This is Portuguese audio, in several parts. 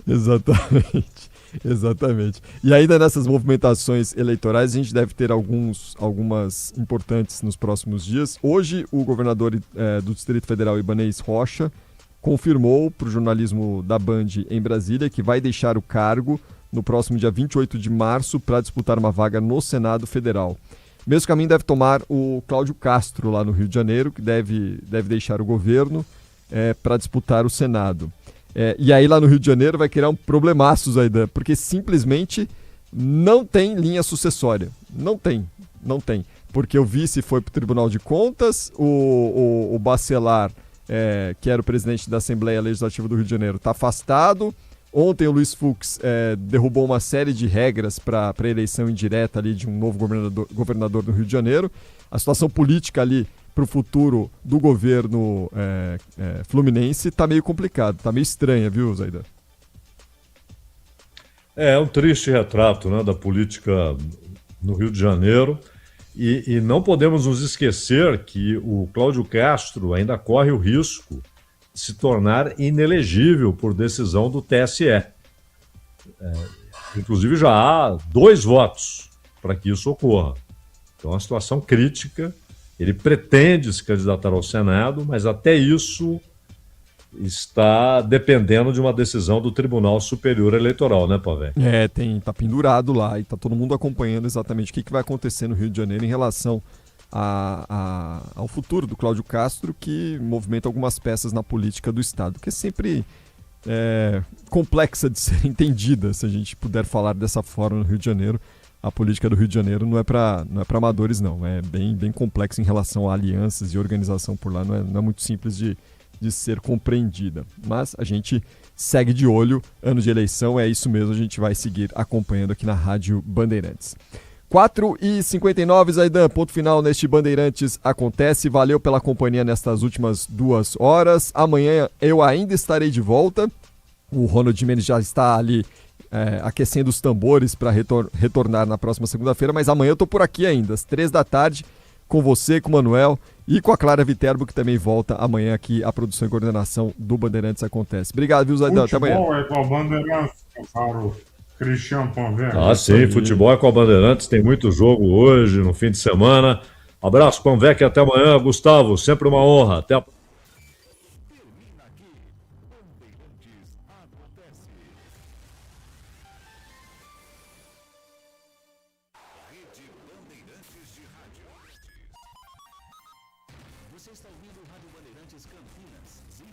Exatamente. Exatamente. E ainda nessas movimentações eleitorais, a gente deve ter algumas importantes nos próximos dias. Hoje, o governador do Distrito Federal, Ibanez Rocha, confirmou para o jornalismo da Band em Brasília que vai deixar o cargo no próximo dia 28 de março para disputar uma vaga no Senado Federal. Mesmo caminho deve tomar o Cláudio Castro, lá no Rio de Janeiro, que deve deixar o governo para disputar o Senado. E aí lá no Rio de Janeiro vai criar um problemaço, Zaidan, porque simplesmente não tem linha sucessória. Não tem. Porque o vice foi para o Tribunal de Contas, o Bacelar, que era o presidente da Assembleia Legislativa do Rio de Janeiro, está afastado. Ontem o Luiz Fux derrubou uma série de regras para a eleição indireta ali de um novo governador do Rio de Janeiro. A situação política ali para o futuro do governo fluminense está meio complicado, está meio estranha, viu, Zaidan? É um triste retrato, né, da política no Rio de Janeiro. E não podemos nos esquecer que o Cláudio Castro ainda corre o risco de se tornar inelegível por decisão do TSE. Inclusive já há 2 votos para que isso ocorra. Então é uma situação crítica. Ele pretende se candidatar ao Senado, mas até isso está dependendo de uma decisão do Tribunal Superior Eleitoral, né, Pavê? Tá pendurado lá e tá todo mundo acompanhando exatamente o que vai acontecer no Rio de Janeiro em relação ao futuro do Cláudio Castro, que movimenta algumas peças na política do Estado, que é sempre complexa de ser entendida, se a gente puder falar dessa forma no Rio de Janeiro. A política do Rio de Janeiro não é para amadores, não. É bem complexo em relação a alianças e organização por lá. Não é muito simples de ser compreendida. Mas a gente segue de olho. Ano de eleição, é isso mesmo. A gente vai seguir acompanhando aqui na Rádio Bandeirantes. 4h59, Zaidan. Ponto final neste Bandeirantes Acontece. Valeu pela companhia nestas últimas 2 horas. Amanhã eu ainda estarei de volta. O Ronald Mendes já está ali aquecendo os tambores para retornar na próxima segunda-feira, mas amanhã eu tô por aqui ainda, às 3 da tarde, com você, com o Manuel e com a Clara Viterbo, que também volta amanhã aqui a produção e coordenação do Bandeirantes Acontece. Obrigado, viu, Zaidan? Até amanhã. Futebol é com a Bandeirantes, caro Cristiano Panveca. Ah, sim, futebol é com a Bandeirantes, tem muito jogo hoje, no fim de semana. Abraço, Panveca, e até amanhã. Gustavo, sempre uma honra. Até a Você está ouvindo o Rádio Bandeirantes Campinas, ZYA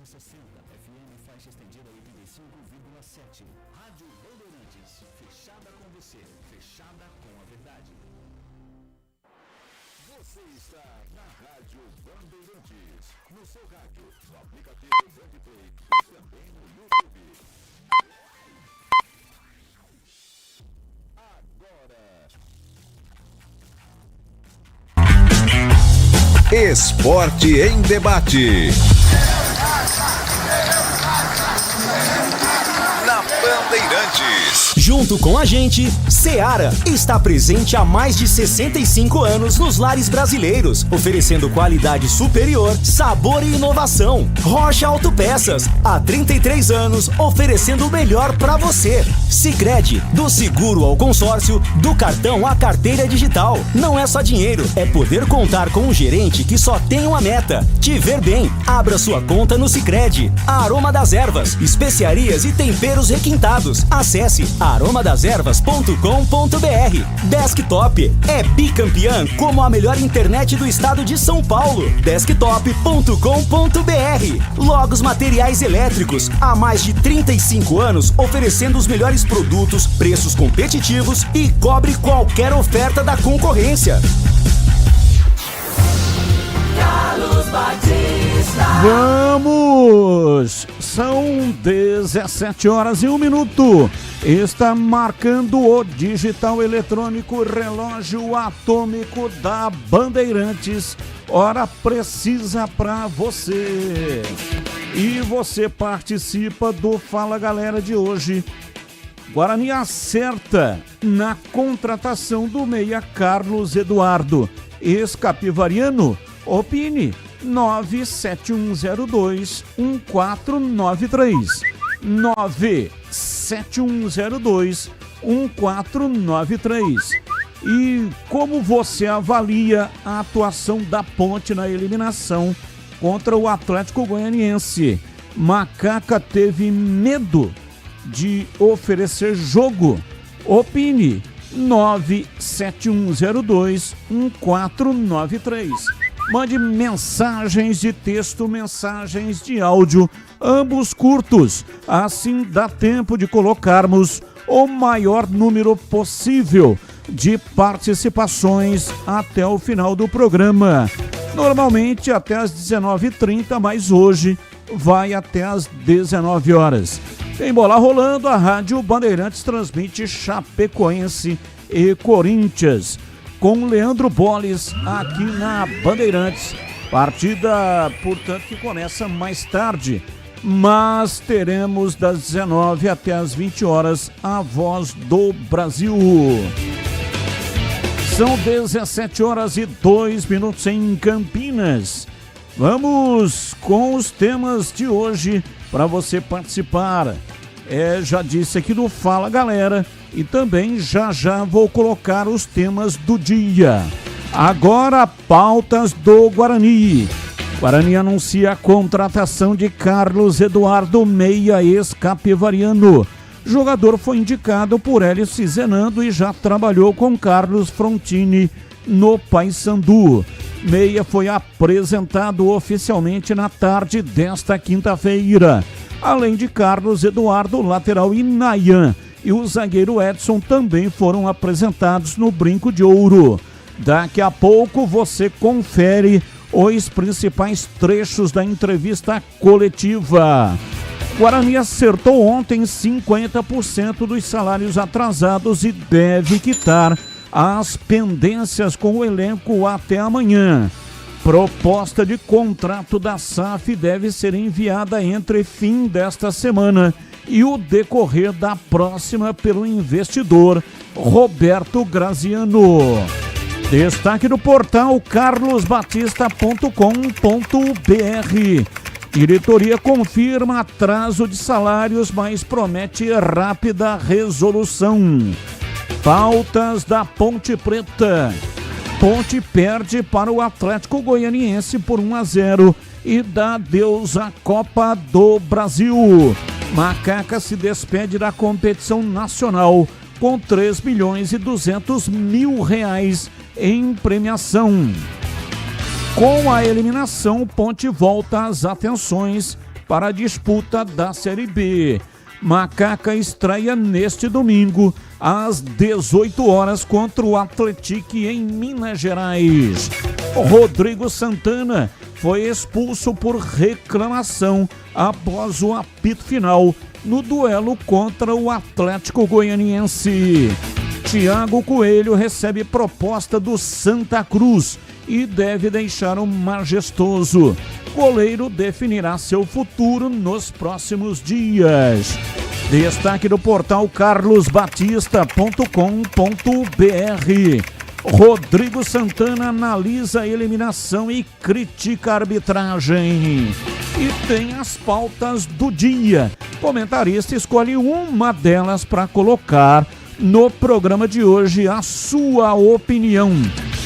260, FM faixa estendida 85,7. Rádio Bandeirantes, fechada com você, fechada com a verdade. Você está na Rádio Bandeirantes, no seu rádio, no aplicativo Bandplay e também no YouTube. Agora... Esporte em debate. Na Bandeirantes. Junto com a gente, Seara está presente há mais de 65 anos nos lares brasileiros, oferecendo qualidade superior, sabor e inovação. Rocha Autopeças, há 33 anos, oferecendo o melhor para você. Sicredi, do seguro ao consórcio, do cartão à carteira digital. Não é só dinheiro, é poder contar com um gerente que só tem uma meta: te ver bem. Abra sua conta no Sicredi. Aroma das Ervas, especiarias e temperos requintados. Acesse aromadaservas.com.br. Desktop é bicampeã como a melhor internet do estado de São Paulo. Desktop.com.br. Logos Materiais Elétricos, há mais de 35 anos oferecendo os melhores produtos, preços competitivos e cobre qualquer oferta da concorrência. Carlos Batista. Vamos! São 17h01. Está marcando o digital eletrônico relógio atômico da Bandeirantes. Hora precisa para você. E você participa do Fala Galera de hoje. Guarani acerta na contratação do meia Carlos Eduardo. Ex-capivariano, opine 97102-1493. 97102-1493. E como você avalia a atuação da Ponte na eliminação contra o Atlético Goianiense? Macaca teve medo de oferecer jogo? Opine. 97102-1493. Mande mensagens de texto, mensagens de áudio, ambos curtos. Assim dá tempo de colocarmos o maior número possível de participações até o final do programa. Normalmente até às 19h30, mas hoje vai até às 19 horas. Tem bola rolando, a Rádio Bandeirantes transmite Chapecoense e Corinthians, com Leandro Bolles aqui na Bandeirantes. Partida, portanto, que começa mais tarde, mas teremos das 19 até as 20 horas a Voz do Brasil. São 17h02 em Campinas. Vamos com os temas de hoje para você participar. Já disse aqui do Fala Galera e também já vou colocar os temas do dia. Agora, pautas do Guarani. Guarani anuncia a contratação de Carlos Eduardo Meia, ex-capivariano. Jogador foi indicado por Hélice Zenando e já trabalhou com Carlos Frontini no Paysandu. Meia foi apresentado oficialmente na tarde desta quinta-feira. Além de Carlos Eduardo, lateral Inayan e o zagueiro Edson também foram apresentados no Brinco de Ouro. Daqui a pouco você confere os principais trechos da entrevista coletiva. Guarani acertou ontem 50% dos salários atrasados e deve quitar as pendências com o elenco até amanhã. Proposta de contrato da SAF deve ser enviada entre fim desta semana e o decorrer da próxima pelo investidor Roberto Graziano. Destaque do portal carlosbatista.com.br. Diretoria confirma atraso de salários, mas promete rápida resolução. Pautas da Ponte Preta. Ponte perde para o Atlético Goianiense por 1-0 e dá adeus à Copa do Brasil. Macaca se despede da competição nacional com R$3.200.000 em premiação. Com a eliminação, Ponte volta às atenções para a disputa da Série B. Macaca estreia neste domingo, às 18 horas, contra o Atlético em Minas Gerais. Rodrigo Santana foi expulso por reclamação após o apito final no duelo contra o Atlético Goianiense. Thiago Coelho recebe proposta do Santa Cruz e deve deixar o Majestoso. Goleiro definirá seu futuro nos próximos dias. Destaque do portal carlosbatista.com.br. Rodrigo Santana analisa a eliminação e critica a arbitragem. E tem as pautas do dia. Comentarista escolhe uma delas para colocar no programa de hoje a sua opinião.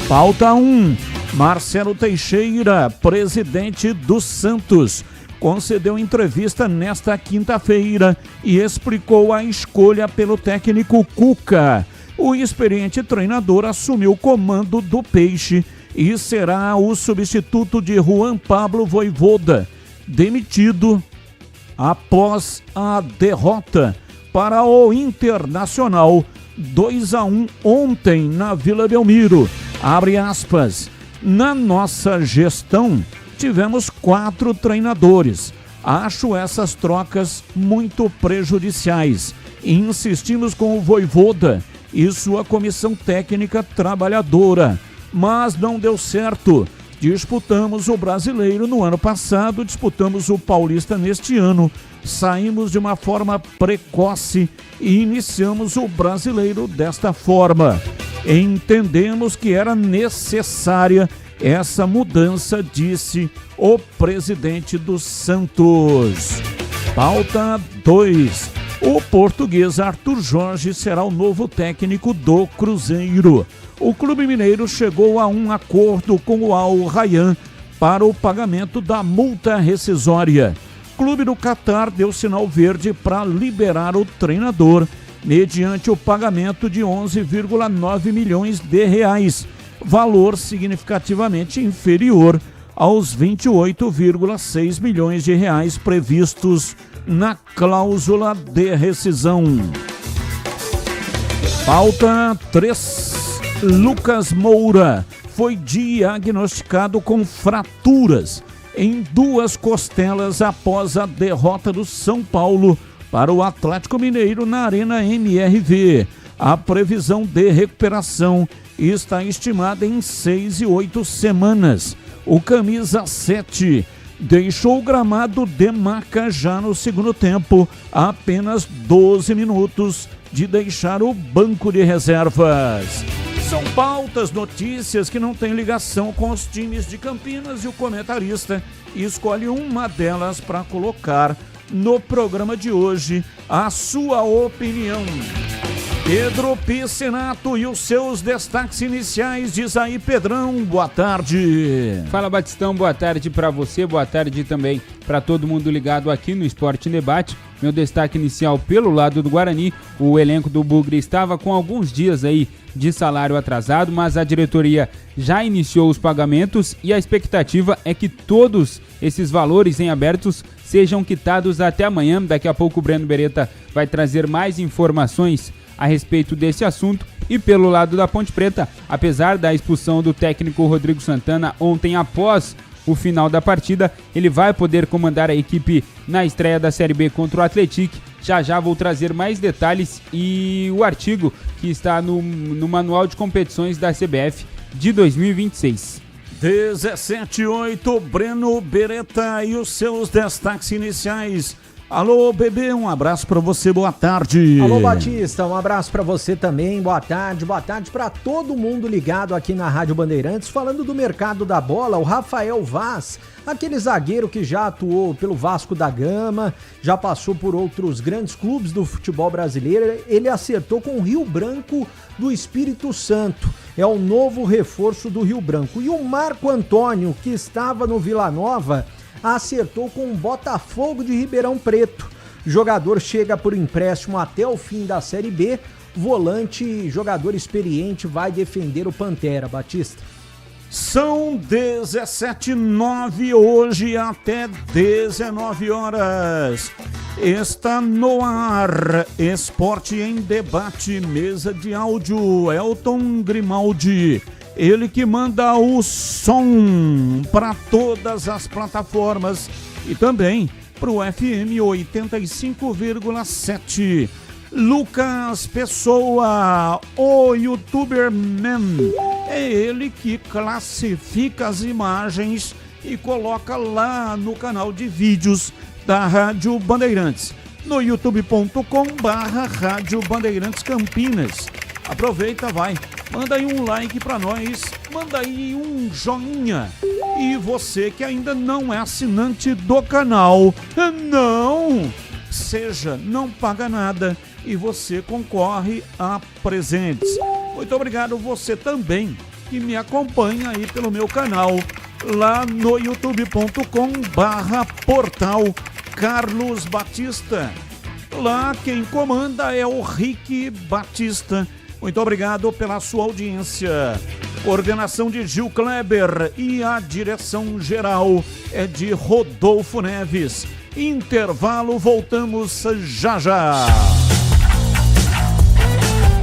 Pauta 1. Marcelo Teixeira, presidente do Santos, concedeu entrevista nesta quinta-feira e explicou a escolha pelo técnico Cuca. O experiente treinador assumiu o comando do Peixe e será o substituto de Juan Pablo Vojvoda, demitido após a derrota para o Internacional 2-1 ontem na Vila Belmiro. Abre aspas. Na nossa gestão, tivemos 4 treinadores. Acho essas trocas muito prejudiciais. Insistimos com o Vojvoda e sua comissão técnica trabalhadora, mas não deu certo. Disputamos o Brasileiro no ano passado, disputamos o Paulista neste ano, saímos de uma forma precoce e iniciamos o Brasileiro desta forma. Entendemos que era necessária essa mudança, disse o presidente do Santos. Pauta 2. O português Arthur Jorge será o novo técnico do Cruzeiro. O Clube Mineiro chegou a um acordo com o Al Rayyan para o pagamento da multa rescisória. O Clube do Catar deu sinal verde para liberar o treinador mediante o pagamento de 11,9 milhões de reais, valor significativamente inferior aos 28,6 milhões de reais previstos na cláusula de rescisão. Pauta 3. Lucas Moura foi diagnosticado com fraturas em 2 costelas após a derrota do São Paulo para o Atlético Mineiro na Arena MRV. A previsão de recuperação está estimada em 6 e 8 semanas. O camisa 7 deixou o gramado de maca já no segundo tempo, a apenas 12 minutos de deixar o banco de reservas. São pautas, notícias que não têm ligação com os times de Campinas, e o comentarista escolhe uma delas para colocar no programa de hoje a sua opinião. Pedro Piscinato e os seus destaques iniciais. Diz aí, Pedrão, boa tarde. Fala, Batistão, boa tarde para você, boa tarde também para todo mundo ligado aqui no Esporte em Debate. Meu destaque inicial pelo lado do Guarani: o elenco do Bugre estava com alguns dias aí de salário atrasado, mas a diretoria já iniciou os pagamentos e a expectativa é que todos esses valores em abertos sejam quitados até amanhã. Daqui a pouco o Breno Beretta vai trazer mais informações a respeito desse assunto. E pelo lado da Ponte Preta, apesar da expulsão do técnico Rodrigo Santana ontem após o final da partida, ele vai poder comandar a equipe na estreia da Série B contra o Atlético. Já vou trazer mais detalhes e o artigo que está no Manual de Competições da CBF de 2026. 17:08, Breno Beretta e os seus destaques iniciais. Alô, bebê, um abraço pra você, boa tarde. Alô, Batista, um abraço pra você também, boa tarde pra todo mundo ligado aqui na Rádio Bandeirantes. Falando do mercado da bola, o Rafael Vaz, aquele zagueiro que já atuou pelo Vasco da Gama, já passou por outros grandes clubes do futebol brasileiro, ele acertou com o Rio Branco do Espírito Santo. É o novo reforço do Rio Branco. E o Marco Antônio, que estava no Vila Nova, acertou com o Botafogo de Ribeirão Preto. O jogador chega por empréstimo até o fim da Série B. Volante, jogador experiente, vai defender o Pantera, Batista. São 17:09, hoje até 19 horas. Está no ar, Esporte em Debate, mesa de áudio, Elton Grimaldi. Ele que manda o som para todas as plataformas e também para o FM 85,7. Lucas Pessoa, o YouTuber Man, é ele que classifica as imagens e coloca lá no canal de vídeos da Rádio Bandeirantes, no youtube.com/Rádio Bandeirantes Campinas. Aproveita, vai, manda aí um like pra nós, manda aí um joinha. E você que ainda não é assinante do canal, não seja, não paga nada e você concorre a presentes. Muito obrigado você também que me acompanha aí pelo meu canal, lá no youtube.com/portal Carlos Batista. Lá quem comanda é o Rick Batista. Muito obrigado pela sua audiência. Coordenação de Gil Kleber e a direção geral é de Rodolfo Neves. Intervalo, voltamos já já.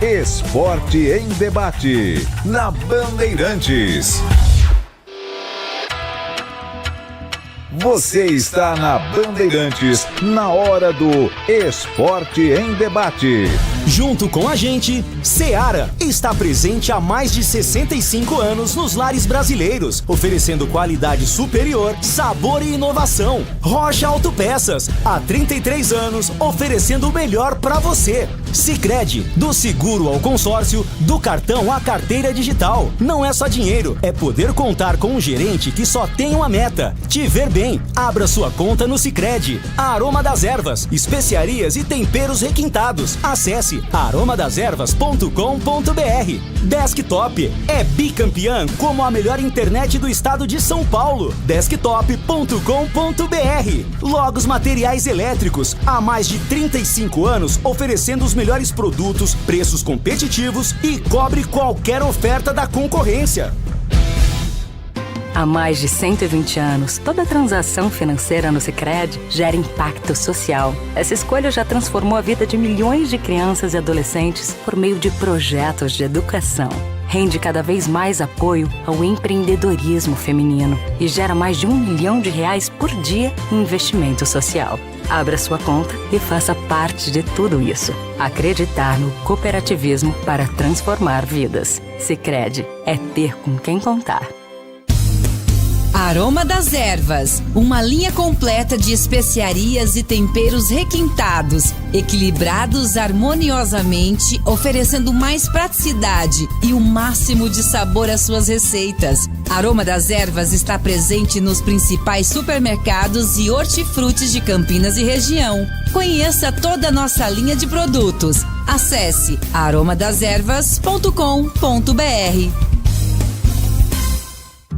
Esporte em Debate, na Bandeirantes. Você está na Bandeirantes, na hora do Esporte em Debate. Junto com a gente, Seara está presente há mais de 65 anos nos lares brasileiros, oferecendo qualidade superior, sabor e inovação. Rocha Autopeças, há 33 anos, oferecendo o melhor para você. Sicredi, do seguro ao consórcio, do cartão à carteira digital. Não é só dinheiro, é poder contar com um gerente que só tem uma meta: te ver bem. Abra sua conta no Sicredi. Aroma das Ervas, especiarias e temperos requintados. Acesse aromadeservas.com.br. Desktop é bicampeã como a melhor internet do estado de São Paulo. Desktop.com.br. Logos Materiais Elétricos, há mais de 35 anos oferecendo os melhores produtos, preços competitivos e cobre qualquer oferta da concorrência. Há mais de 120 anos, toda transação financeira no Sicredi gera impacto social. Essa escolha já transformou a vida de milhões de crianças e adolescentes por meio de projetos de educação. Rende cada vez mais apoio ao empreendedorismo feminino e gera mais de R$1 milhão por dia em investimento social. Abra sua conta e faça parte de tudo isso. Acreditar no cooperativismo para transformar vidas. Sicredi é ter com quem contar. Aroma das Ervas, uma linha completa de especiarias e temperos requintados, equilibrados harmoniosamente, oferecendo mais praticidade e o máximo de sabor às suas receitas. Aroma das Ervas está presente nos principais supermercados e hortifrutis de Campinas e região. Conheça toda a nossa linha de produtos. Acesse aromadeservas.com.br.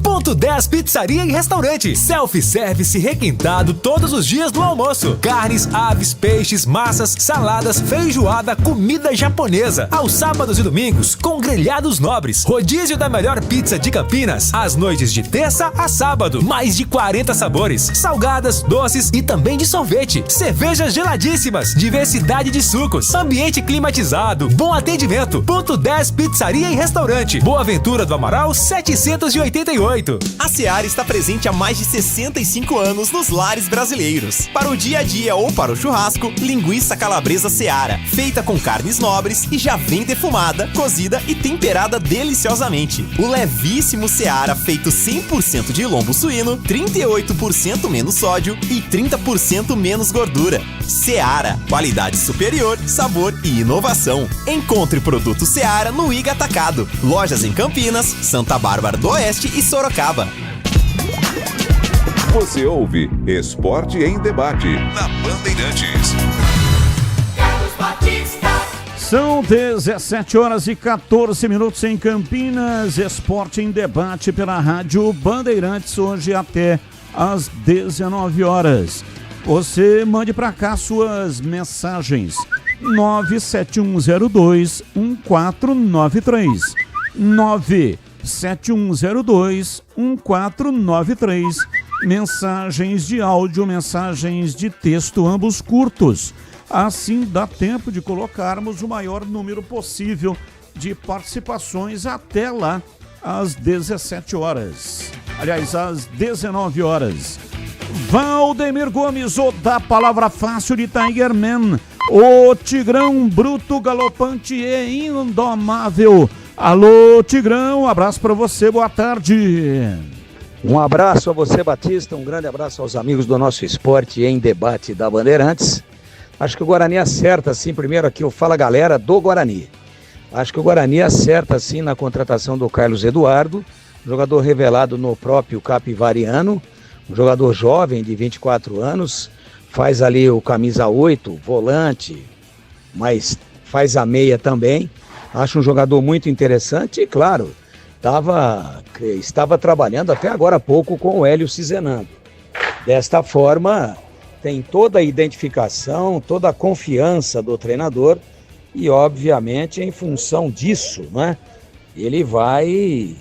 Ponto 10 Pizzaria e Restaurante. Self-service requintado todos os dias do almoço. Carnes, aves, peixes, massas, saladas, feijoada, comida japonesa. Aos sábados e domingos, com grelhados nobres. Rodízio da melhor pizza de Campinas. Às noites de terça a sábado. Mais de 40 sabores. Salgadas, doces e também de sorvete. Cervejas geladíssimas. Diversidade de sucos. Ambiente climatizado. Bom atendimento. Ponto 10 Pizzaria e Restaurante. Boa Ventura do Amaral 788. A Seara está presente há mais de 65 anos nos lares brasileiros. Para o dia a dia ou para o churrasco, linguiça calabresa Seara, feita com carnes nobres e já vem defumada, cozida e temperada deliciosamente. O levíssimo Seara, feito 100% de lombo suíno, 38% menos sódio e 30% menos gordura. Seara, qualidade superior, sabor e inovação. Encontre produto Seara no Iga Atacado. Lojas em Campinas, Santa Bárbara do Oeste e Sorocaba. Você ouve Esporte em Debate na Bandeirantes. São 17h14 em Campinas. Esporte em Debate pela Rádio Bandeirantes, hoje até às 19h. Você mande para cá suas mensagens. 97102-1493. 97102-1493. Mensagens de áudio, mensagens de texto, ambos curtos. Assim dá tempo de colocarmos o maior número possível de participações até lá às 17h. Aliás, às 19h. Valdemir Gomes, o da Palavra Fácil de Tiger Man. O Tigrão bruto, galopante e indomável. Alô, Tigrão, um abraço para você, boa tarde. Um abraço a você, Batista, um grande abraço aos amigos do nosso Esporte em Debate da Bandeirantes. Acho que o Guarani acerta, sim, primeiro aqui o Fala Galera do Guarani. Acho que o Guarani acerta, sim, na contratação do Carlos Eduardo, jogador revelado no próprio Capivariano, um jogador jovem de 24 anos, faz ali o camisa 8, volante, mas faz a meia também. Acho um jogador muito interessante e, claro, estava trabalhando até agora há pouco com o Hélio Cizenando. Desta forma, tem toda a identificação, toda a confiança do treinador e, obviamente, em função disso, né, ele vai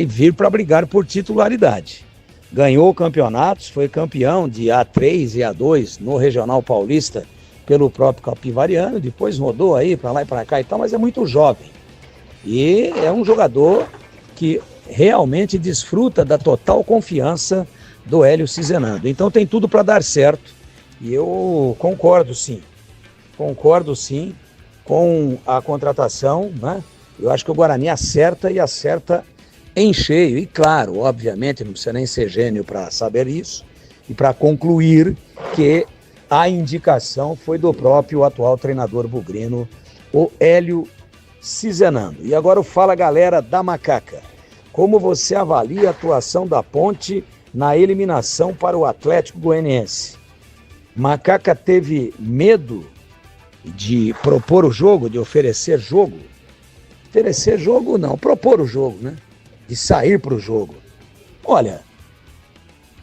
vir para brigar por titularidade. Ganhou campeonatos, foi campeão de A3 e A2 no Regional Paulista pelo próprio Capivariano, depois rodou aí para lá e para cá e tal, mas é muito jovem. E é um jogador que realmente desfruta da total confiança do Hélio Cizenando. Então tem tudo para dar certo e eu concordo sim com a contratação, né? Eu acho que o Guarani acerta e acerta em cheio. E claro, obviamente, não precisa nem ser gênio para saber isso e para concluir que a indicação foi do próprio atual treinador bugrino, o Hélio Cizenando. E agora o Fala Galera da Macaca. Como você avalia a atuação da Ponte na eliminação para o Atlético Goianiense? Macaca teve medo de propor o jogo, de oferecer jogo? Oferecer jogo não, propor o jogo, né? De sair para o jogo. Olha,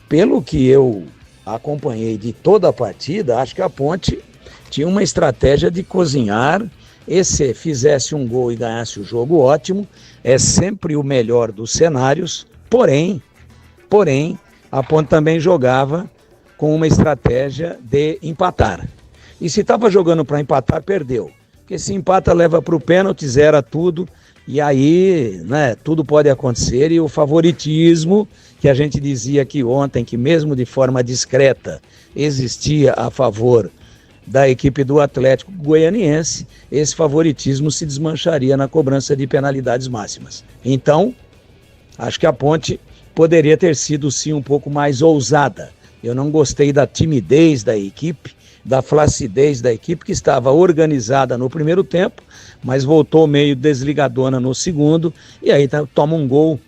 pelo que eu acompanhei de toda a partida, acho que a Ponte tinha uma estratégia de cozinhar, e se fizesse um gol e ganhasse o jogo, ótimo, é sempre o melhor dos cenários, porém, a Ponte também jogava com uma estratégia de empatar. E se estava jogando para empatar, perdeu. Porque se empata, leva para o pênalti, zera tudo, e aí, né, tudo pode acontecer, e o favoritismo, que a gente dizia aqui ontem, que mesmo de forma discreta, existia a favor da equipe do Atlético Goianiense, esse favoritismo se desmancharia na cobrança de penalidades máximas. Então, acho que a Ponte poderia ter sido sim um pouco mais ousada. Eu não gostei da timidez da equipe, da flacidez da equipe, que estava organizada no primeiro tempo, mas voltou meio desligadona no segundo, e aí toma um gol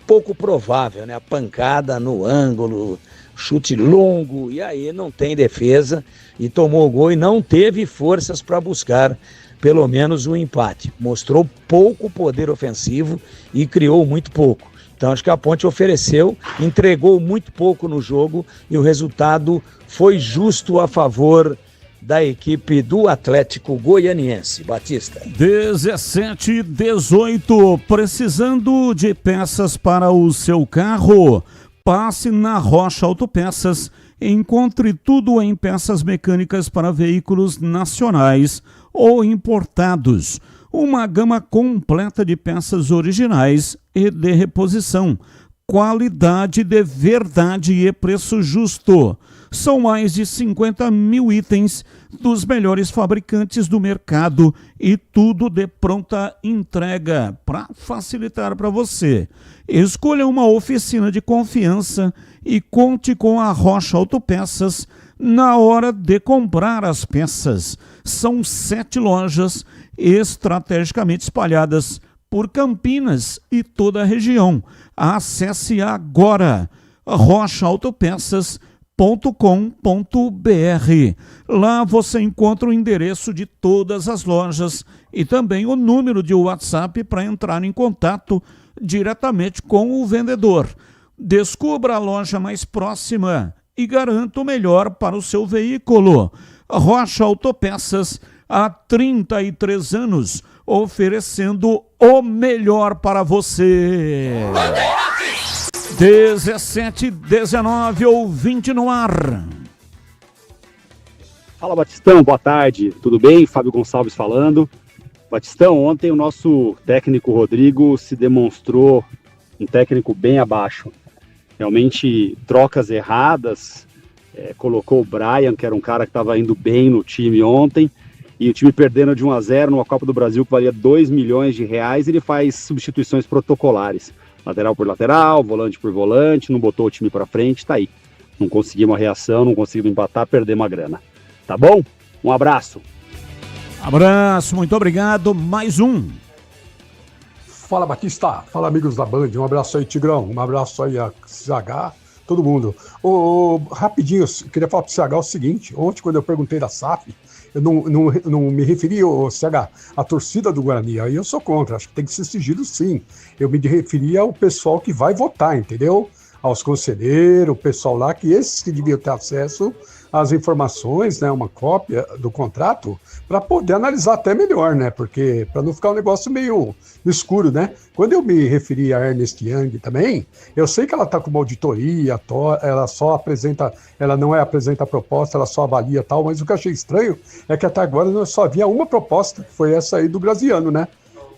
pouco provável, né? A pancada no ângulo, chute longo, e aí não tem defesa, e tomou o gol e não teve forças para buscar pelo menos o empate. Mostrou pouco poder ofensivo e criou muito pouco. Então acho que a Ponte ofereceu, entregou muito pouco no jogo, e o resultado foi justo a favor da equipe do Atlético Goianiense. Batista. 17-18, precisando de peças para o seu carro? Passe na Rocha Autopeças e encontre tudo em peças mecânicas para veículos nacionais ou importados. Uma gama completa de peças originais e de reposição. Qualidade de verdade e preço justo. São mais de 50 mil itens dos melhores fabricantes do mercado e tudo de pronta entrega para facilitar para você. Escolha uma oficina de confiança e conte com a Rocha Autopeças na hora de comprar as peças. São 7 lojas estrategicamente espalhadas por Campinas e toda a região. Acesse agora rochaautopeças.com.br. Lá você encontra o endereço de todas as lojas e também o número de WhatsApp para entrar em contato diretamente com o vendedor. Descubra a loja mais próxima e garanta o melhor para o seu veículo. Rocha Autopeças, há 33 anos, oferecendo o melhor para você. 17-19, ouvinte no ar. Fala, Batistão, boa tarde, tudo bem? Fábio Gonçalves falando. Batistão, ontem o nosso técnico Rodrigo se demonstrou um técnico bem abaixo. Realmente trocas erradas, colocou o Brian, que era um cara que estava indo bem no time ontem, e o time perdendo de 1-0 numa Copa do Brasil que valia R$2 milhões, ele faz substituições protocolares. Lateral por lateral, volante por volante, não botou o time para frente, tá aí. Não conseguimos uma reação, não conseguimos empatar, perdemos uma grana. Tá bom? Um abraço. Abraço, muito obrigado. Mais um. Fala, Batista. Fala, amigos da Band. Um abraço aí, Tigrão. Um abraço aí a CH, todo mundo. Rapidinho, eu queria falar pro CH o seguinte. Ontem, quando eu perguntei da SAF, eu não me referi, CH, à torcida do Guarani. Aí eu sou contra. Acho que tem que ser sigilo, sim. Eu me referi ao pessoal que vai votar, entendeu? Aos conselheiros, o pessoal lá, que esses que deviam ter acesso às informações, né, uma cópia do contrato, para poder analisar até melhor, né? Porque para não ficar um negócio meio escuro, né? Quando eu me referi a Ernest Young também, eu sei que ela está com uma auditoria, ela só apresenta, ela não apresenta a proposta, ela só avalia tal, mas o que eu achei estranho é que até agora só havia uma proposta, que foi essa aí do Graziano, né?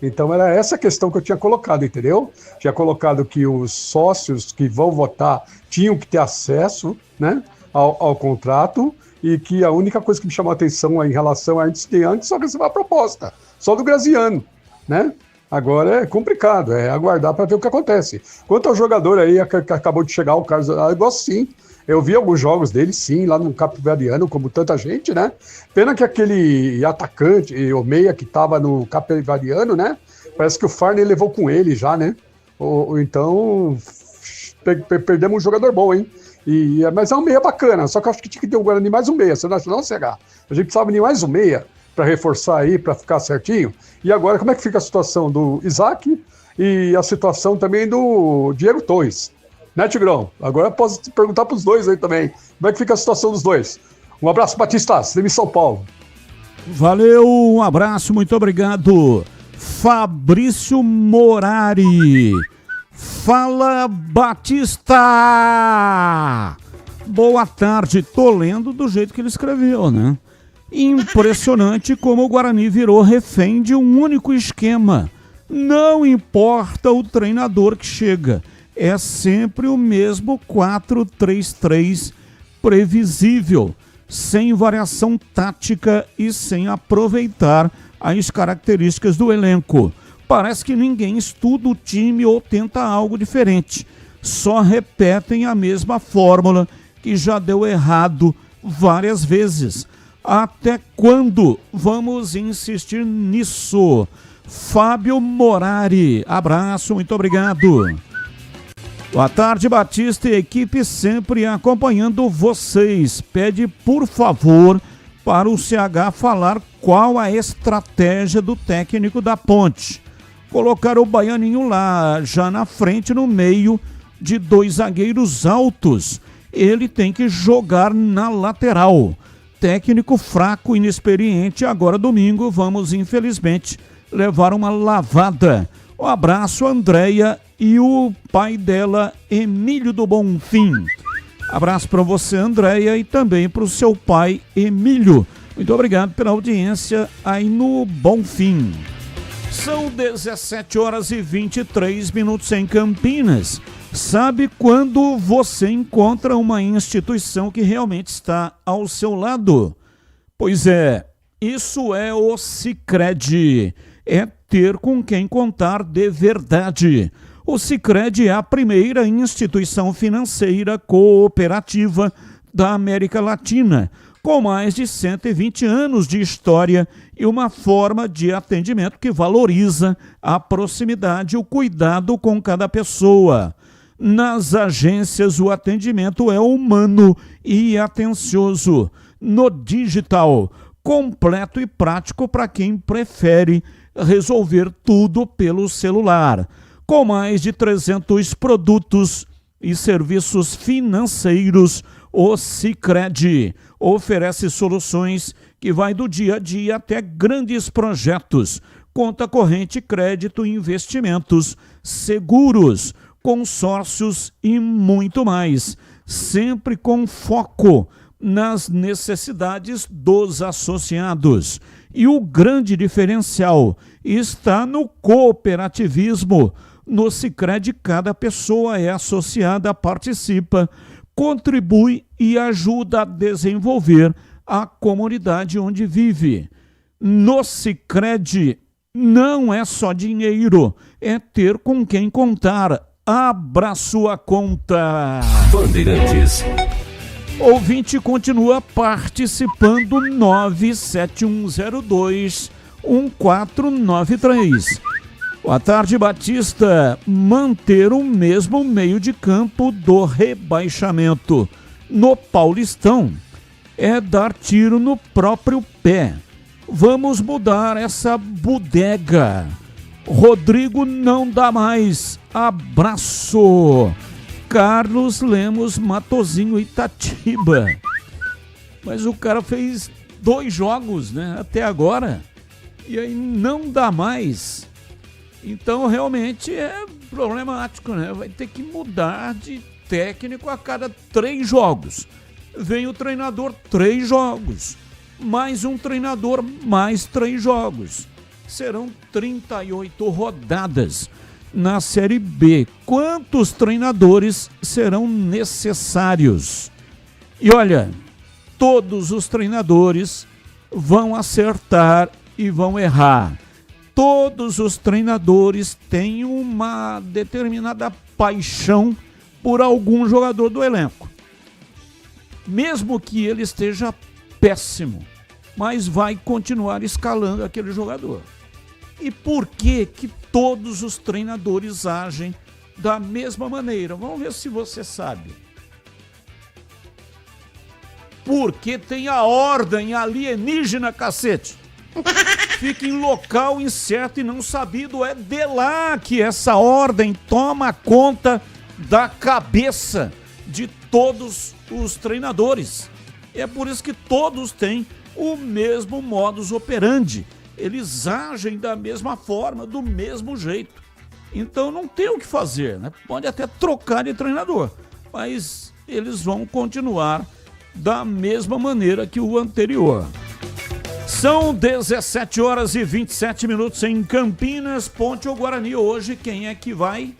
Então era essa questão que eu tinha colocado, entendeu? Tinha colocado que os sócios que vão votar tinham que ter acesso, né, ao contrato, e que a única coisa que me chamou a atenção em relação a Ernst Young só receber a proposta, só do Graziano, né? Agora é complicado, é aguardar para ver o que acontece. Quanto ao jogador aí que acabou de chegar, o Carlos, eu gosto sim. Eu vi alguns jogos dele, sim, lá no Capivariano, como tanta gente, né? Pena que aquele atacante, o meia que tava no Capivariano, né? Parece que o Farney levou com ele já, né? Então, perdemos um jogador bom, hein? Mas é um meia bacana, só que eu acho que tinha que ter o Guarani mais um meia, você não acha não, CH? A gente precisava de mais um meia para reforçar aí, para ficar certinho. E agora, como é que fica a situação do Isaac e a situação também do Diego Torres? Né, Tigrão? Agora eu posso te perguntar para os dois aí também. Como é que fica a situação dos dois? Um abraço, Batista, em São Paulo. Valeu, um abraço, muito obrigado. Fabrício Morari. Fala, Batista! Boa tarde. Tô lendo do jeito que ele escreveu, né? Impressionante como o Guarani virou refém de um único esquema. Não importa o treinador que chega. É sempre o mesmo 4-3-3 previsível, sem variação tática e sem aproveitar as características do elenco. Parece que ninguém estuda o time ou tenta algo diferente. Só repetem a mesma fórmula que já deu errado várias vezes. Até quando vamos insistir nisso? Fábio Morari, abraço, muito obrigado. Boa tarde, Batista e equipe, sempre acompanhando vocês. Pede, por favor, para o CH falar qual a estratégia do técnico da Ponte. Colocar o Baianinho lá, já na frente, no meio de dois zagueiros altos. Ele tem que jogar na lateral. Técnico fraco, inexperiente. Agora, domingo, vamos, infelizmente, levar uma lavada. Um abraço, Andréia e o pai dela, Emílio do Bonfim. Abraço para você, Andréia, e também para o seu pai, Emílio. Muito obrigado pela audiência aí no Bonfim. São 17 horas e 23 minutos em Campinas. Sabe quando você encontra uma instituição que realmente está ao seu lado? Pois é, isso é o Sicredi. É ter com quem contar de verdade. O Sicredi é a primeira instituição financeira cooperativa da América Latina, com mais de 120 anos de história e uma forma de atendimento que valoriza a proximidade e o cuidado com cada pessoa. Nas agências, o atendimento é humano e atencioso. No digital, completo e prático para quem prefere resolver tudo pelo celular. Com mais de 300 produtos e serviços financeiros, o Sicredi oferece soluções que vai do dia a dia até grandes projetos, conta corrente, crédito, investimentos, seguros, consórcios e muito mais, sempre com foco nas necessidades dos associados. E o grande diferencial está no cooperativismo. No Sicredi, cada pessoa é associada, participa, contribui e ajuda a desenvolver a comunidade onde vive. No Sicredi, não é só dinheiro, é ter com quem contar. Abra sua conta. Bandeirantes. Ouvinte continua participando, 97102-1493. Boa tarde, Batista. Manter o mesmo meio de campo do rebaixamento no Paulistão é dar tiro no próprio pé. Vamos mudar essa bodega. Rodrigo não dá mais. Abraço. Carlos Lemos, Matozinho, Itatiba. Mas o cara fez 2 jogos, né, até agora, e aí não dá mais. Então realmente é problemático, né? Vai ter que mudar de técnico a cada 3 jogos. Vem o treinador, 3 jogos. Mais um treinador, mais 3 jogos. Serão 38 rodadas. Na Série B, quantos treinadores serão necessários? E olha, todos os treinadores vão acertar e vão errar. Todos os treinadores têm uma determinada paixão por algum jogador do elenco. mesmo que ele esteja péssimo, mas vai continuar escalando aquele jogador. E por que que todos os treinadores agem da mesma maneira? Vamos ver se você sabe. Porque tem a ordem alienígena, cacete. Fica em local incerto e não sabido. É de lá que essa ordem toma conta da cabeça de todos os treinadores. É por isso que todos têm o mesmo modus operandi. Eles agem da mesma forma, do mesmo jeito. Então não tem o que fazer, né? Pode até trocar de treinador, mas eles vão continuar da mesma maneira que o anterior. São 17 horas e 27 minutos em Campinas, Ponte ou Guarani. Hoje quem é que vai?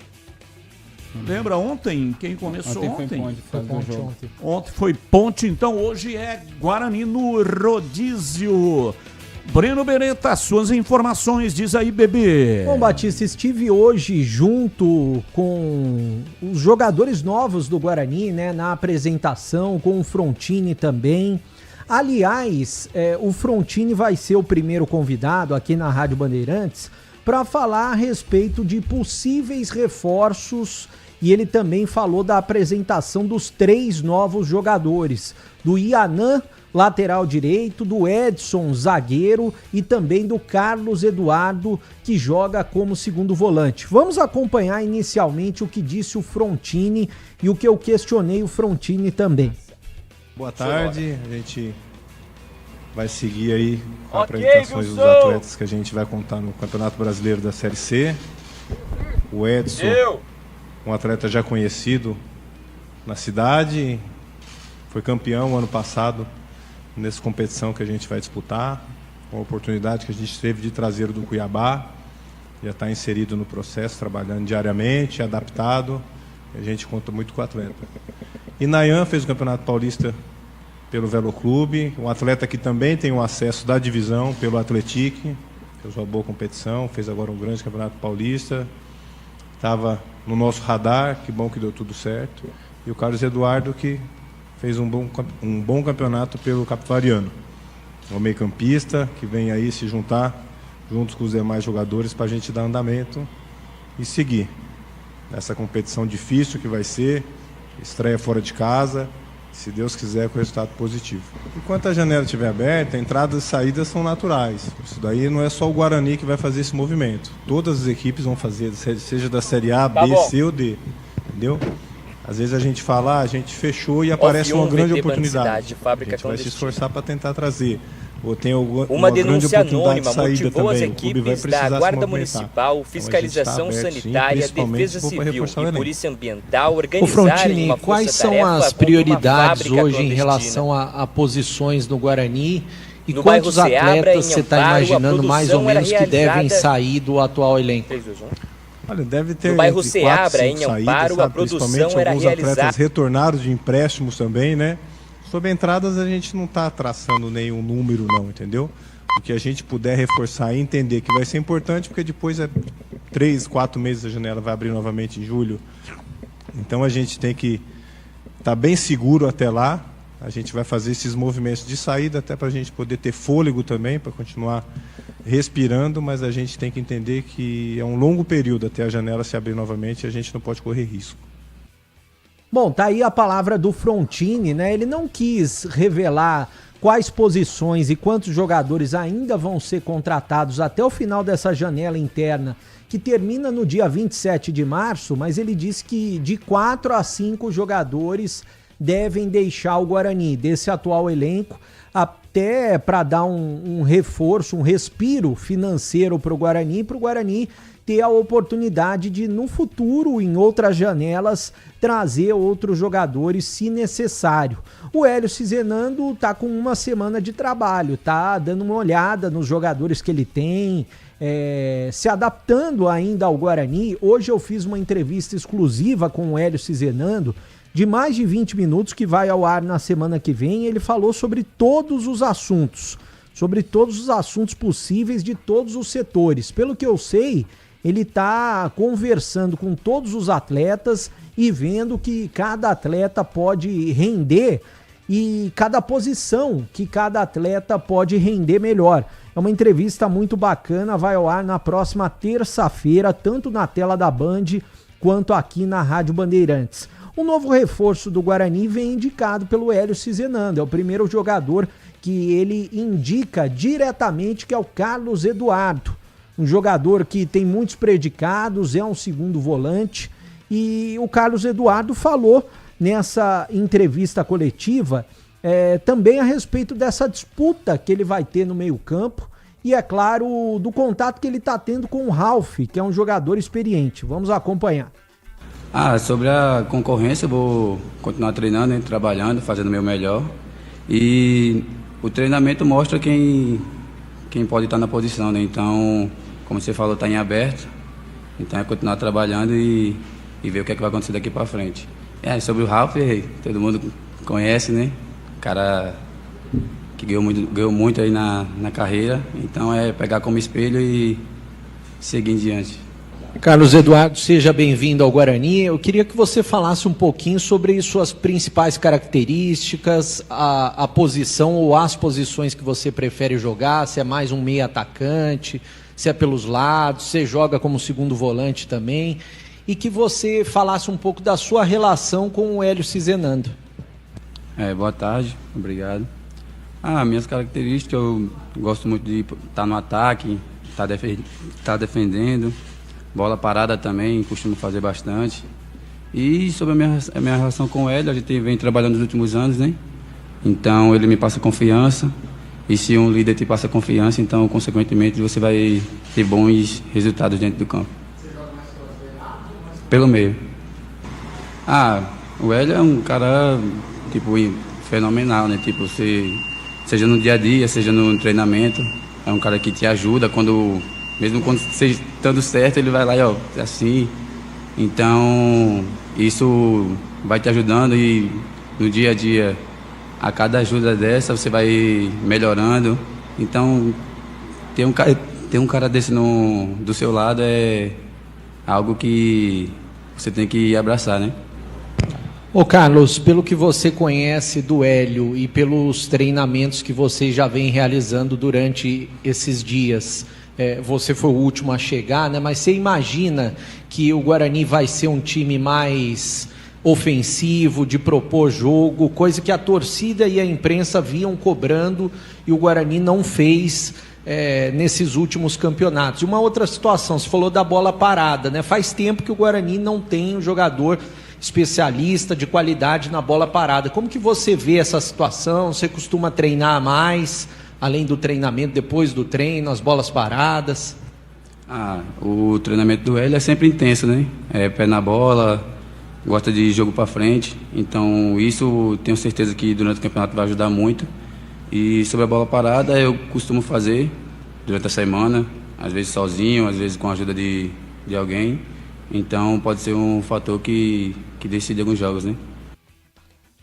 Lembra ontem quem começou ontem? Foi Ponte ontem. Ontem foi Ponte, então hoje é Guarani no rodízio. Breno Beretta, suas informações, diz aí, bebê. Bom, Batista, estive hoje junto com os jogadores novos do Guarani, né, na apresentação, com o Frontini também. Aliás, o Frontini vai ser o primeiro convidado aqui na Rádio Bandeirantes para falar a respeito de possíveis reforços, e ele também falou da apresentação dos 3 novos jogadores, do Ianan, lateral direito, do Edson, zagueiro, e também do Carlos Eduardo, que joga como segundo volante. Vamos acompanhar inicialmente o que disse o Frontini e o que eu questionei o Frontini também. Boa tarde, a gente vai seguir aí com apresentações dos atletas que a gente vai contar no Campeonato Brasileiro da Série C. O Edson, um atleta já conhecido na cidade, foi campeão ano passado nessa competição que a gente vai disputar, uma oportunidade que a gente teve de trazer do Cuiabá, já está inserido no processo, trabalhando diariamente, adaptado, a gente conta muito com o atleta. E Nayan fez o Campeonato Paulista pelo Velo Clube, um atleta que também tem um acesso da divisão pelo Atletique, fez uma boa competição, fez agora um grande Campeonato Paulista, estava no nosso radar, que bom que deu tudo certo. E o Carlos Eduardo, que fez um bom campeonato pelo Capivariano. Um meio-campista que vem aí se juntar juntos com os demais jogadores para a gente dar andamento e seguir nessa competição difícil que vai ser, estreia fora de casa, se Deus quiser, com resultado positivo. Enquanto a janela estiver aberta, entradas e saídas são naturais. Isso daí não é só o Guarani que vai fazer esse movimento. Todas as equipes vão fazer, seja da Série A, B, C ou D. Entendeu? Às vezes a gente fala, a gente fechou e aparece uma grande oportunidade. A gente vai se esforçar para tentar trazer. Ou tem uma denúncia anônima motivou as equipes da Guarda Municipal, Fiscalização Sanitária, Defesa Civil e Polícia Ambiental organizarem uma quais são as prioridades hoje em relação a posições no Guarani? E no quantos atletas você está Amparo, imaginando mais ou menos que devem sair do atual elenco? Olha, deve ter no bairro Seabra, em Amparo, a produção era alguns realizada. Atletas retornaram de empréstimos também, né? Sobre entradas a gente não está traçando nenhum número não, entendeu? O que a gente puder reforçar e entender que vai ser importante, porque depois 3, 4 meses a janela vai abrir novamente em julho. Então a gente tem que estar bem seguro até lá. A gente vai fazer esses movimentos de saída até para a gente poder ter fôlego também, para continuar respirando, mas a gente tem que entender que é um longo período até a janela se abrir novamente e a gente não pode correr risco. Bom, tá aí a palavra do Frontini, né? Ele não quis revelar quais posições e quantos jogadores ainda vão ser contratados até o final dessa janela interna, que termina no dia 27 de março, mas ele disse que de 4 a 5 jogadores devem deixar o Guarani, desse atual elenco, até para dar um reforço, um respiro financeiro para o Guarani ter a oportunidade de, no futuro, em outras janelas, trazer outros jogadores se necessário. O Hélio Cizenando tá com uma semana de trabalho, tá dando uma olhada nos jogadores que ele tem, se adaptando ainda ao Guarani. Hoje eu fiz uma entrevista exclusiva com o Hélio Cizenando, de mais de 20 minutos, que vai ao ar na semana que vem. Ele falou sobre todos os assuntos possíveis de todos os setores. Pelo que eu sei, ele está conversando com todos os atletas e vendo que cada atleta pode render e cada posição que cada atleta pode render melhor. É uma entrevista muito bacana, vai ao ar na próxima terça-feira, tanto na tela da Band quanto aqui na Rádio Bandeirantes. O novo reforço do Guarani vem indicado pelo Hélio Cizenando, é o primeiro jogador que ele indica diretamente, que é o Carlos Eduardo. Um jogador que tem muitos predicados, é um segundo volante, e o Carlos Eduardo falou nessa entrevista coletiva também a respeito dessa disputa que ele vai ter no meio-campo e, é claro, do contato que ele está tendo com o Ralf, que é um jogador experiente. Vamos acompanhar. Sobre a concorrência, eu vou continuar treinando, trabalhando, fazendo o meu melhor. E o treinamento mostra quem pode estar na posição, né? Então, como você falou, está em aberto. Então é continuar trabalhando e ver o que é que vai acontecer daqui para frente. Sobre o Ralf, todo mundo conhece, né? Cara que ganhou muito aí na carreira. Então é pegar como espelho e seguir em diante. Carlos Eduardo, seja bem-vindo ao Guarani. Eu queria que você falasse um pouquinho sobre suas principais características, a posição ou as posições que você prefere jogar, se é mais um meia atacante, se é pelos lados, se joga como segundo volante também, e que você falasse um pouco da sua relação com o Hélio Cizenando. Boa tarde, obrigado. Minhas características, eu gosto muito de estar no ataque, estar defendendo. Bola parada também, costumo fazer bastante. E sobre a minha relação com o Hélio, a gente vem trabalhando nos últimos anos, né? Então ele me passa confiança. E se um líder te passa confiança, então consequentemente você vai ter bons resultados dentro do campo. Você joga mais pelo meio? O Hélio é um cara fenomenal, né? Seja no dia a dia, seja no treinamento. É um cara que te ajuda mesmo quando você estando certo, ele vai lá e assim. Então, isso vai te ajudando e no dia a dia, a cada ajuda dessa, você vai melhorando. Então, ter um cara desse do seu lado é algo que você tem que abraçar, né? Ô Carlos, pelo que você conhece do Hélio e pelos treinamentos que você já vem realizando durante esses dias, você foi o último a chegar, né? Mas você imagina que o Guarani vai ser um time mais ofensivo, de propor jogo, coisa que a torcida e a imprensa vinham cobrando e o Guarani não fez nesses últimos campeonatos. E uma outra situação, você falou da bola parada, né? Faz tempo que o Guarani não tem um jogador especialista de qualidade na bola parada. Como que você vê essa situação? Você costuma treinar mais, além do treinamento, depois do treino, as bolas paradas? O treinamento do Hélio é sempre intenso, né? Pé na bola, gosta de jogo para frente. Então isso tenho certeza que durante o campeonato vai ajudar muito. E sobre a bola parada eu costumo fazer durante a semana, às vezes sozinho, às vezes com a ajuda de alguém. Então pode ser um fator que decide alguns jogos, né?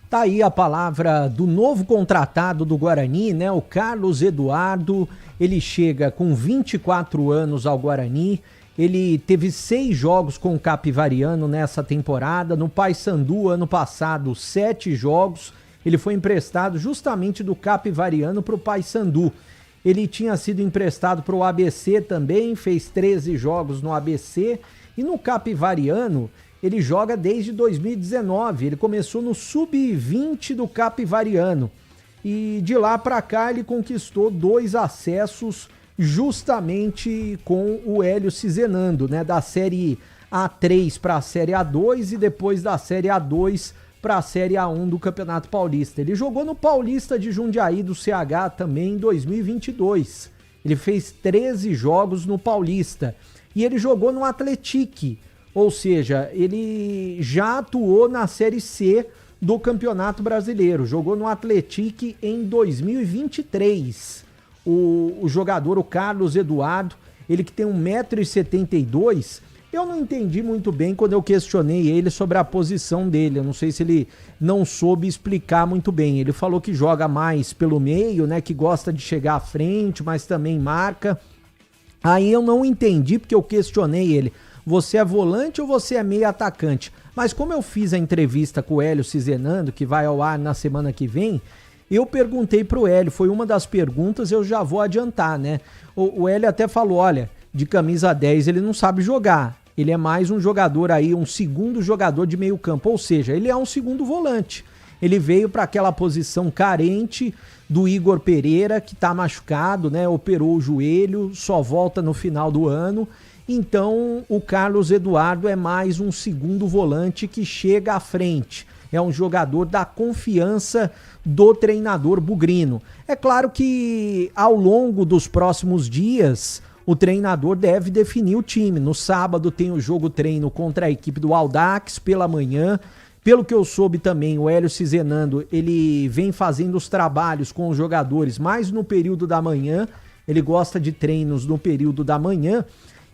Tá aí a palavra do novo contratado do Guarani, né? O Carlos Eduardo. Ele chega com 24 anos ao Guarani. Ele teve 6 jogos com o Capivariano nessa temporada. No Paysandu, ano passado, 7 jogos. Ele foi emprestado justamente do Capivariano para o Paysandu. Ele tinha sido emprestado para o ABC também, fez 13 jogos no ABC. E no Capivariano, ele joga desde 2019. Ele começou no Sub-20 do Capivariano. E de lá para cá ele conquistou 2 acessos justamente com o Hélio Cizenando, né? Da Série A3 para a Série A2 e depois da Série A2 para a Série A1 do Campeonato Paulista. Ele jogou no Paulista de Jundiaí do CH também em 2022. Ele fez 13 jogos no Paulista. E ele jogou no Atlético, ou seja, ele já atuou na Série C do Campeonato Brasileiro. Jogou no Atlético em 2023. O jogador, o Carlos Eduardo, ele que tem 1,72 m, eu não entendi muito bem quando eu questionei ele sobre a posição dele. Eu não sei se ele não soube explicar muito bem. Ele falou que joga mais pelo meio, né, que gosta de chegar à frente, mas também marca. Aí eu não entendi porque eu questionei ele. Você é volante ou você é meio atacante? Mas como eu fiz a entrevista com o Hélio Cizenando, que vai ao ar na semana que vem, eu perguntei pro Hélio, foi uma das perguntas, eu já vou adiantar, né? O Hélio até falou, olha, de camisa 10 ele não sabe jogar, ele é mais um jogador aí, um segundo jogador de meio campo, ou seja, ele é um segundo volante. Ele veio para aquela posição carente do Igor Pereira, que tá machucado, né? Operou o joelho, só volta no final do ano. Então, o Carlos Eduardo é mais um segundo volante que chega à frente. É um jogador da confiança do treinador bugrino. É claro que ao longo dos próximos dias, o treinador deve definir o time. No sábado tem o jogo treino contra a equipe do Audax pela manhã. Pelo que eu soube também, o Hélio Cizenando, ele vem fazendo os trabalhos com os jogadores mais no período da manhã. Ele gosta de treinos no período da manhã.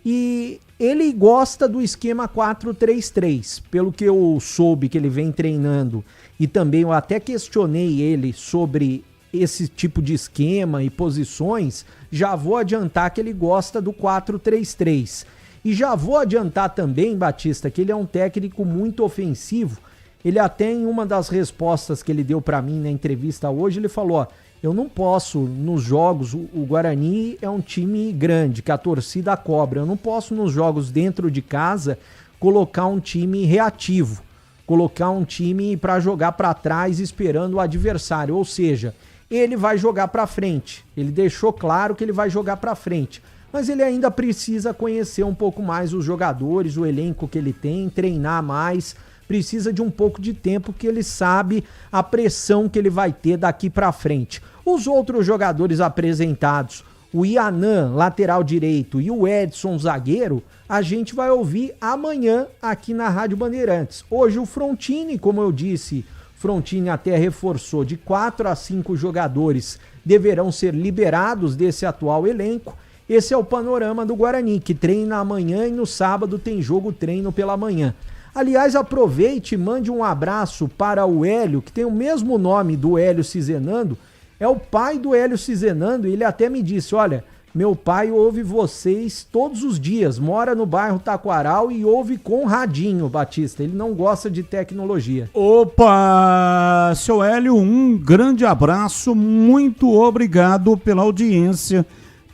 E ele gosta do esquema 4-3-3, pelo que eu soube que ele vem treinando, e também eu até questionei ele sobre esse tipo de esquema e posições, já vou adiantar que ele gosta do 4-3-3. E já vou adiantar também, Batista, que ele é um técnico muito ofensivo. Ele até em uma das respostas que ele deu para mim na entrevista hoje, ele falou, ó, eu não posso, nos jogos, o Guarani é um time grande, que a torcida cobra. Eu não posso, nos jogos dentro de casa, colocar um time reativo. Colocar um time para jogar para trás esperando o adversário. Ou seja, ele vai jogar para frente. Ele deixou claro que ele vai jogar para frente. Mas ele ainda precisa conhecer um pouco mais os jogadores, o elenco que ele tem, treinar mais. Precisa de um pouco de tempo, que ele sabe a pressão que ele vai ter daqui para frente. Os outros jogadores apresentados, o Ianan, lateral direito, e o Edson, zagueiro, a gente vai ouvir amanhã aqui na Rádio Bandeirantes. Hoje o Frontini, como eu disse, Frontini até reforçou, de 4 a 5 jogadores deverão ser liberados desse atual elenco. Esse é o panorama do Guarani, que treina amanhã e no sábado tem jogo treino pela manhã. Aliás, aproveite e mande um abraço para o Hélio, que tem o mesmo nome do Hélio Cizenando, é o pai do Hélio Cizenando, e ele até me disse, olha, meu pai ouve vocês todos os dias, mora no bairro Taquaral e ouve com radinho, Batista, ele não gosta de tecnologia. Opa, seu Hélio, um grande abraço, muito obrigado pela audiência,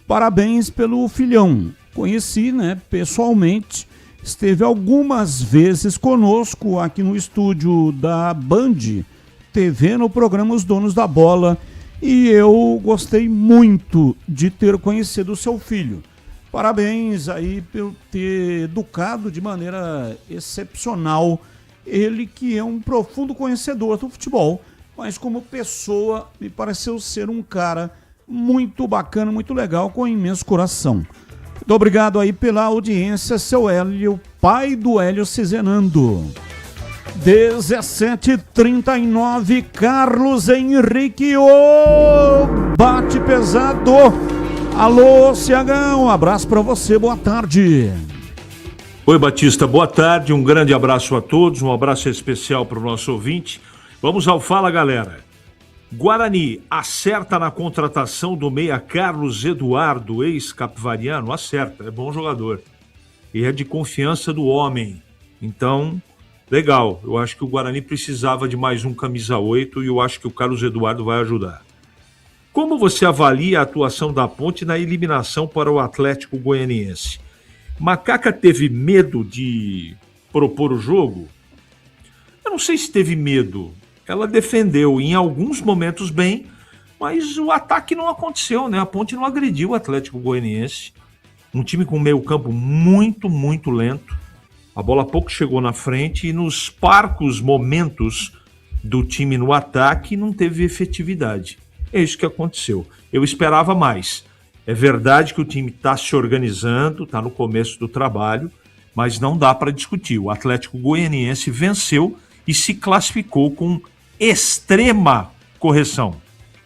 parabéns pelo filhão, conheci, né, pessoalmente, esteve algumas vezes conosco aqui no estúdio da Band TV, no programa Os Donos da Bola, e eu gostei muito de ter conhecido o seu filho. Parabéns aí por ter educado de maneira excepcional ele, que é um profundo conhecedor do futebol, mas como pessoa me pareceu ser um cara muito bacana, muito legal, com imenso coração. Muito obrigado aí pela audiência, seu Hélio, pai do Hélio Cizenando. 17h39, Carlos Henrique, bate pesado. Alô, Ciagão, um abraço pra você, boa tarde. Oi, Batista, boa tarde, um grande abraço a todos, um abraço especial pro nosso ouvinte. Vamos ao Fala, galera. Guarani acerta na contratação do meia Carlos Eduardo, ex-capivariano, acerta, é bom jogador. E é de confiança do homem. Então, legal, eu acho que o Guarani precisava de mais um camisa 8 e eu acho que o Carlos Eduardo vai ajudar. Como você avalia a atuação da Ponte na eliminação para o Atlético Goianiense? Macaca teve medo de propor o jogo? Eu não sei se teve medo. Ela defendeu em alguns momentos bem, mas o ataque não aconteceu, né? A Ponte não agrediu o Atlético Goianiense. Um time com meio campo muito, muito lento. A bola pouco chegou na frente e nos parcos momentos do time no ataque não teve efetividade. É isso que aconteceu. Eu esperava mais. É verdade que o time está se organizando, está no começo do trabalho, mas não dá para discutir. O Atlético Goianiense venceu e se classificou com extrema correção.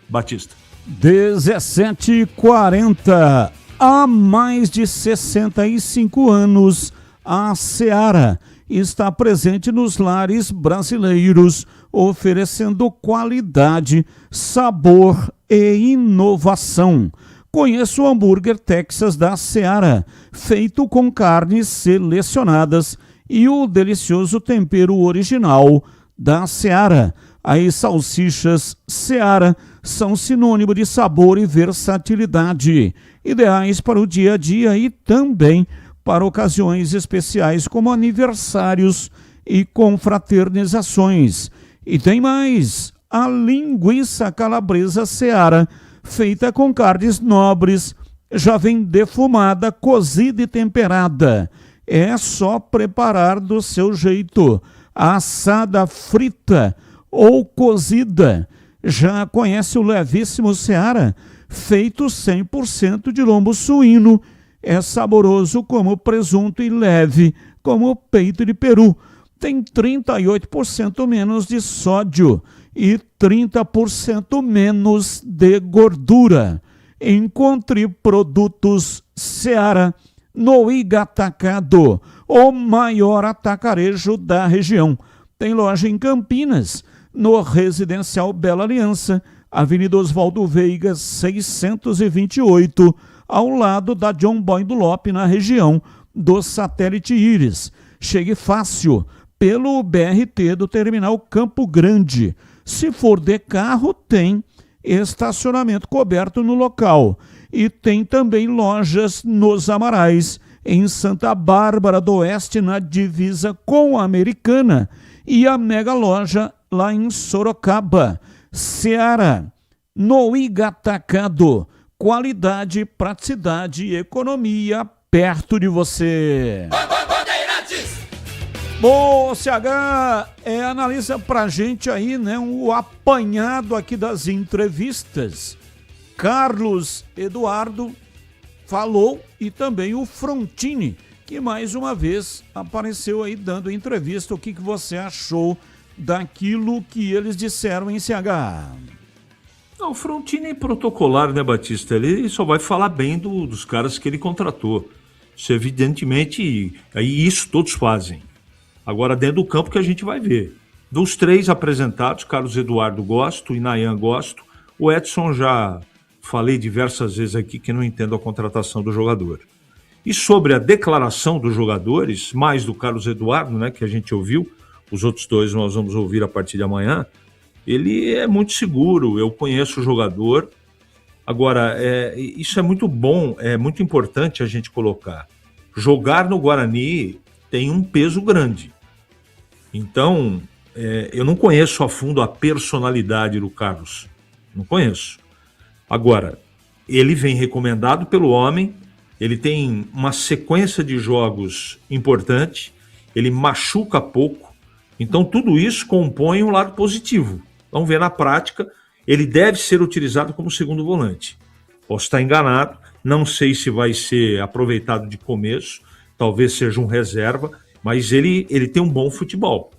Batista. 17h40. Há mais de 65 anos, a Seara está presente nos lares brasileiros, oferecendo qualidade, sabor e inovação. Conheça o hambúrguer Texas da Seara, feito com carnes selecionadas e o delicioso tempero original da Seara. As salsichas Seara são sinônimo de sabor e versatilidade, ideais para o dia a dia e também para ocasiões especiais como aniversários e confraternizações. E tem mais, a linguiça calabresa Seara, feita com carnes nobres, já vem defumada, cozida e temperada. É só preparar do seu jeito, assada, frita ou cozida. Já conhece o levíssimo Seara, feito 100% de lombo suíno. É saboroso como presunto e leve como peito de peru. Tem 38% menos de sódio e 30% menos de gordura. Encontre produtos Seara no Igatacado, o maior atacarejo da região. Tem loja em Campinas, no Residencial Bela Aliança, Avenida Oswaldo Veiga, 628, ao lado da John Boy do Lope, na região do Satélite Íris. Chegue fácil pelo BRT do Terminal Campo Grande. Se for de carro, tem estacionamento coberto no local. E tem também lojas nos Amarais, em Santa Bárbara do Oeste, na divisa com a Americana, e a mega loja lá em Sorocaba. Seara, no Igatacado. Qualidade, praticidade e economia perto de você. Bom, CH, analisa pra gente aí, né, o apanhado aqui das entrevistas. Carlos Eduardo falou e também o Frontini, que mais uma vez apareceu aí dando entrevista. O que você achou daquilo que eles disseram em CH? Não, o Frontini é protocolar, né, Batista? Ele só vai falar bem dos caras que ele contratou. Isso evidentemente, e isso todos fazem. Agora, dentro do campo que a gente vai ver. Dos 3 apresentados, Carlos Eduardo gosto, Inayan gosto. O Edson já falei diversas vezes aqui que não entendo a contratação do jogador. E sobre a declaração dos jogadores, mais do Carlos Eduardo, né, que a gente ouviu, os outros 2 nós vamos ouvir a partir de amanhã, ele é muito seguro, eu conheço o jogador. Agora, isso é muito bom, é muito importante a gente colocar. Jogar no Guarani tem um peso grande. Então, eu não conheço a fundo a personalidade do Carlos. Não conheço. Agora, ele vem recomendado pelo homem, ele tem uma sequência de jogos importante, ele machuca pouco, então tudo isso compõe um lado positivo. Vamos ver na prática, ele deve ser utilizado como segundo volante. Posso estar enganado, não sei se vai ser aproveitado de começo, talvez seja um reserva, mas ele tem um bom futebol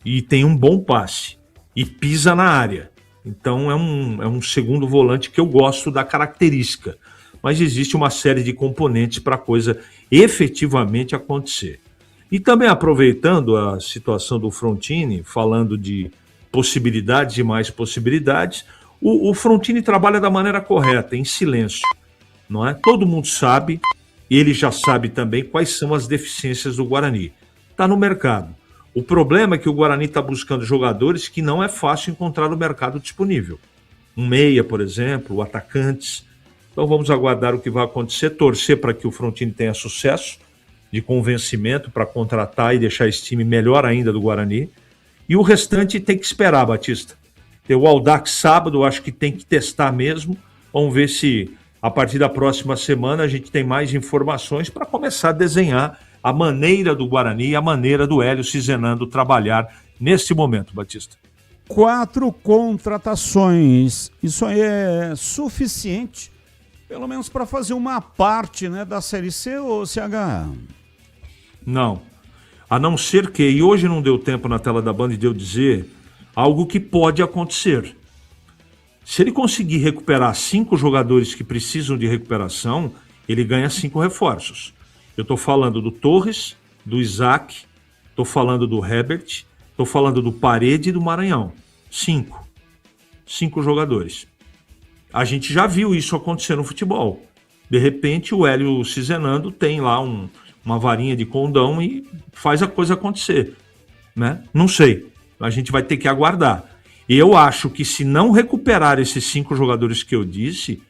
e tem um bom passe e pisa na área. Então é um segundo volante que eu gosto da característica, mas existe uma série de componentes para a coisa efetivamente acontecer. E também aproveitando a situação do Frontini, falando de possibilidades e mais possibilidades, o Frontini trabalha da maneira correta, em silêncio, não é? Todo mundo sabe, ele já sabe também quais são as deficiências do Guarani. Está no mercado. O problema é que o Guarani está buscando jogadores que não é fácil encontrar no mercado disponível. Um meia, por exemplo, atacantes. Então vamos aguardar o que vai acontecer, torcer para que o Frontini tenha sucesso de convencimento para contratar e deixar esse time melhor ainda do Guarani. E o restante tem que esperar, Batista. Tem o Aldax sábado, acho que tem que testar mesmo. Vamos ver se a partir da próxima semana a gente tem mais informações para começar a desenhar a maneira do Guarani, a maneira do Hélio Cizenando trabalhar neste momento, Batista. 4 contratações, isso aí é suficiente, pelo menos para fazer uma parte, né, da Série C ou CH? Não, a não ser que, e hoje não deu tempo na tela da Band de eu dizer, algo que pode acontecer. Se ele conseguir recuperar 5 jogadores que precisam de recuperação, ele ganha 5 reforços. Eu estou falando do Torres, do Isaac, estou falando do Herbert, estou falando do Parede e do Maranhão. 5 jogadores. A gente já viu isso acontecer no futebol. De repente o Hélio Cizenando tem lá um uma varinha de condão e faz a coisa acontecer, né? Não sei, a gente vai ter que aguardar. E eu acho que se não recuperar esses 5 jogadores que eu disse,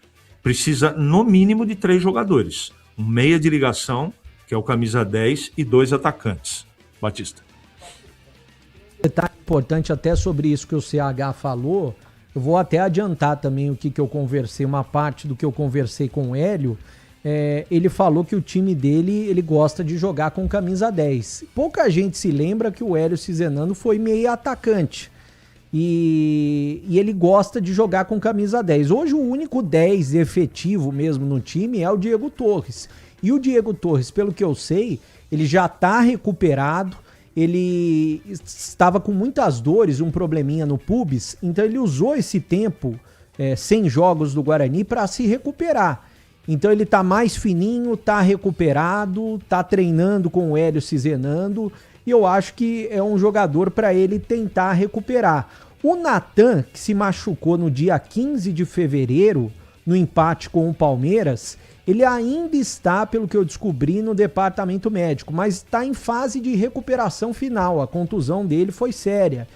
precisa no mínimo de 3 jogadores. Um meia de ligação, que é o camisa 10, e 2 atacantes. Batista. Detalhe importante até sobre isso que o CH falou, eu vou até adiantar também o que eu conversei, uma parte do que eu conversei com o Hélio. Ele falou que o time dele, ele gosta de jogar com camisa 10. Pouca gente se lembra que o Hélio Cizenando foi meio atacante. E ele gosta de jogar com camisa 10. Hoje o único 10 efetivo mesmo no time é o Diego Torres. E o Diego Torres, pelo que eu sei, ele já está recuperado. Ele estava com muitas dores, um probleminha no pubis. Então ele usou esse tempo, 100 jogos do Guarani, para se recuperar. Então ele tá mais fininho, tá recuperado, tá treinando com o Hélio Cizenando. E eu acho que é um jogador para ele tentar recuperar. O Natan, que se machucou no dia 15 de fevereiro, no empate com o Palmeiras, ele ainda está, pelo que eu descobri, no departamento médico, mas está em fase de recuperação final. A contusão dele foi séria.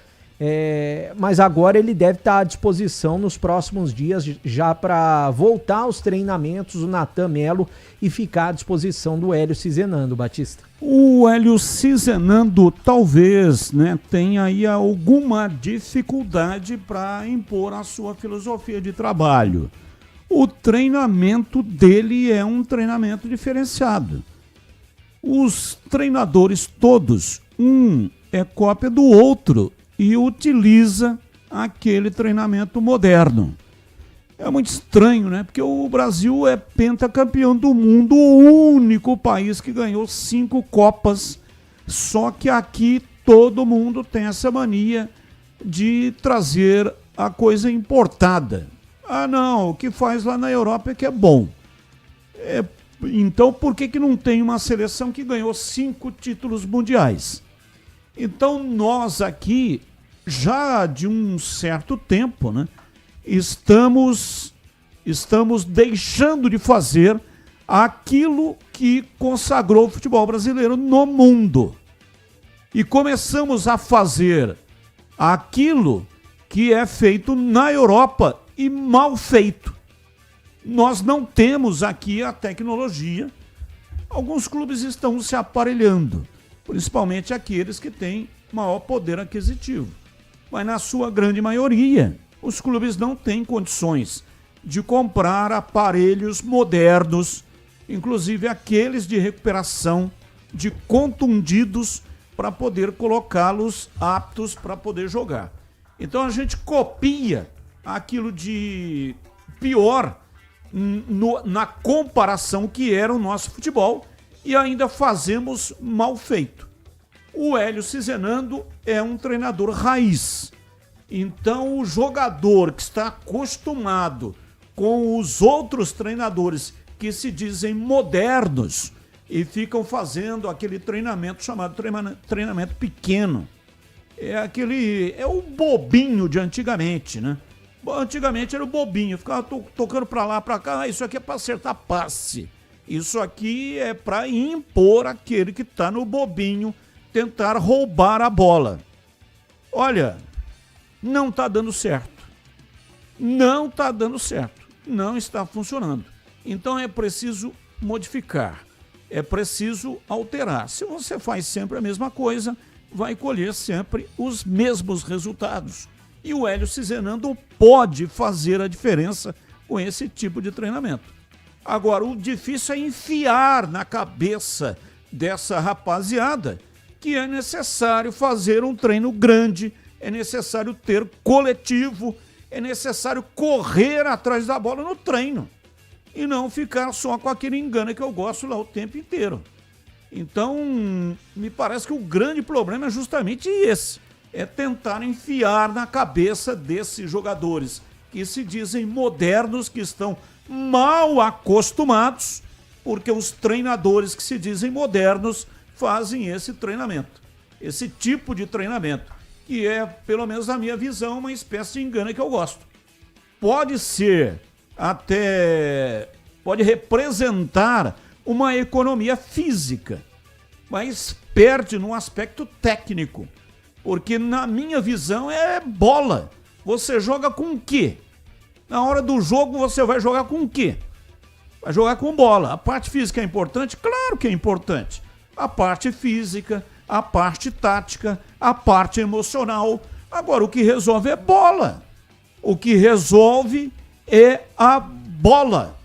Mas agora ele deve estar à disposição nos próximos dias já para voltar aos treinamentos, o Natan Melo, e ficar à disposição do Hélio Cizenando, Batista. O Hélio Cizenando talvez, né, tenha aí alguma dificuldade para impor a sua filosofia de trabalho. O treinamento dele é um treinamento diferenciado. Os treinadores todos, um é cópia do outro e utiliza aquele treinamento moderno. É muito estranho, né? Porque o Brasil é pentacampeão do mundo, o único país que ganhou 5 Copas, só que aqui todo mundo tem essa mania de trazer a coisa importada. Ah, não, o que faz lá na Europa é que é bom. Então, por que não tem uma seleção que ganhou 5 títulos mundiais? Então, nós aqui, já de um certo tempo, né, estamos deixando de fazer aquilo que consagrou o futebol brasileiro no mundo. E começamos a fazer aquilo que é feito na Europa e mal feito. Nós não temos aqui a tecnologia. Alguns clubes estão se aparelhando, principalmente aqueles que têm maior poder aquisitivo. Mas na sua grande maioria, os clubes não têm condições de comprar aparelhos modernos, inclusive aqueles de recuperação de contundidos, para poder colocá-los aptos para poder jogar. Então a gente copia aquilo de pior na comparação que era o nosso futebol e ainda fazemos mal feito. O Hélio Cizenando é um treinador raiz. Então o jogador que está acostumado com os outros treinadores que se dizem modernos e ficam fazendo aquele treinamento chamado treinamento pequeno. É o bobinho de antigamente, né? Antigamente era o bobinho, ficava tocando pra lá, pra cá, isso aqui é pra acertar passe. Isso aqui é pra impor aquele que tá no bobinho, tentar roubar a bola. Olha, não tá dando certo. Não tá dando certo. Não está funcionando. Então é preciso modificar. É preciso alterar. Se você faz sempre a mesma coisa, vai colher sempre os mesmos resultados. E o Hélio Cizenando pode fazer a diferença com esse tipo de treinamento. Agora, o difícil é enfiar na cabeça dessa rapaziada que é necessário fazer um treino grande, é necessário ter coletivo, é necessário correr atrás da bola no treino e não ficar só com aquele engano que eu gosto lá o tempo inteiro. Então, me parece que o grande problema é justamente esse, é tentar enfiar na cabeça desses jogadores que se dizem modernos, que estão mal acostumados, porque os treinadores que se dizem modernos fazem esse treinamento, esse tipo de treinamento, que é, pelo menos na minha visão, uma espécie de engano que eu gosto. Pode ser até, pode representar uma economia física, mas perde no aspecto técnico, porque na minha visão é bola. Você joga com o quê? Na hora do jogo você vai jogar com o quê? Vai jogar com bola. A parte física é importante? Claro que é importante. A parte física, a parte tática, a parte emocional. Agora, o que resolve é bola. O que resolve é a bola.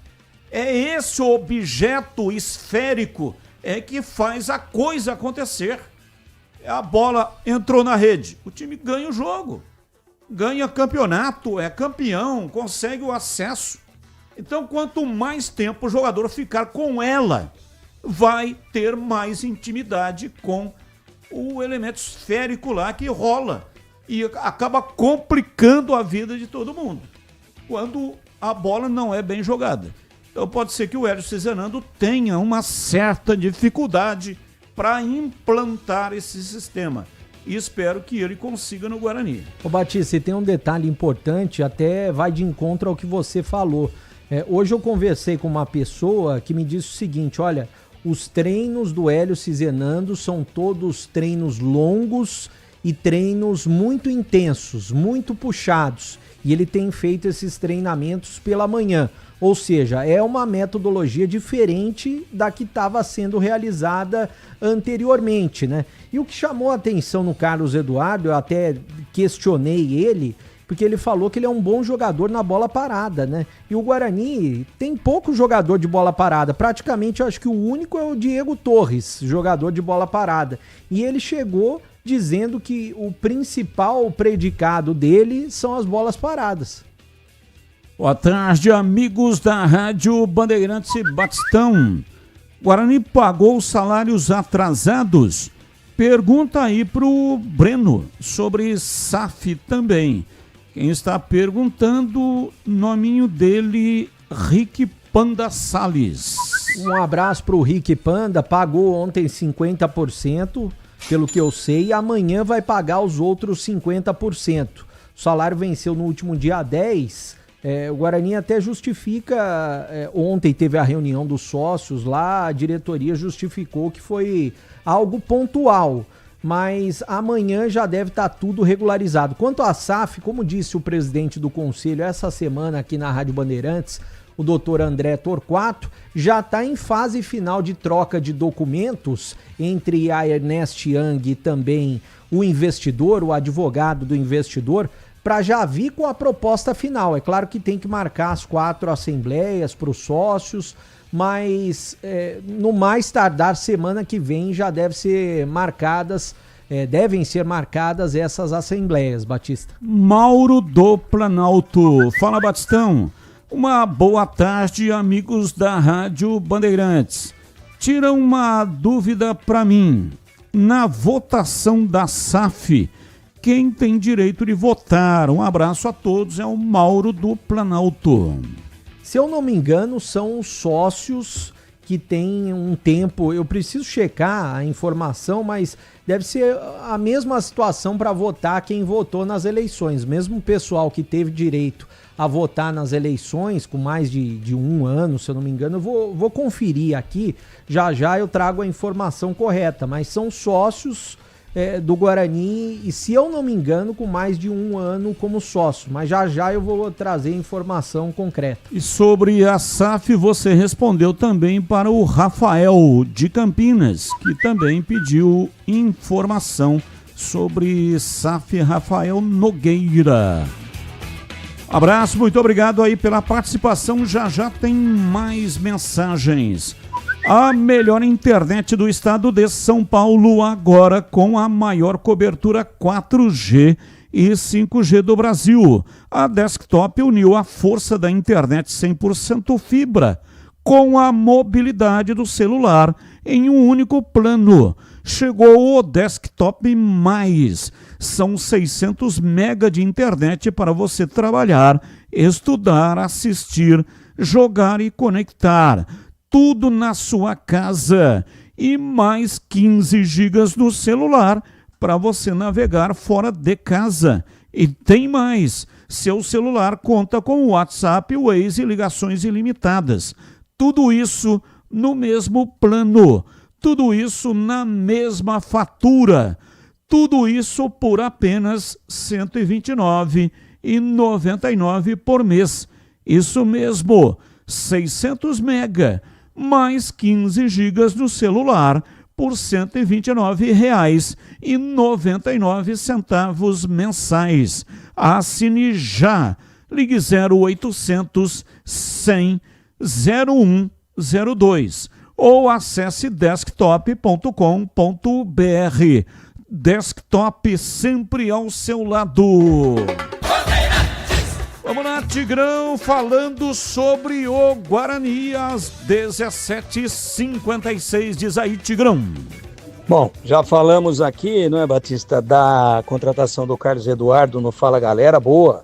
É esse objeto esférico que faz a coisa acontecer. A bola entrou na rede, o time ganha o jogo, ganha campeonato, é campeão, consegue o acesso. Então, quanto mais tempo o jogador ficar com ela, vai ter mais intimidade com o elemento esférico lá que rola e acaba complicando a vida de todo mundo, quando a bola não é bem jogada. Então pode ser que o Hélio Cizenando tenha uma certa dificuldade para implantar esse sistema. E espero que ele consiga no Guarani. Ô Batista, tem um detalhe importante, até vai de encontro ao que você falou. Hoje eu conversei com uma pessoa que me disse o seguinte, olha, os treinos do Hélio Cizenando são todos treinos longos e treinos muito intensos, muito puxados. E ele tem feito esses treinamentos pela manhã. Ou seja, é uma metodologia diferente da que estava sendo realizada anteriormente, né? E o que chamou a atenção no Carlos Eduardo, eu até questionei ele, porque ele falou que ele é um bom jogador na bola parada, né? E o Guarani tem pouco jogador de bola parada. Praticamente, eu acho que o único é o Diego Torres, jogador de bola parada. E ele chegou dizendo que o principal predicado dele são as bolas paradas. Boa tarde, amigos da Rádio Bandeirantes e Batistão. Guarani pagou os salários atrasados? Pergunta aí pro Breno sobre SAF também. Quem está perguntando, nominho dele, Rick Panda Salles. Um abraço pro Rick Panda, pagou ontem 50%, pelo que eu sei, e amanhã vai pagar os outros 50%. O salário venceu no último dia 10%. O Guarani até justifica, ontem teve a reunião dos sócios lá, a diretoria justificou que foi algo pontual, mas amanhã já deve estar tudo regularizado. Quanto à SAF, como disse o presidente do conselho essa semana aqui na Rádio Bandeirantes, o doutor André Torquato, já está em fase final de troca de documentos entre a Ernest Young e também o investidor, o advogado do investidor, para já vir com a proposta final. É claro que tem que marcar as 4 assembleias para os sócios, mas no mais tardar semana que vem já devem ser marcadas essas assembleias, Batista. Mauro do Planalto. Fala, Batistão. Uma boa tarde, amigos da Rádio Bandeirantes. Tira uma dúvida para mim. Na votação da SAF, quem tem direito de votar? Um abraço a todos, é o Mauro do Planalto. Se eu não me engano, são os sócios que têm um tempo, eu preciso checar a informação, mas deve ser a mesma situação para votar quem votou nas eleições. Mesmo o pessoal que teve direito a votar nas eleições com mais de 1 ano, se eu não me engano, eu vou conferir aqui, já eu trago a informação correta, mas são sócios do Guarani, e se eu não me engano, com mais de 1 ano como sócio, mas já eu vou trazer informação concreta. E sobre a SAF, você respondeu também para o Rafael de Campinas, que também pediu informação sobre SAF. Rafael Nogueira. Abraço, muito obrigado aí pela participação, já tem mais mensagens. A melhor internet do estado de São Paulo, agora com a maior cobertura 4G e 5G do Brasil. A Desktop uniu a força da internet 100% fibra com a mobilidade do celular em um único plano. Chegou o Desktop Mais. São 600 mega de internet para você trabalhar, estudar, assistir, jogar e conectar. Tudo na sua casa e mais 15 gigas no celular para você navegar fora de casa. E tem mais, seu celular conta com o WhatsApp, Waze e ligações ilimitadas. Tudo isso no mesmo plano. Tudo isso na mesma fatura. Tudo isso por apenas R$ 129,99 por mês. Isso mesmo, 600 mega, mais 15 gigas no celular por R$ 129,99 mensais. Assine já. Ligue 0800 100 0102 ou acesse desktop.com.br. Desktop sempre ao seu lado. Vamos lá, Tigrão, falando sobre o Guarani às 17h56. Diz aí, Tigrão. Bom, já falamos aqui, não é, Batista, da contratação do Carlos Eduardo no Fala Galera. Boa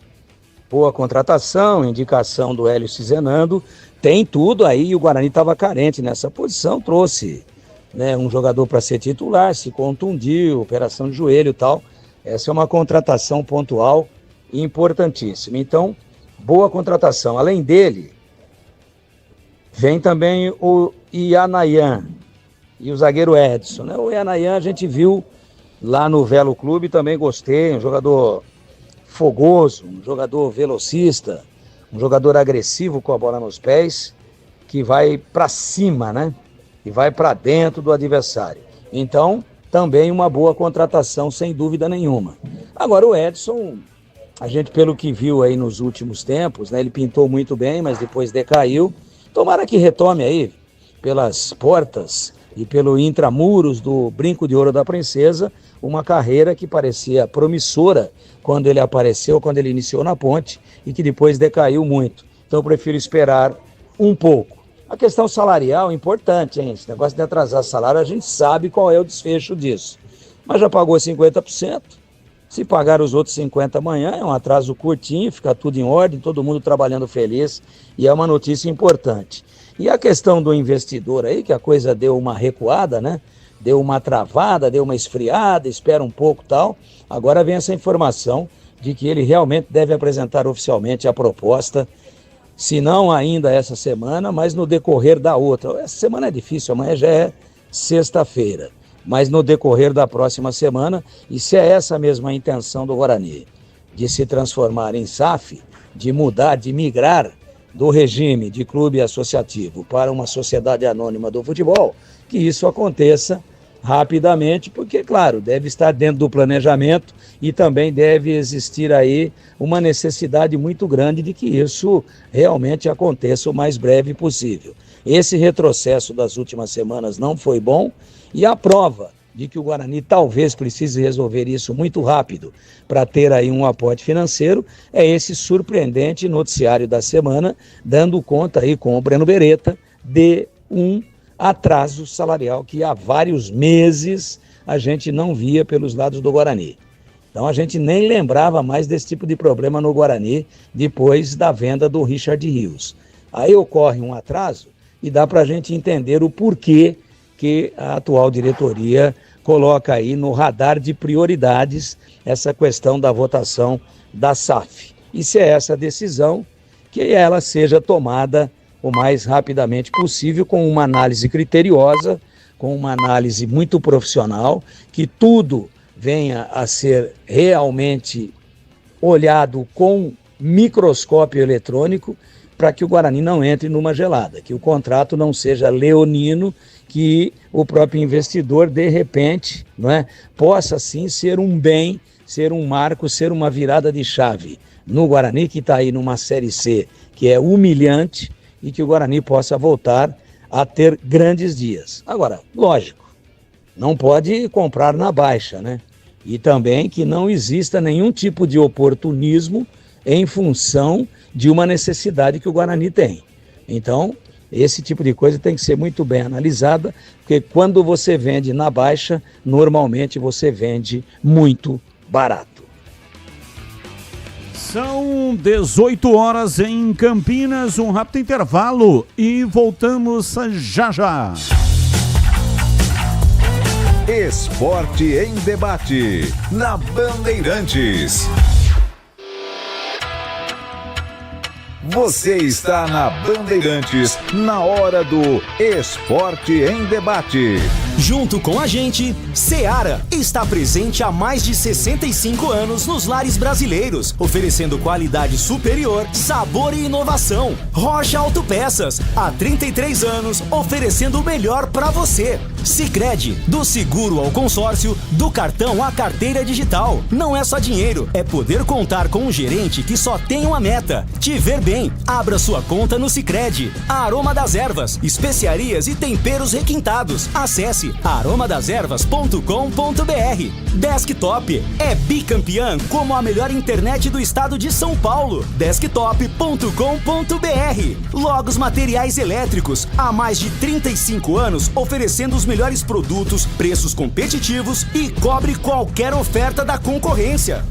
contratação, indicação do Hélio Cizenando. Tem tudo aí, o Guarani estava carente nessa posição, trouxe, né, um jogador para ser titular, se contundiu, operação de joelho e tal. Essa é uma contratação pontual importantíssima. Então, boa contratação. Além dele, vem também o Ianayan e o zagueiro Edson, né? O Ianayan a gente viu lá no Velo Clube, também gostei, um jogador fogoso, um jogador velocista, um jogador agressivo com a bola nos pés, que vai para cima, né? E vai para dentro do adversário. Então, também uma boa contratação, sem dúvida nenhuma. Agora, o Edson, a gente, pelo que viu aí nos últimos tempos, né? Ele pintou muito bem, mas depois decaiu. Tomara que retome aí, pelas portas e pelo intramuros do Brinco de Ouro da Princesa, uma carreira que parecia promissora quando ele apareceu, quando ele iniciou na Ponte, e que depois decaiu muito. Então eu prefiro esperar um pouco. A questão salarial é importante, hein? Esse negócio de atrasar salário, a gente sabe qual é o desfecho disso. Mas já pagou 50%, se pagar os outros 50% amanhã, é um atraso curtinho, fica tudo em ordem, todo mundo trabalhando feliz, e é uma notícia importante. E a questão do investidor aí, que a coisa deu uma recuada, né? Deu uma travada, deu uma esfriada, espera um pouco e tal. Agora vem essa informação de que ele realmente deve apresentar oficialmente a proposta, se não ainda essa semana, mas no decorrer da outra. Essa semana é difícil, amanhã já é sexta-feira, mas no decorrer da próxima semana. E se é essa mesma a intenção do Guarani, de se transformar em SAF, de mudar, de migrar do regime de clube associativo para uma sociedade anônima do futebol, que isso aconteça rapidamente, porque, claro, deve estar dentro do planejamento e também deve existir aí uma necessidade muito grande de que isso realmente aconteça o mais breve possível. Esse retrocesso das últimas semanas não foi bom, e a prova de que o Guarani talvez precise resolver isso muito rápido para ter aí um aporte financeiro é esse surpreendente noticiário da semana, dando conta aí com o Breno Beretta de um atraso salarial que há vários meses a gente não via pelos lados do Guarani. Então a gente nem lembrava mais desse tipo de problema no Guarani depois da venda do Richard Rios. Aí ocorre um atraso e dá para a gente entender o porquê que a atual diretoria coloca aí no radar de prioridades essa questão da votação da SAF. E se é essa decisão, que ela seja tomada o mais rapidamente possível, com uma análise criteriosa, com uma análise muito profissional, que tudo venha a ser realmente olhado com microscópio eletrônico, para que o Guarani não entre numa gelada, que o contrato não seja leonino, que o próprio investidor, de repente, não é, possa sim ser um bem, ser um marco, ser uma virada de chave no Guarani, que está aí numa Série C, que é humilhante, e que o Guarani possa voltar a ter grandes dias. Agora, lógico, não pode comprar na baixa, né? E também que não exista nenhum tipo de oportunismo em função de uma necessidade que o Guarani tem. Então, esse tipo de coisa tem que ser muito bem analisada, porque quando você vende na baixa, normalmente você vende muito barato. São 18 horas em Campinas, um rápido intervalo e voltamos já já. Esporte em debate, na Bandeirantes. Você está na Bandeirantes, na hora do Esporte em Debate. Junto com a gente, Seara está presente há mais de 65 anos nos lares brasileiros, oferecendo qualidade superior, sabor e inovação. Rocha Autopeças, há 33 anos, oferecendo o melhor para você. Sicredi, do seguro ao consórcio, do cartão à carteira digital. Não é só dinheiro, é poder contar com um gerente que só tem uma meta: te ver bem. Abra sua conta no Sicredi. Aroma das Ervas, especiarias e temperos requintados. Acesse aromadaservas.com.br. Desktop é bicampeã como a melhor internet do estado de São Paulo. Desktop.com.br. Logos Materiais Elétricos, há mais de 35 anos oferecendo os melhores produtos, preços competitivos e cobre qualquer oferta da concorrência.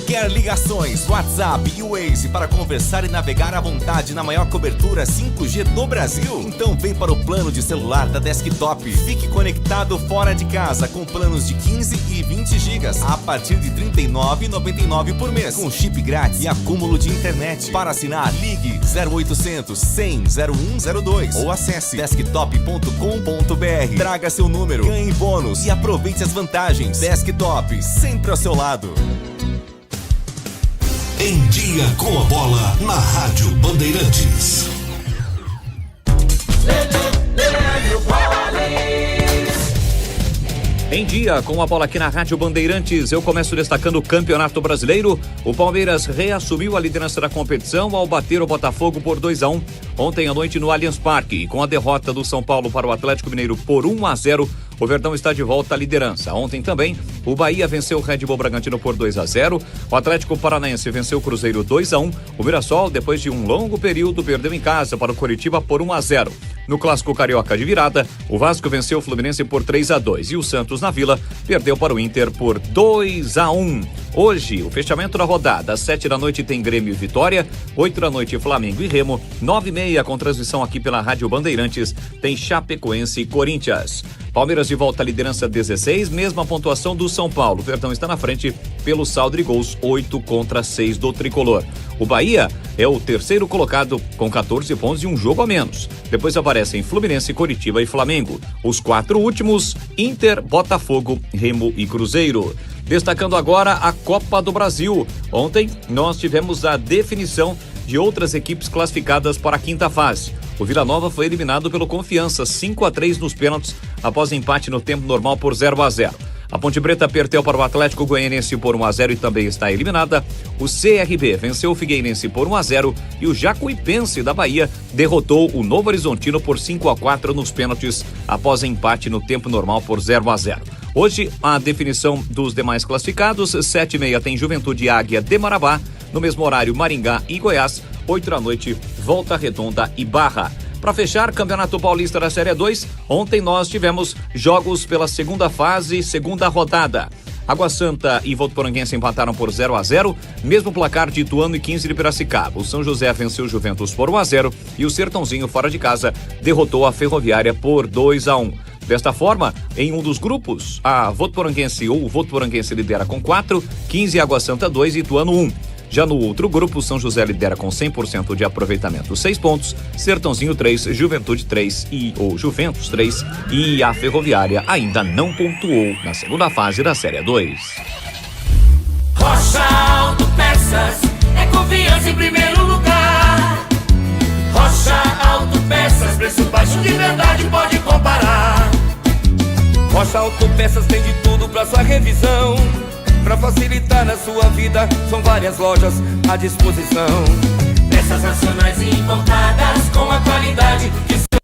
Quer ligações, WhatsApp e Waze para conversar e navegar à vontade na maior cobertura 5G do Brasil? Então vem para o plano de celular da Desktop. Fique conectado fora de casa com planos de 15 e 20 gigas a partir de R$ 39,99 por mês, com chip grátis e acúmulo de internet. Para assinar, ligue 0800 100 0102 ou acesse desktop.com.br. Traga seu número, ganhe bônus e aproveite as vantagens. Desktop, sempre ao seu lado. Em Dia com a Bola, na Rádio Bandeirantes. Em Dia com a Bola aqui na Rádio Bandeirantes, eu começo destacando o Campeonato Brasileiro. O Palmeiras reassumiu a liderança da competição ao bater o Botafogo por 2-1 ontem à noite no Allianz Parque. E com a derrota do São Paulo para o Atlético Mineiro por 1-0, o Verdão está de volta à liderança. Ontem também, o Bahia venceu o Red Bull Bragantino por 2-0. O Atlético Paranaense venceu o Cruzeiro 2-1. O Mirassol, depois de um longo período, perdeu em casa para o Coritiba por 1-0. No Clássico Carioca de virada, o Vasco venceu o Fluminense por 3-2 e o Santos, na Vila, perdeu para o Inter por 2-1. Hoje, o fechamento da rodada, às 7 da noite tem Grêmio e Vitória, 8 da noite Flamengo e Remo, 9h30 com transmissão aqui pela Rádio Bandeirantes, tem Chapecoense e Corinthians. Palmeiras de volta à liderança 16, mesma pontuação do São Paulo. O Verdão está na frente pelo saldo de gols 8-6 do Tricolor. O Bahia é o terceiro colocado com 14 pontos e um jogo a menos. Depois aparecem Fluminense, Coritiba e Flamengo. Os 4 últimos, Inter, Botafogo, Remo e Cruzeiro. Destacando agora a Copa do Brasil. Ontem nós tivemos a definição de outras equipes classificadas para a quinta fase. O Vila Nova foi eliminado pelo Confiança 5-3 nos pênaltis após empate no tempo normal por 0-0. A Ponte Preta perdeu para o Atlético Goianiense por 1-0 e também está eliminada. O CRB venceu o Figueirense por 1-0 e o Jacuipense da Bahia derrotou o Novo Horizontino por 5-4 nos pênaltis após empate no tempo normal por 0-0. Hoje, a definição dos demais classificados, 7h30 tem Juventude Águia de Marabá, no mesmo horário Maringá e Goiás, 8 da noite, Volta Redonda e Barra. Para fechar, Campeonato Paulista da Série 2, ontem nós tivemos jogos pela segunda fase, segunda rodada. Água Santa e Votuporanguense empataram por 0-0, mesmo placar de Ituano e 15 de Piracicaba. O São José venceu o Juventus por 1-0 e o Sertãozinho, fora de casa, derrotou a Ferroviária por 2-1. Desta forma, em um dos grupos, a Votuporanguense ou o Votuporanguense lidera com 4, 15 Água Santa 2 e Ituano 1. Já no outro grupo, São José lidera com 100% de aproveitamento, 6 pontos, Sertãozinho 3, Juventude 3 ou Juventus 3 e a Ferroviária ainda não pontuou na segunda fase da Série 2. Rocha Autopeças é confiança em primeiro lugar. Rocha Autopeças, preço baixo de verdade, pode comparar. Rocha Autopeças tem de tudo pra sua revisão. Pra facilitar na sua vida, são várias lojas à disposição. Peças nacionais e importadas com a qualidade que seu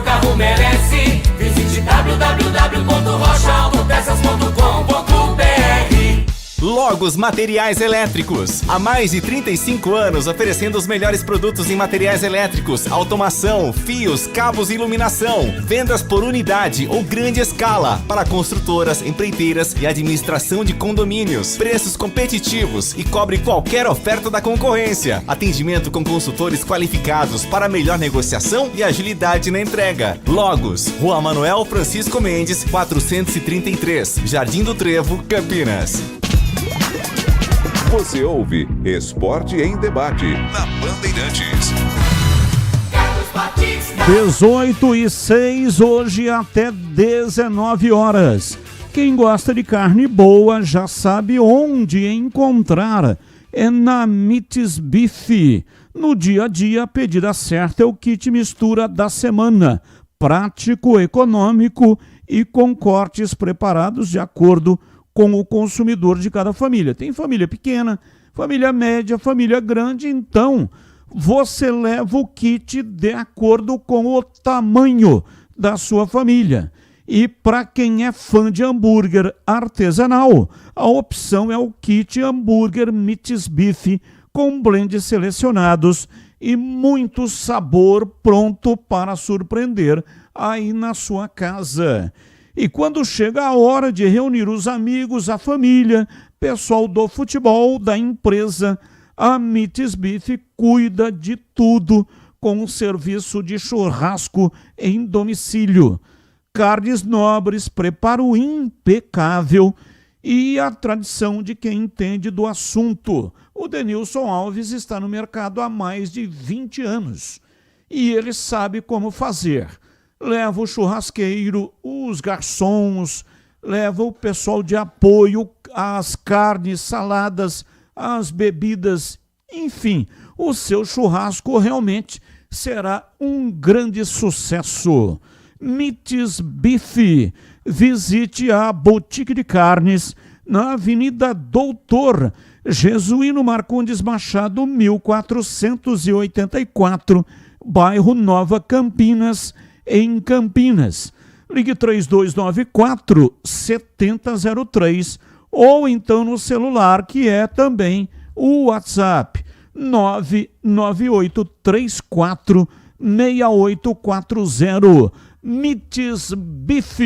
carro merece. Visite www.rochaautopeças.com.br. Logos Materiais Elétricos. Há mais de 35 anos oferecendo os melhores produtos em materiais elétricos, automação, fios, cabos e iluminação. Vendas por unidade ou grande escala para construtoras, empreiteiras e administração de condomínios. Preços competitivos e cobre qualquer oferta da concorrência. Atendimento com consultores qualificados para melhor negociação e agilidade na entrega. Logos, Rua Manuel Francisco Mendes, 433, Jardim do Trevo, Campinas. Você ouve Esporte em Debate na Bandeirantes. 18h06, hoje até 19 horas. Quem gosta de carne boa já sabe onde encontrar. É na Mites Beef. No dia a dia, a pedida certa é o kit mistura da semana. Prático, econômico e com cortes preparados de acordo com o consumidor de cada família. Tem família pequena, família média, família grande, então você leva o kit de acordo com o tamanho da sua família. E para quem é fã de hambúrguer artesanal, a opção é o kit hambúrguer Mites Beef com blends selecionados e muito sabor pronto para surpreender aí na sua casa. E quando chega a hora de reunir os amigos, a família, pessoal do futebol, da empresa, a Mites Beef cuida de tudo com o serviço de churrasco em domicílio. Carnes nobres, preparo impecável e a tradição de quem entende do assunto. O Denilson Alves está no mercado há mais de 20 anos e ele sabe como fazer. Leva o churrasqueiro, os garçons, leva o pessoal de apoio, as carnes, saladas, as bebidas, enfim, o seu churrasco realmente será um grande sucesso. Mites Beef, visite a Boutique de Carnes na Avenida Doutor Jesuíno Marcondes Machado, 1484, bairro Nova Campinas, em Campinas. Ligue 3294-7003 ou então no celular, que é também o WhatsApp 998346840. Mites Beef.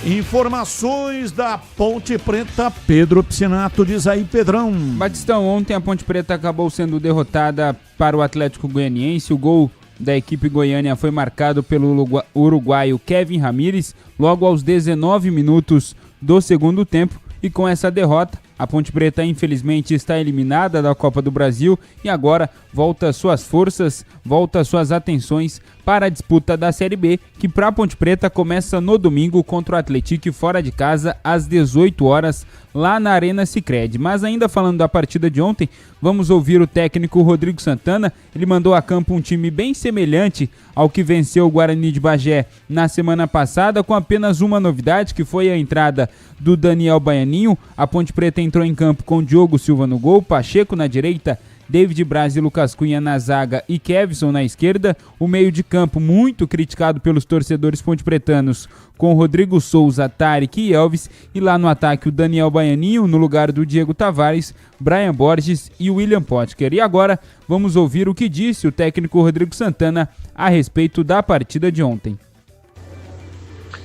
Informações da Ponte Preta, Pedro Piscinato, diz aí, Pedrão. Batistão, ontem a Ponte Preta acabou sendo derrotada para o Atlético Goianiense. O gol da equipe goiânia foi marcado pelo uruguaio Kevin Ramírez logo aos 19 minutos do segundo tempo. E com essa derrota, a Ponte Preta infelizmente está eliminada da Copa do Brasil e agora volta suas forças, volta suas atenções para a disputa da Série B, que para a Ponte Preta começa no domingo contra o Atlético fora de casa às 18 horas lá na Arena Sicredi. Mas ainda falando da partida de ontem, vamos ouvir o técnico Rodrigo Santana. Ele mandou a campo um time bem semelhante ao que venceu o Guarani de Bagé na semana passada, com apenas uma novidade, que foi a entrada do Daniel Baianinho. A Ponte Preta entrou em campo com Diogo Silva no gol, Pacheco na direita, David Braz e Lucas Cunha na zaga e Kevson na esquerda. O meio de campo muito criticado pelos torcedores pontepretanos, com Rodrigo Souza, Tarek e Elvis. E lá no ataque o Daniel Baianinho no lugar do Diego Tavares, Brian Borges e William Potker. E agora vamos ouvir o que disse o técnico Rodrigo Santana a respeito da partida de ontem.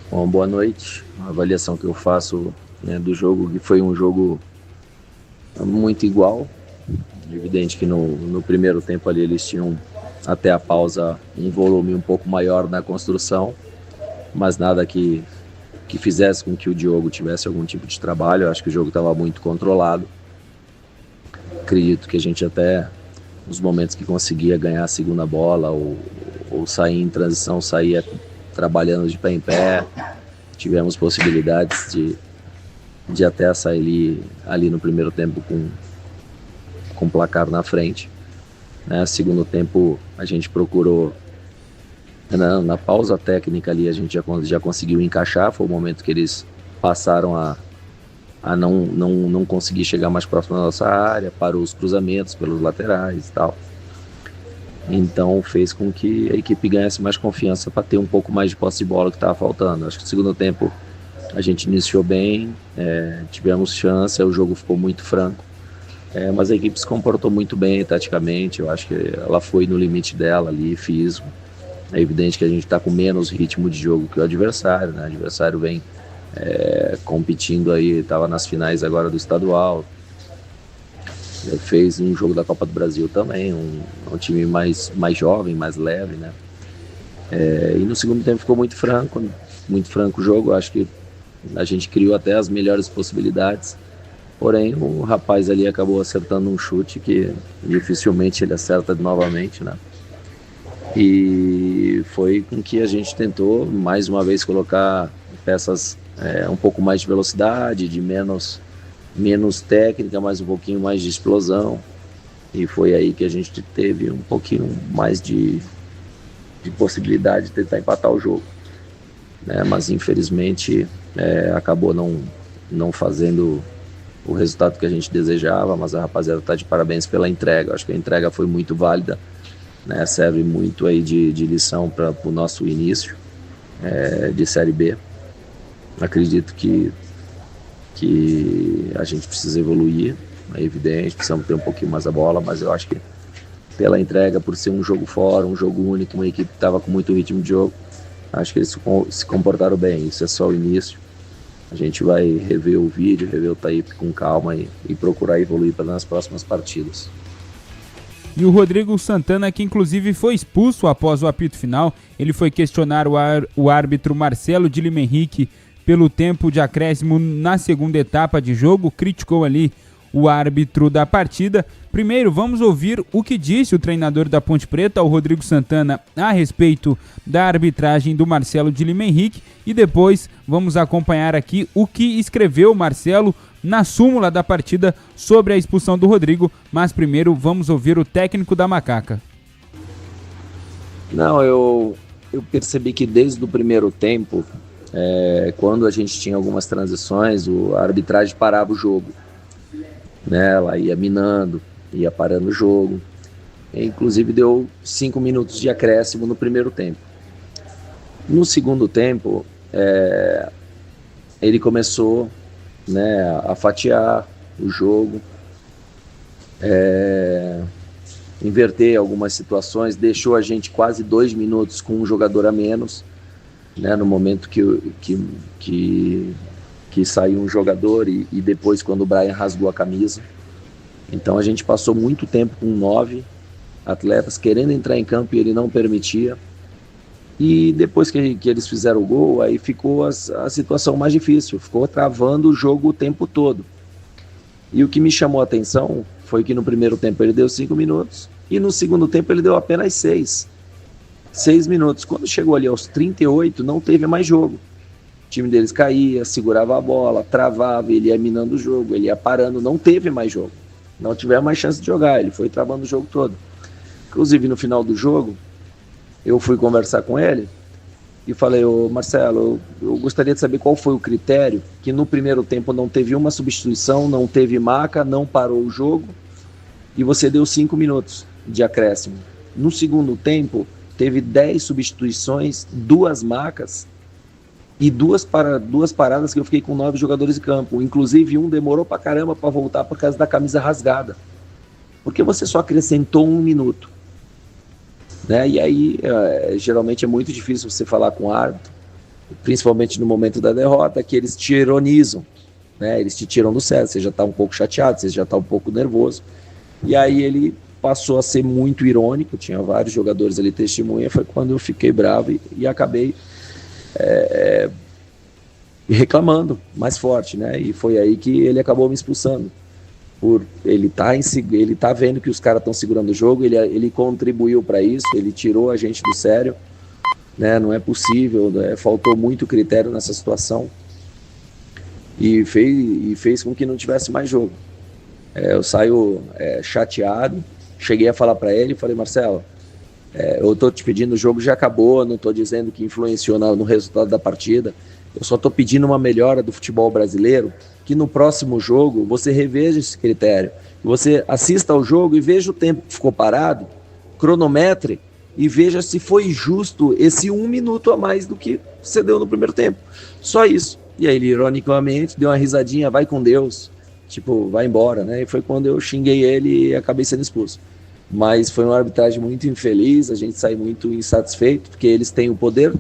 Bom, boa noite. A avaliação que eu faço, né, do jogo, que foi um jogo muito igual. Evidente que no primeiro tempo ali eles tinham até a pausa um volume um pouco maior na construção, mas nada que fizesse com que o Diogo tivesse algum tipo de trabalho. Eu acho que o jogo estava muito controlado. Acredito que a gente até, nos momentos que conseguia ganhar a segunda bola ou sair em transição, saía trabalhando de pé em pé. Tivemos possibilidades de até sair ali no primeiro tempo com placar na frente, né? Segundo tempo a gente procurou, na pausa técnica ali a gente já conseguiu encaixar. Foi o momento que eles passaram a não conseguir chegar mais próximo da nossa área, parou os cruzamentos pelos laterais e tal. Então fez com que a equipe ganhasse mais confiança para ter um pouco mais de posse de bola que estava faltando. Acho que no segundo tempo a gente iniciou bem, tivemos chance, o jogo ficou muito franco. Mas a equipe se comportou muito bem taticamente. Eu acho que ela foi no limite dela ali, físico. É evidente que a gente está com menos ritmo de jogo que o adversário, né? O adversário vem competindo aí, estava nas finais agora do estadual. Fez um jogo da Copa do Brasil também, um time mais jovem, mais leve, né? E no segundo tempo ficou muito franco o jogo. Eu acho que a gente criou até as melhores possibilidades. Porém, o rapaz ali acabou acertando um chute que dificilmente ele acerta novamente, né? E foi com que a gente tentou, mais uma vez, colocar peças um pouco mais de velocidade, de menos técnica, mas um pouquinho mais de explosão. E foi aí que a gente teve um pouquinho mais de possibilidade de tentar empatar o jogo, né? Mas infelizmente acabou não fazendo o resultado que a gente desejava, mas a rapaziada está de parabéns pela entrega. Acho que a entrega foi muito válida, né? Serve muito aí de lição para o nosso início de Série B. Acredito que a gente precisa evoluir, é evidente, precisamos ter um pouquinho mais a bola, mas eu acho que pela entrega, por ser um jogo fora, um jogo único, uma equipe que estava com muito ritmo de jogo, acho que eles se comportaram bem. Isso é só o início. A gente vai rever o vídeo, rever o tape com calma e procurar evoluir para nas próximas partidas. E o Rodrigo Santana, que inclusive foi expulso após o apito final, ele foi questionar o árbitro Marcelo de Lima Henrique pelo tempo de acréscimo na segunda etapa de jogo, criticou ali o árbitro da partida. Primeiro, vamos ouvir o que disse o treinador da Ponte Preta, o Rodrigo Santana, a respeito da arbitragem do Marcelo de Lima Henrique, e depois vamos acompanhar aqui o que escreveu o Marcelo na súmula da partida sobre a expulsão do Rodrigo, mas primeiro vamos ouvir o técnico da Macaca. Não, eu percebi que desde o primeiro tempo, quando a gente tinha algumas transições, a arbitragem parava o jogo, né? Ela ia minando, ia parando o jogo, e, inclusive deu 5 minutos de acréscimo no primeiro tempo. No segundo tempo, ele começou, né, a fatiar o jogo, inverter algumas situações, deixou a gente quase 2 minutos com um jogador a menos, né, no momento que saiu um jogador e depois quando o Brian rasgou a camisa. Então a gente passou muito tempo com 9 atletas querendo entrar em campo e ele não permitia. E depois que eles fizeram o gol, aí ficou a situação mais difícil, ficou travando o jogo o tempo todo. E o que me chamou a atenção foi que no primeiro tempo ele deu 5 minutos e no segundo tempo ele deu apenas 6 minutos. Quando chegou ali aos 38, não teve mais jogo. O time deles caía, segurava a bola, travava, ele ia minando o jogo, ele ia parando, não teve mais jogo. Não tiveram mais chance de jogar, ele foi travando o jogo todo. Inclusive no final do jogo, eu fui conversar com ele e falei: ô Marcelo, eu gostaria de saber qual foi o critério que no primeiro tempo não teve uma substituição, não teve maca, não parou o jogo e você deu 5 minutos de acréscimo. No segundo tempo, teve 10 substituições, 2 macas e duas paradas que eu fiquei com 9 jogadores em campo. Inclusive um demorou pra caramba pra voltar por causa da camisa rasgada. Porque você só acrescentou 1 minuto. Né? E aí, geralmente é muito difícil você falar com o árbitro, principalmente no momento da derrota, que eles te ironizam, né? Eles te tiram do sério, você já está um pouco chateado, você já está um pouco nervoso. E aí ele passou a ser muito irônico, tinha vários jogadores ali testemunha, foi quando eu fiquei bravo e acabei reclamando mais forte, né? E foi aí que ele acabou me expulsando. Ele tá vendo que os caras estão segurando o jogo, ele contribuiu para isso, ele tirou a gente do sério, né? Não é possível, né? Faltou muito critério nessa situação e fez com que não tivesse mais jogo. Eu saio chateado, cheguei a falar para ele, falei: Marcelo, eu tô te pedindo, o jogo já acabou, não tô dizendo que influenciou no resultado da partida, eu só tô pedindo uma melhora do futebol brasileiro, que no próximo jogo você reveja esse critério, você assista ao jogo e veja o tempo que ficou parado, cronometre e veja se foi justo esse 1 minuto a mais do que você deu no primeiro tempo. Só isso. E aí ele ironicamente deu uma risadinha: vai com Deus, tipo, vai embora, né? E foi quando eu xinguei ele e acabei sendo expulso. Mas foi uma arbitragem muito infeliz, a gente sai muito insatisfeito, porque eles têm o poder,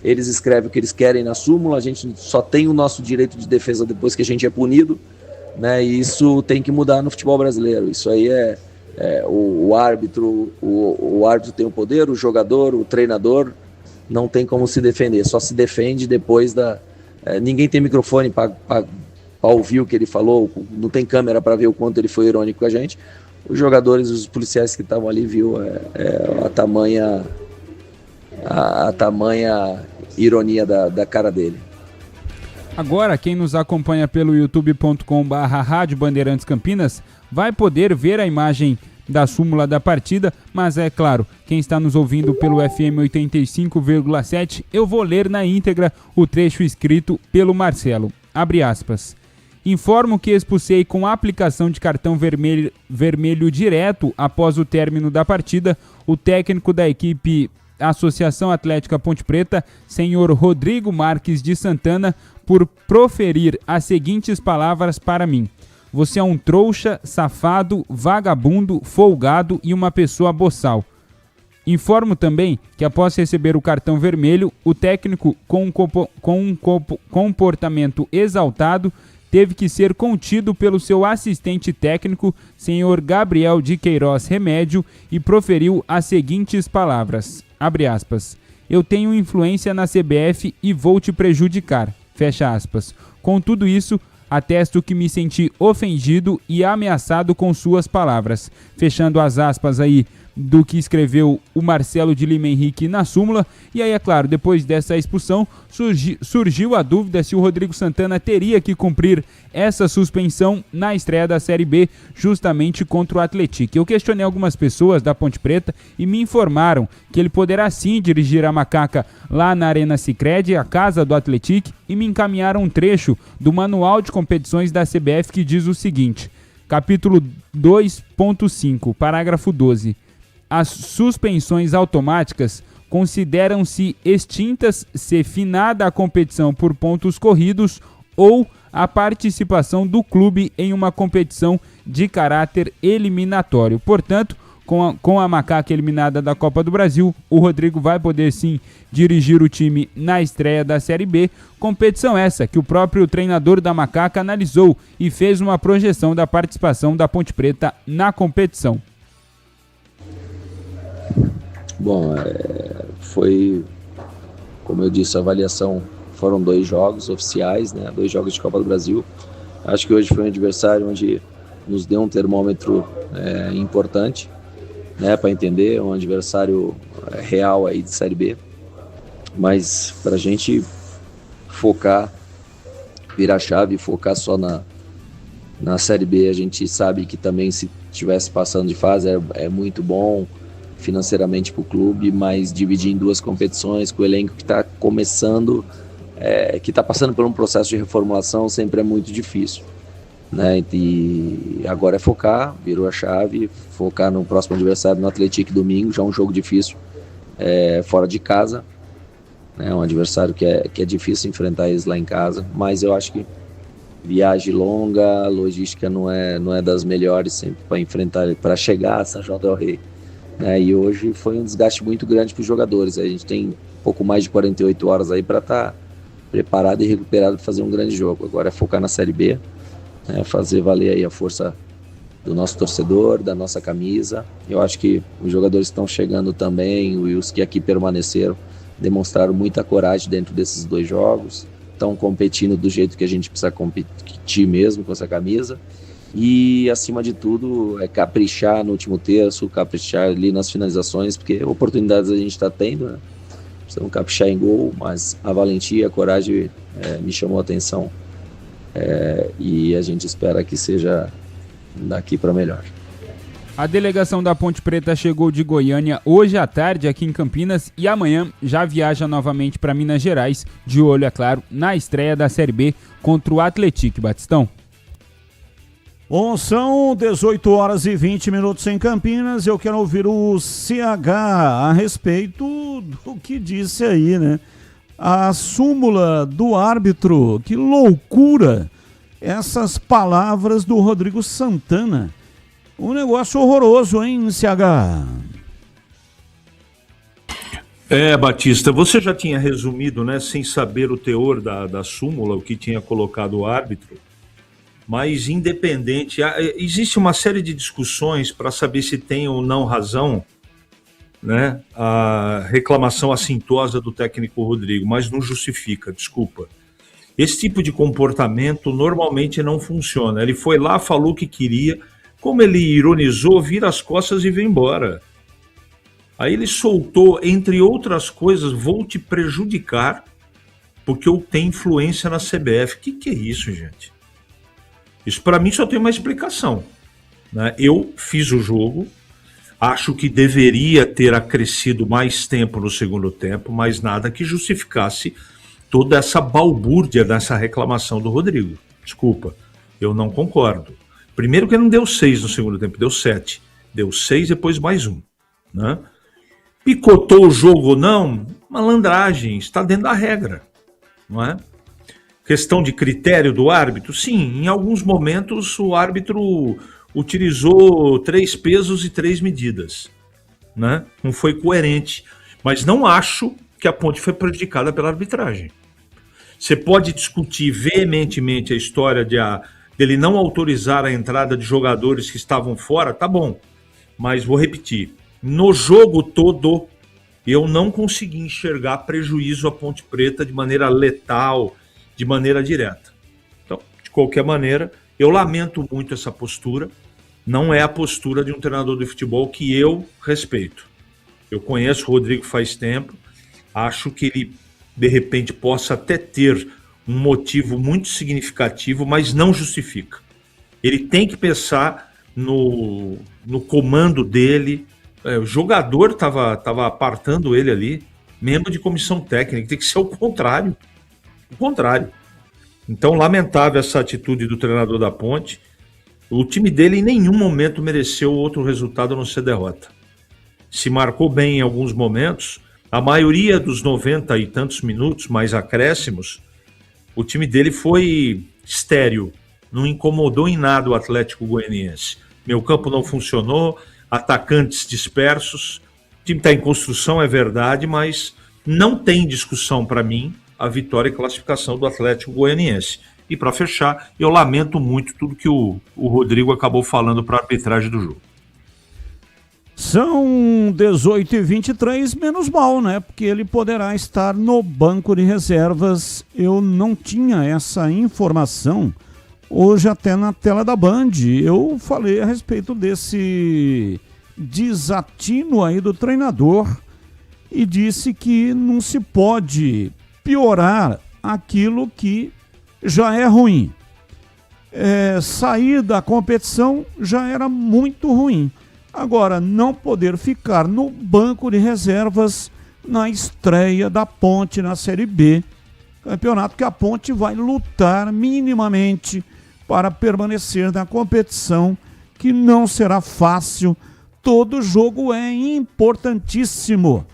eles escrevem o que eles querem na súmula, a gente só tem o nosso direito de defesa depois que a gente é punido, né? E isso tem que mudar no futebol brasileiro. Isso aí o árbitro, o árbitro tem o poder, o jogador, o treinador não tem como se defender, só se defende depois ninguém tem microfone para para ouvir o que ele falou, não tem câmera para ver o quanto ele foi irônico com a gente. Os jogadores, os policiais que estavam ali, viu a tamanha ironia da cara dele. Agora, quem nos acompanha pelo youtube.com/Rádio Bandeirantes Campinas vai poder ver a imagem da súmula da partida, mas é claro, quem está nos ouvindo pelo FM 85,7, eu vou ler na íntegra o trecho escrito pelo Marcelo. Abre aspas. Informo que expulsei com a aplicação de cartão vermelho direto após o término da partida o técnico da equipe Associação Atlética Ponte Preta, senhor Rodrigo Marques de Santana, por proferir as seguintes palavras para mim. Você é um trouxa, safado, vagabundo, folgado e uma pessoa boçal. Informo também que após receber o cartão vermelho, o técnico com um comportamento exaltado teve que ser contido pelo seu assistente técnico, senhor Gabriel de Queiroz Remédio, e proferiu as seguintes palavras, abre aspas, eu tenho influência na CBF e vou te prejudicar, fecha aspas. Com tudo isso, atesto que me senti ofendido e ameaçado com suas palavras, fechando as aspas aí do que escreveu o Marcelo de Lima Henrique na súmula. E aí, é claro, depois dessa expulsão, surgiu a dúvida se o Rodrigo Santana teria que cumprir essa suspensão na estreia da Série B, justamente contra o Atlético. Eu questionei algumas pessoas da Ponte Preta e me informaram que ele poderá sim dirigir a Macaca lá na Arena Sicredi, a casa do Atlético, e me encaminharam um trecho do Manual de Competições da CBF que diz o seguinte, capítulo 2.5, parágrafo 12. As suspensões automáticas consideram-se extintas se finada a competição por pontos corridos ou a participação do clube em uma competição de caráter eliminatório. Portanto, com a Macaca eliminada da Copa do Brasil, o Rodrigo vai poder sim dirigir o time na estreia da Série B, competição essa que o próprio treinador da Macaca analisou e fez uma projeção da participação da Ponte Preta na competição. Bom, foi, como eu disse, a avaliação foram 2 jogos oficiais, né? 2 jogos de Copa do Brasil. Acho que hoje foi um adversário onde nos deu um termômetro importante, né? Para entender, um adversário real aí de Série B. Mas para a gente focar, virar a chave e focar só na Série B, a gente sabe que também se estivesse passando de fase é muito bom financeiramente para o clube, mas dividir em 2 competições com o elenco que está começando, que está passando por um processo de reformulação, sempre é muito difícil, né? E agora é focar, virou a chave, focar no próximo adversário no Atlético domingo, já um jogo difícil, fora de casa, né? Um adversário que é difícil enfrentar eles lá em casa, mas eu acho que viagem longa, a logística não é das melhores sempre para enfrentar, para chegar a São João del Rei. E hoje foi um desgaste muito grande para os jogadores. A gente tem um pouco mais de 48 horas aí para estar preparado e recuperado para fazer um grande jogo. Agora é focar na Série B, fazer valer aí a força do nosso torcedor, da nossa camisa. Eu acho que os jogadores estão chegando também, os que aqui permaneceram, demonstraram muita coragem dentro desses 2 jogos, estão competindo do jeito que a gente precisa competir mesmo com essa camisa. E, acima de tudo, caprichar no último terço, caprichar ali nas finalizações, porque oportunidades a gente está tendo, né? Precisamos caprichar em gol, mas a valentia, a coragem me chamou a atenção. E a gente espera que seja daqui para melhor. A delegação da Ponte Preta chegou de Goiânia hoje à tarde aqui em Campinas e amanhã já viaja novamente para Minas Gerais, de olho, é claro, na estreia da Série B contra o Atlético, Batistão. Bom, são 18 horas e 20 minutos em Campinas. Eu quero ouvir o CH a respeito do que disse aí, né? A súmula do árbitro. Que loucura! Essas palavras do Rodrigo Santana. Um negócio horroroso, hein, CH? Batista, você já tinha resumido, né, sem saber o teor da súmula, o que tinha colocado o árbitro. Mas independente, existe uma série de discussões para saber se tem ou não razão, né, a reclamação assintosa do técnico Rodrigo, mas não justifica, desculpa. Esse tipo de comportamento normalmente não funciona. Ele foi lá, falou o que queria, como ele ironizou, vira as costas e vem embora. Aí ele soltou, entre outras coisas, vou te prejudicar porque eu tenho influência na CBF. O que é isso, gente? Isso para mim só tem uma explicação, né? Eu fiz o jogo, acho que deveria ter acrescido mais tempo no segundo tempo, mas nada que justificasse toda essa balbúrdia dessa reclamação do Rodrigo. Desculpa, eu não concordo. Primeiro que ele não deu 6 no segundo tempo, deu 7. Deu 6, depois mais 1. Né? Picotou o jogo ou não? Malandragem, está dentro da regra. Não é? Questão de critério do árbitro? Sim, em alguns momentos o árbitro utilizou 3 pesos e 3 medidas. Né? Não foi coerente. Mas não acho que a Ponte foi prejudicada pela arbitragem. Você pode discutir veementemente a história dele não autorizar a entrada de jogadores que estavam fora, tá bom. Mas vou repetir, no jogo todo eu não consegui enxergar prejuízo à Ponte Preta de maneira letal, de maneira direta. Então, de qualquer maneira, eu lamento muito essa postura. Não é a postura de um treinador de futebol que eu respeito. Eu conheço o Rodrigo faz tempo, acho que ele, de repente, possa até ter um motivo muito significativo, mas não justifica. Ele tem que pensar no comando dele. O jogador estava apartando ele ali, membro de comissão técnica, tem que ser o contrário. O contrário. Então, lamentável essa atitude do treinador da Ponte. O time dele em nenhum momento mereceu outro resultado a não ser derrota. Se marcou bem em alguns momentos, a maioria dos 90 e tantos minutos, mais acréscimos, o time dele foi estéril, não incomodou em nada o Atlético Goianiense. Meu campo não funcionou, atacantes dispersos, o time está em construção, é verdade, mas não tem discussão para mim a vitória e classificação do Atlético Goianiense. E para fechar, eu lamento muito tudo que o Rodrigo acabou falando para a arbitragem do jogo. São 18h23, menos mal, né? Porque ele poderá estar no banco de reservas. Eu não tinha essa informação hoje até na tela da Band. Eu falei a respeito desse desatino aí do treinador e disse que não se pode piorar aquilo que já é ruim. Sair da competição já era muito ruim. Agora, não poder ficar no banco de reservas na estreia da Ponte na Série B, campeonato que a Ponte vai lutar minimamente para permanecer na competição, que não será fácil. Todo jogo é importantíssimo.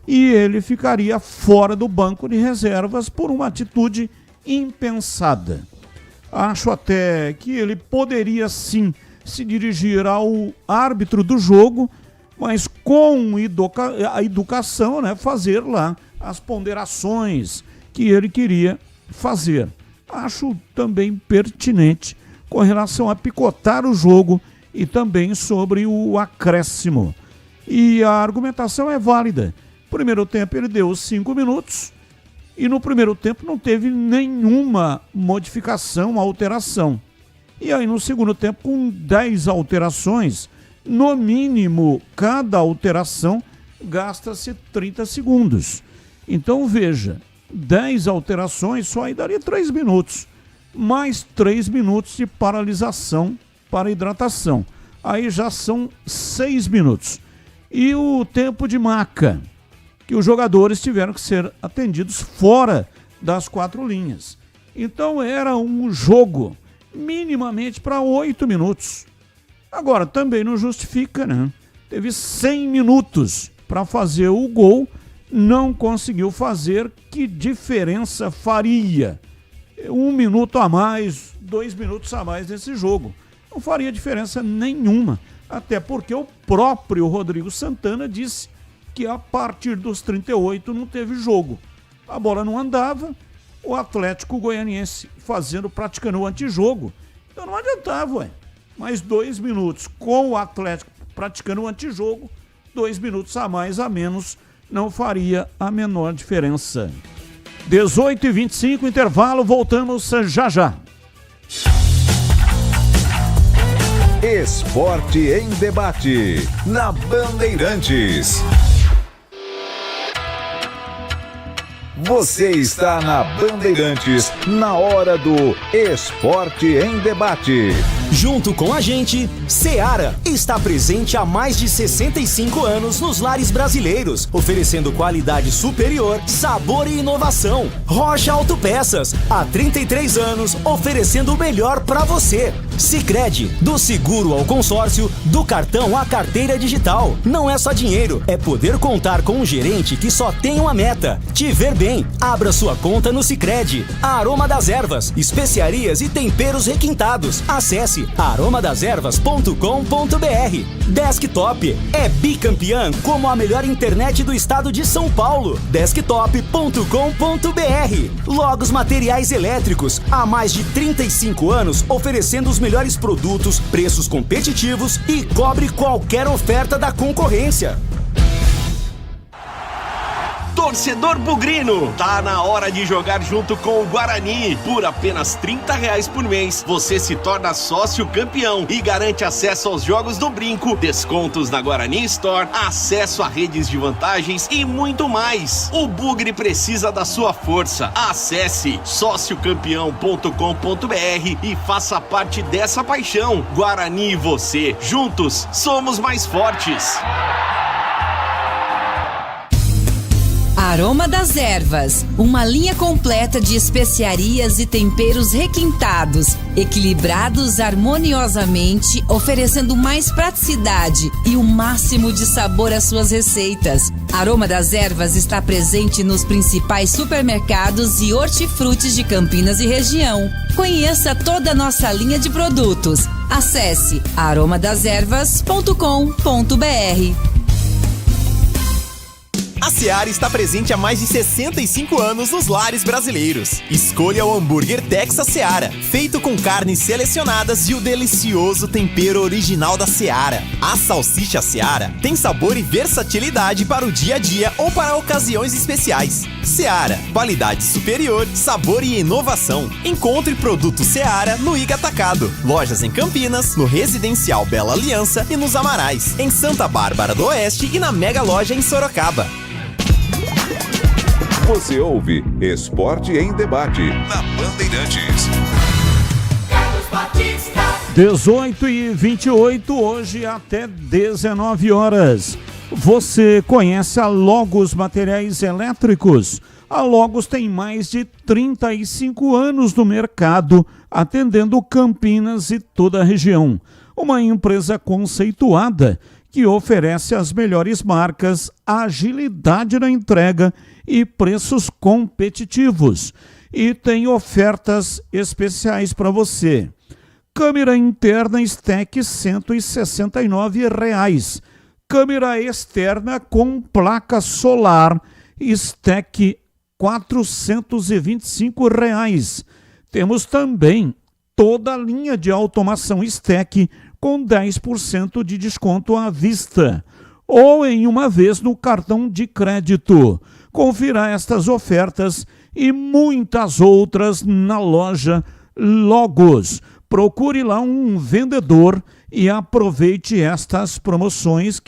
E ele ficaria fora do banco de reservas por uma atitude impensada. Acho até que ele poderia sim se dirigir ao árbitro do jogo, mas com a educação, né, fazer lá as ponderações que ele queria fazer. Acho também pertinente com relação a picotar o jogo e também sobre o acréscimo. E a argumentação é válida. Primeiro tempo ele deu 5 minutos e no primeiro tempo não teve nenhuma modificação, alteração. E aí no segundo tempo, com 10 alterações, no mínimo cada alteração gasta-se 30 segundos. Então veja, 10 alterações só aí daria 3 minutos. Mais 3 minutos de paralisação para hidratação. Aí já são 6 minutos. E o tempo de maca, que os jogadores tiveram que ser atendidos fora das 4 linhas. Então era um jogo minimamente para 8 minutos. Agora, também não justifica, né? Teve 100 minutos para fazer o gol, não conseguiu fazer, que diferença faria? 1 minuto a mais, 2 minutos a mais nesse jogo. Não faria diferença nenhuma, até porque o próprio Rodrigo Santana disse que a partir dos 38 não teve jogo. A bola não andava, o Atlético Goianiense praticando o antijogo. Então não adiantava, ué. Mais 2 minutos com o Atlético praticando o antijogo, 2 minutos a mais, a menos, não faria a menor diferença. 18h25, intervalo, voltamos já já. Esporte em debate, na Bandeirantes. Você está na Bandeirantes, na hora do Esporte em Debate. Junto com a gente, Seara está presente há mais de 65 anos nos lares brasileiros, oferecendo qualidade superior, sabor e inovação. Rocha Autopeças, há 33 anos, oferecendo o melhor para você. Sicredi, do seguro ao consórcio, do cartão à carteira digital. Não é só dinheiro, é poder contar com um gerente que só tem uma meta: te ver bem. Abra sua conta no Sicredi. A Aroma das Ervas, especiarias e temperos requintados. Acesse aromadeservas.com.br. Desktop é bicampeã como a melhor internet do estado de São Paulo. Desktop.com.br. Logos Materiais Elétricos, há mais de 35 anos oferecendo os melhores produtos, preços competitivos e cobre qualquer oferta da concorrência. Torcedor bugrino, tá na hora de jogar junto com o Guarani. Por apenas R$30 por mês, você se torna sócio campeão e garante acesso aos jogos do Brinco, descontos na Guarani Store, acesso a redes de vantagens e muito mais. O Bugre precisa da sua força. Acesse sociocampeão.com.br e faça parte dessa paixão. Guarani e você, juntos, somos mais fortes. Aroma das Ervas, uma linha completa de especiarias e temperos requintados, equilibrados harmoniosamente, oferecendo mais praticidade e o máximo de sabor às suas receitas. Aroma das Ervas está presente nos principais supermercados e hortifrutis de Campinas e região. Conheça toda a nossa linha de produtos. Acesse aromadeservas.com.br. A Seara está presente há mais de 65 anos nos lares brasileiros. Escolha o hambúrguer Texas Seara, feito com carnes selecionadas e o delicioso tempero original da Seara. A salsicha Seara tem sabor e versatilidade para o dia a dia ou para ocasiões especiais. Seara, qualidade superior, sabor e inovação. Encontre produto Seara no Iga Atacado. Lojas em Campinas, no Residencial Bela Aliança e nos Amarais, em Santa Bárbara do Oeste e na Mega Loja em Sorocaba. Você ouve Esporte em Debate, na Bandeirantes. 18h28, hoje até 19 horas. Você conhece a Logos Materiais Elétricos? A Logos tem mais de 35 anos no mercado, atendendo Campinas e toda a região. Uma empresa conceituada que oferece as melhores marcas, agilidade na entrega e preços competitivos. E tem ofertas especiais para você. Câmera interna Stack R$ 169. Câmera externa com placa solar Stack R$ 425. Temos também toda a linha de automação Stack com 10% de desconto à vista ou em uma vez no cartão de crédito. Confira estas ofertas e muitas outras na loja Logos. Procure lá um vendedor e aproveite estas promoções,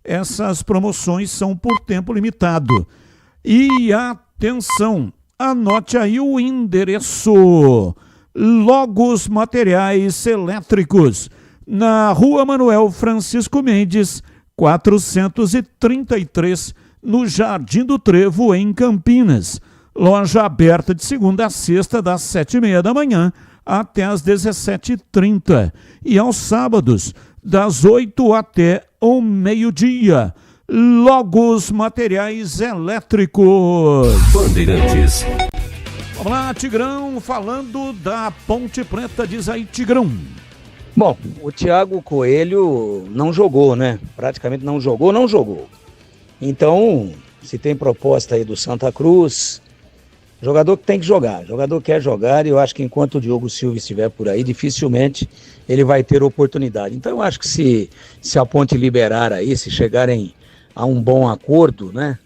essas promoções são por tempo limitado. E atenção, anote aí o endereço: Logos Materiais Elétricos, na Rua Manuel Francisco Mendes, 433, no Jardim do Trevo, em Campinas. Loja aberta de segunda a sexta, das 7h30 da manhã até às 17h30. E aos sábados, das 8 até o meio-dia. Logos Materiais Elétricos. Bandeirantes. Vamos lá, Tigrão, falando da Ponte Preta, diz aí, Tigrão. Bom, o Thiago Coelho não jogou, né? Praticamente não jogou. Então, se tem proposta aí do Santa Cruz, jogador que tem que jogar, jogador quer jogar, e eu acho que enquanto o Diogo Silva estiver por aí, dificilmente ele vai ter oportunidade. Então eu acho que se a Ponte liberar aí, se chegarem a um bom acordo, né?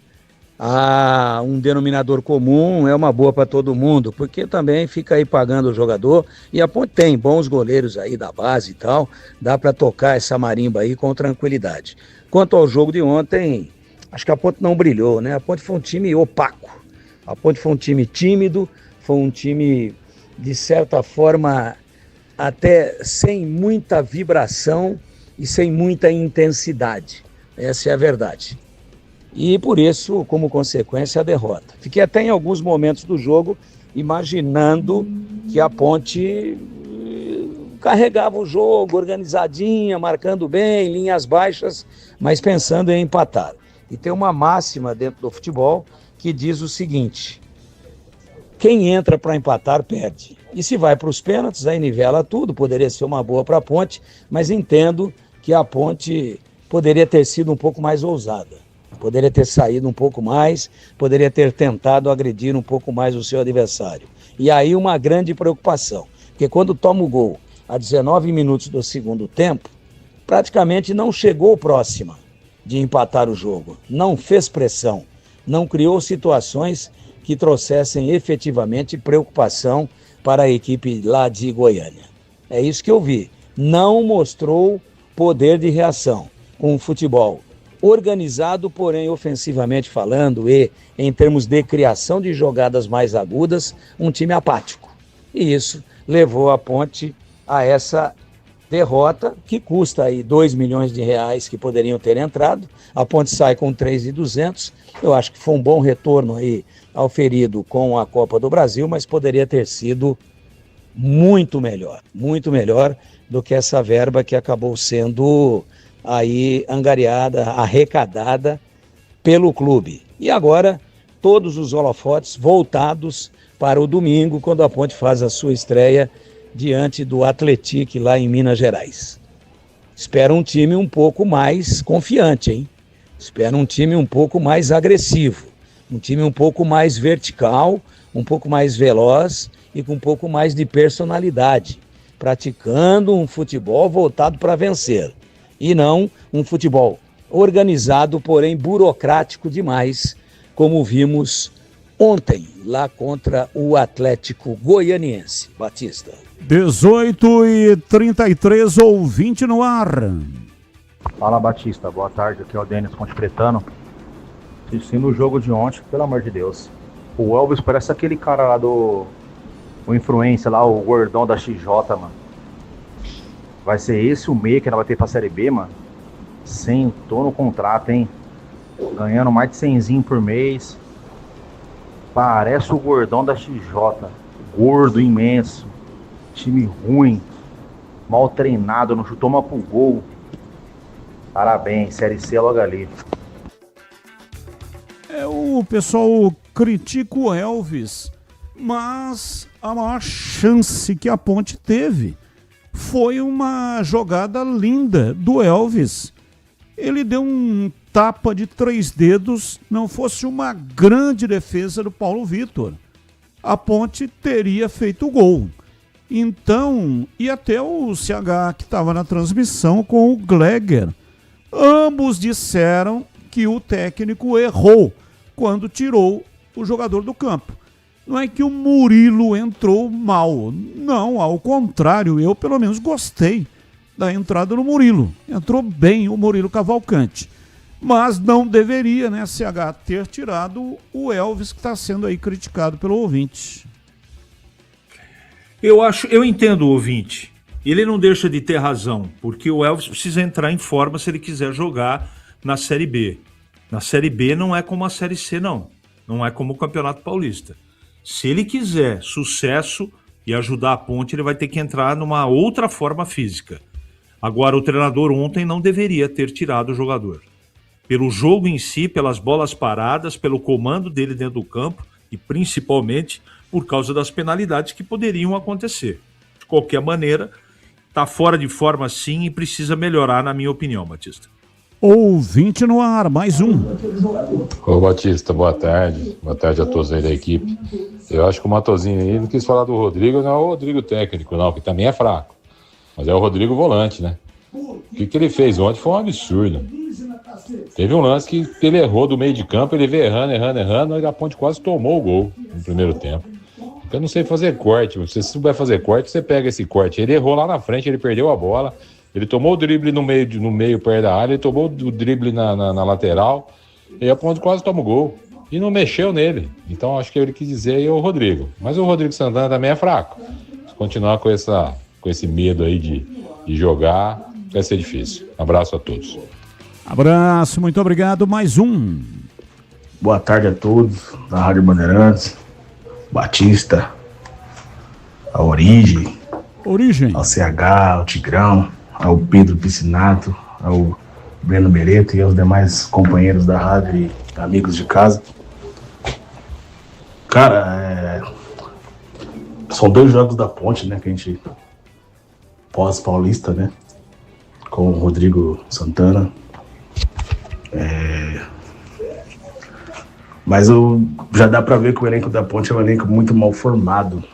há um denominador comum, é uma boa para todo mundo, porque também fica aí pagando o jogador, e a Ponte tem bons goleiros aí da base e tal, dá para tocar essa marimba aí com tranquilidade. Quanto ao jogo de ontem, acho que a Ponte não brilhou, né? A Ponte foi um time opaco, a Ponte foi um time tímido, foi um time, de certa forma, até sem muita vibração e sem muita intensidade. Essa é a verdade. E por isso, como consequência, a derrota. Fiquei até em alguns momentos do jogo imaginando que a Ponte carregava o jogo, organizadinha, marcando bem, linhas baixas, mas pensando em empatar. E tem uma máxima dentro do futebol que diz o seguinte: quem entra para empatar perde. E se vai para os pênaltis, aí nivela tudo, poderia ser uma boa para a Ponte, mas entendo que a Ponte poderia ter sido um pouco mais ousada. Poderia ter saído um pouco mais, poderia ter tentado agredir um pouco mais o seu adversário. E aí uma grande preocupação, porque quando toma o gol a 19 minutos do segundo tempo, praticamente não chegou próxima de empatar o jogo, não fez pressão, não criou situações que trouxessem efetivamente preocupação para a equipe lá de Goiânia. É isso que eu vi. Não mostrou poder de reação com o futebol organizado, porém ofensivamente falando e em termos de criação de jogadas mais agudas, um time apático. E isso levou a Ponte a essa derrota que custa aí 2 milhões de reais que poderiam ter entrado. A Ponte sai com 3.200. Eu acho que foi um bom retorno aí auferido com a Copa do Brasil, mas poderia ter sido muito melhor do que essa verba que acabou sendo aí angariada, arrecadada pelo clube. E agora todos os holofotes voltados para o domingo, quando a Ponte faz a sua estreia diante do Atlético lá em Minas Gerais. Espero um time um pouco mais confiante, hein? Espero um time um pouco mais agressivo, um time um pouco mais vertical, um pouco mais veloz e com um pouco mais de personalidade, praticando um futebol voltado para vencer. E não um futebol organizado, porém burocrático demais, como vimos ontem, lá contra o Atlético Goianiense. Batista. 18h33, ouvinte no ar. Fala, Batista. Boa tarde, aqui é o Denis Ponte Pretano. Assistindo o jogo de ontem, pelo amor de Deus. O Elvis parece aquele cara lá do... o influencer lá, o gordão da XJ, mano. Vai ser esse o meio que ela vai ter pra Série B, mano? Sentou no contrato, hein? Ganhando mais de 100zinho por mês. Parece o gordão da XJ. Gordo, imenso. Time ruim. Mal treinado, não chutou uma pro gol. Parabéns, Série C logo ali. O pessoal critica o Elvis, mas a maior chance que a Ponte teve foi uma jogada linda do Elvis. Ele deu um tapa de 3 dedos, não fosse uma grande defesa do Paulo Vitor, a Ponte teria feito o gol. Então, e até o CH que estava na transmissão com o Gleger, ambos disseram que o técnico errou quando tirou o jogador do campo. Não é que o Murilo entrou mal, não, ao contrário, eu pelo menos gostei da entrada do Murilo. Entrou bem o Murilo Cavalcante. Mas não deveria, né, CH, ter tirado o Elvis, que está sendo aí criticado pelo ouvinte. Eu entendo o ouvinte. Ele não deixa de ter razão, porque o Elvis precisa entrar em forma se ele quiser jogar na Série B. Na Série B não é como a Série C, não. Não é como o Campeonato Paulista. Se ele quiser sucesso e ajudar a Ponte, ele vai ter que entrar numa outra forma física. Agora, o treinador ontem não deveria ter tirado o jogador. Pelo jogo em si, pelas bolas paradas, pelo comando dele dentro do campo e principalmente por causa das penalidades que poderiam acontecer. De qualquer maneira, está fora de forma sim e precisa melhorar, na minha opinião, Batista. Ouvinte no ar, mais um. Ô Batista, boa tarde. Boa tarde a todos aí da equipe. Eu acho que o Matosinho aí não quis falar do Rodrigo, não é o Rodrigo técnico não, que também é fraco. Mas é o Rodrigo volante, né? O que ele fez ontem foi um absurdo. Teve um lance que ele errou do meio de campo, ele veio errando, e a Ponte quase tomou o gol no primeiro tempo. Eu não sei fazer corte, se você souber fazer corte, você pega esse corte. Ele errou lá na frente, ele perdeu a bola, ele tomou o drible no meio perto da área, ele tomou o drible na lateral, e a Ponte quase toma o gol. E não mexeu nele. Então acho que ele quis dizer aí o Rodrigo. Mas o Rodrigo Santana também é fraco. Se continuar com esse medo aí de jogar, vai ser difícil. Abraço a todos. Abraço, muito obrigado. Mais um. Boa tarde a todos da Rádio Bandeirantes. Batista, a Origem, ao CH, ao Tigrão, ao Pedro Piscinato, ao Breno Bereto e aos demais companheiros da rádio e amigos de casa. Cara, são 2 jogos da Ponte, né, que a gente pós-paulista, né, com o Rodrigo Santana. Mas já dá pra ver que o elenco da Ponte é um elenco muito mal formado.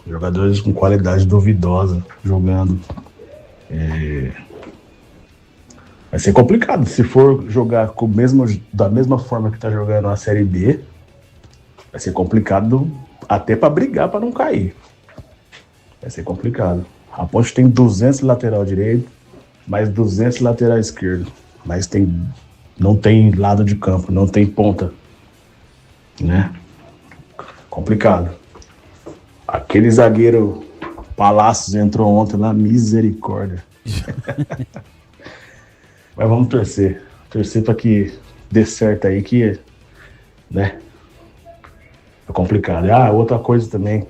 Jogadores com qualidade duvidosa jogando. Vai ser complicado. Se for jogar da mesma forma que tá jogando a Série B, vai ser complicado até pra brigar pra não cair. Vai ser complicado. A Ponte tem 200 lateral direito, mais 200 lateral esquerdo. Mas não tem lado de campo, não tem ponta. Né? Complicado. Aquele zagueiro Palácios entrou ontem na misericórdia. Mas vamos torcer para que dê certo aí, que, né, é complicado. Outra coisa também,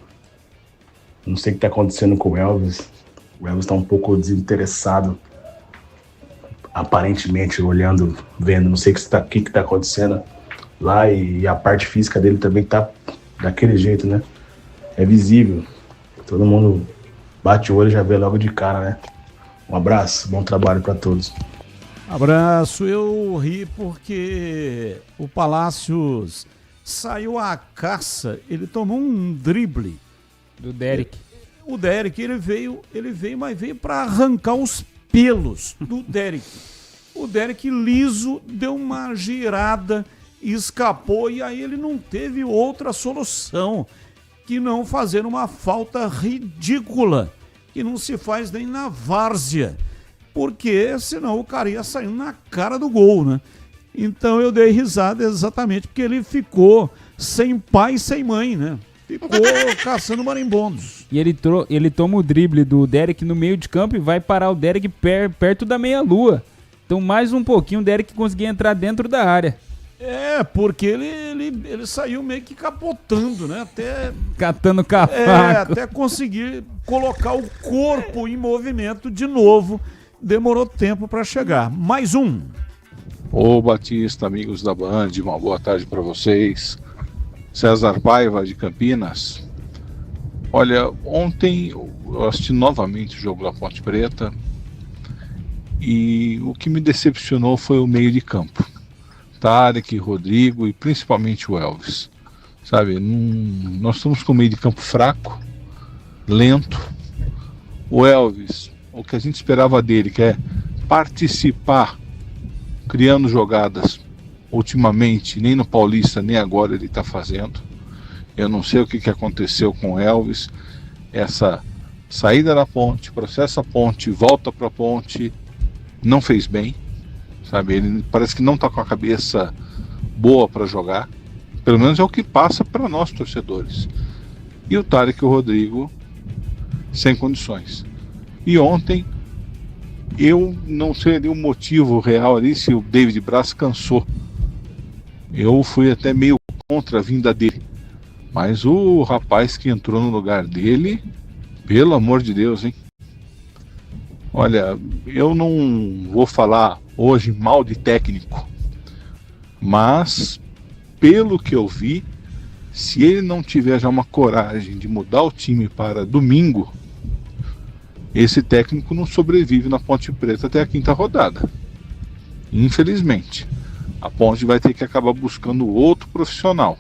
não sei o que tá acontecendo com o Elvis. O Elvis tá um pouco desinteressado, aparentemente, vendo, não sei o que tá acontecendo lá, e a parte física dele também tá daquele jeito, né? É visível. Todo mundo bate o olho e já vê logo de cara, né? Um abraço, bom trabalho para todos. Abraço, eu ri porque o Palácios saiu à caça, ele tomou um drible do Derek. O Derek, ele veio, mas veio para arrancar os pelos do Derek. O Derek liso deu uma girada, escapou, e aí ele não teve outra solução que não fazer uma falta ridícula, que não se faz nem na várzea, porque senão o cara ia saindo na cara do gol, né? Então eu dei risada exatamente porque ele ficou sem pai e sem mãe, né? Ficou caçando marimbondos. E ele toma o drible do Derek no meio de campo e vai parar o Derek perto da meia-lua. Então mais um pouquinho o Derek conseguia entrar dentro da área. Porque ele saiu meio que capotando, né? Até catando cavaco. Até conseguir colocar o corpo em movimento de novo. Demorou tempo para chegar. Mais um. Ô Batista, amigos da Band, uma boa tarde para vocês. César Paiva, de Campinas. Olha, ontem eu assisti novamente o jogo da Ponte Preta e o que me decepcionou foi o meio de campo. Tarek, Rodrigo e principalmente o Elvis. Sabe, nós estamos com o meio de campo fraco, lento. O Elvis, o que a gente esperava dele, que é participar, criando jogadas, ultimamente, nem no Paulista, nem agora ele está fazendo. Eu não sei o que aconteceu com o Elvis. Essa saída da Ponte, processa a Ponte, volta para a Ponte, não fez bem. Sabe, ele parece que não está com a cabeça boa para jogar. Pelo menos é o que passa para nós torcedores. E o Tarek e o Rodrigo sem condições. E ontem eu não sei ali o motivo real ali, se o David Braz cansou. Eu fui até meio contra a vinda dele. Mas o rapaz que entrou no lugar dele, pelo amor de Deus, hein? Olha, eu não vou falar hoje mal de técnico, mas pelo que eu vi, se ele não tiver já uma coragem de mudar o time para domingo, esse técnico não sobrevive na Ponte Preta até a quinta rodada. Infelizmente, a Ponte vai ter que acabar buscando outro profissional.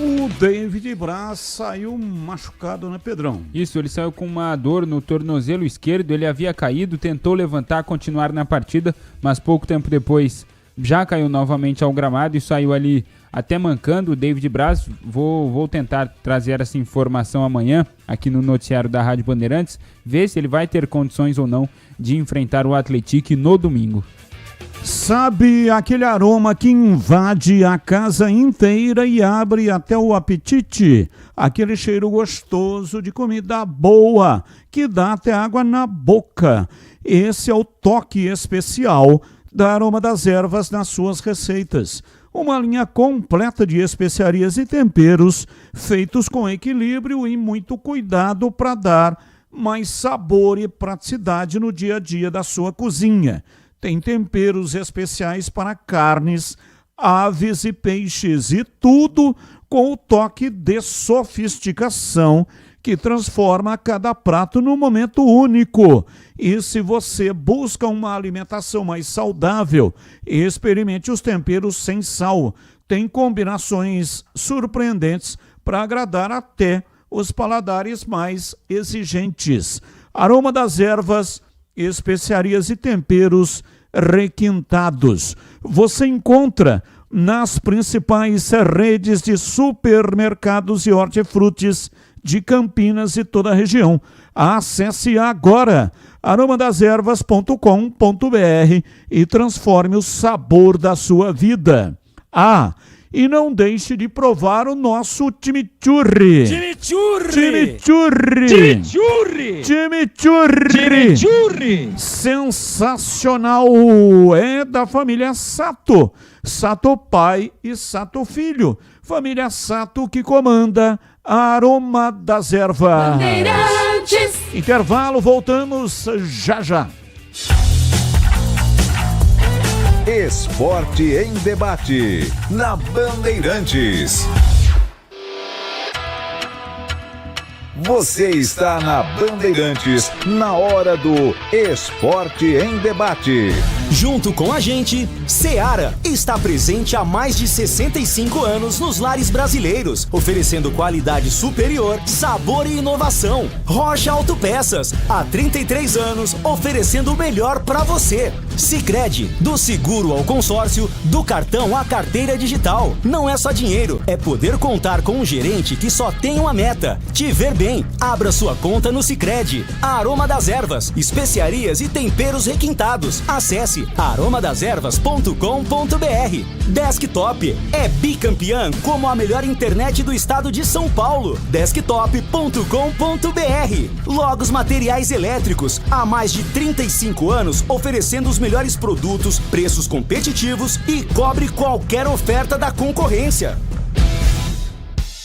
O David Braz saiu machucado, né, Pedrão? Isso, ele saiu com uma dor no tornozelo esquerdo, ele havia caído, tentou levantar, continuar na partida, mas pouco tempo depois já caiu novamente ao gramado e saiu ali até mancando. O David Braz, vou tentar trazer essa informação amanhã aqui no noticiário da Rádio Bandeirantes, ver se ele vai ter condições ou não de enfrentar o Atlético no domingo. Sabe aquele aroma que invade a casa inteira e abre até o apetite? Aquele cheiro gostoso de comida boa que dá até água na boca. Esse é o toque especial da Aroma das Ervas nas suas receitas. Uma linha completa de especiarias e temperos feitos com equilíbrio e muito cuidado para dar mais sabor e praticidade no dia a dia da sua cozinha. Tem temperos especiais para carnes, aves e peixes e tudo com o toque de sofisticação que transforma cada prato num momento único. E se você busca uma alimentação mais saudável, experimente os temperos sem sal. Tem combinações surpreendentes para agradar até os paladares mais exigentes. Aroma das Ervas, especiarias e temperos requintados. Você encontra nas principais redes de supermercados e hortifrutis de Campinas e toda a região. Acesse agora aromadeservas.com.br e transforme o sabor da sua vida. E não deixe de provar o nosso chimichurri. Chimichurri. Sensacional. É da família Sato. Sato pai e Sato filho. Família Sato que comanda a Aroma das Ervas. Intervalo, voltamos já. Esporte em debate, na Bandeirantes. Você está na Bandeirantes, na hora do Esporte em Debate. Junto com a gente, Seara está presente há mais de 65 anos nos lares brasileiros, oferecendo qualidade superior, sabor e inovação. Rocha Autopeças, há 33 anos, oferecendo o melhor para você. Sicredi, do seguro ao consórcio, do cartão à carteira digital. Não é só dinheiro, é poder contar com um gerente que só tem uma meta: te ver bem. Abra sua conta no Sicredi. A Aroma das Ervas, especiarias e temperos requintados. Acesse aromadeservas.com.br. Desktop é bicampeã como a melhor internet do estado de São Paulo. Desktop.com.br. Logos Materiais Elétricos, há mais de 35 anos oferecendo os melhores produtos, preços competitivos e cobre qualquer oferta da concorrência.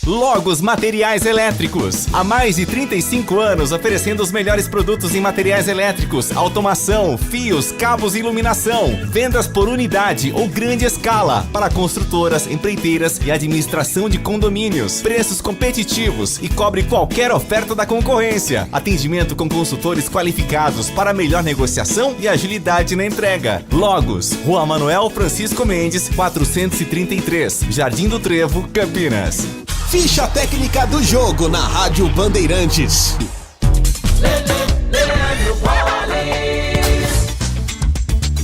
Logos Materiais Elétricos. Há mais de 35 anos oferecendo os melhores produtos em materiais elétricos, automação, fios, cabos e iluminação. Vendas por unidade ou grande escala para construtoras, empreiteiras e administração de condomínios. Preços competitivos e cobre qualquer oferta da concorrência. Atendimento com consultores qualificados para melhor negociação e agilidade na entrega. Logos, Rua Manuel Francisco Mendes, 433, Jardim do Trevo, Campinas. Ficha técnica do jogo na Rádio Bandeirantes.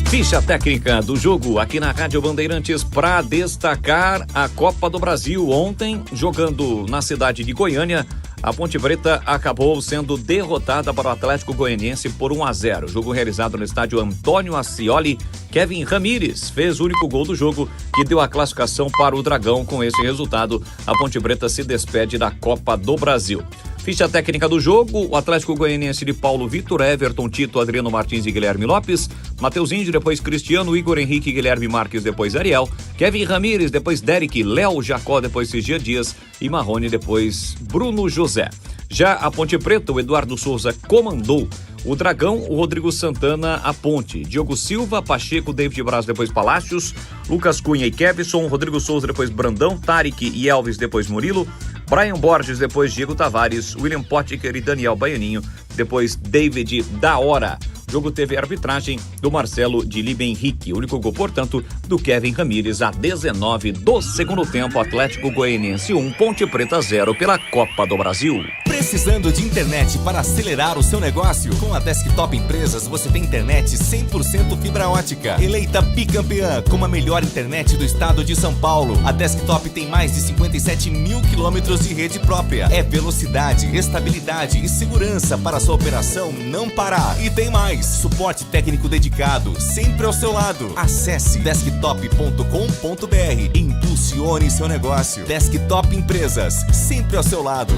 Ficha técnica do jogo aqui na Rádio Bandeirantes para destacar a Copa do Brasil. Ontem, jogando na cidade de Goiânia, a Ponte Preta acabou sendo derrotada para o Atlético Goianiense por 1-0. Jogo realizado no estádio Antônio Ascioli. Kevin Ramírez fez o único gol do jogo que deu a classificação para o Dragão. Com esse resultado, a Ponte Preta se despede da Copa do Brasil. Ficha técnica do jogo: o Atlético Goianiense de Paulo Vitor, Everton, Tito, Adriano Martins e Guilherme Lopes, Matheus Índio, depois Cristiano, Igor Henrique, Guilherme Marques, depois Ariel, Kevin Ramírez, depois Derek, Léo Jacó, depois Cigia Dias e Marrone, depois Bruno José. Já a Ponte Preta, o Eduardo Souza comandou. O Dragão, o Rodrigo Santana, a Ponte, Diogo Silva, Pacheco, David Braz, depois Palácios, Lucas Cunha e Kevson, Rodrigo Souza, depois Brandão, Tarek e Elvis, depois Murilo, Brian Borges, depois Diego Tavares, William Pottinger e Daniel Baianinho, depois David da Hora. Jogo teve arbitragem do Marcelo de Libe Henrique. O único gol, portanto, do Kevin Ramírez a 19 do segundo tempo. Atlético Goianiense 1, Ponte Preta 0 pela Copa do Brasil. Precisando de internet para acelerar o seu negócio? Com a Desktop Empresas você tem internet 100% fibra ótica. Eleita bicampeã como a melhor internet do estado de São Paulo. A Desktop tem mais de 57 mil quilômetros de rede própria. É velocidade, estabilidade e segurança para sua operação não parar. E tem mais, suporte técnico dedicado, sempre ao seu lado. Acesse desktop.com.br e impulsione seu negócio. Desktop Empresas, sempre ao seu lado.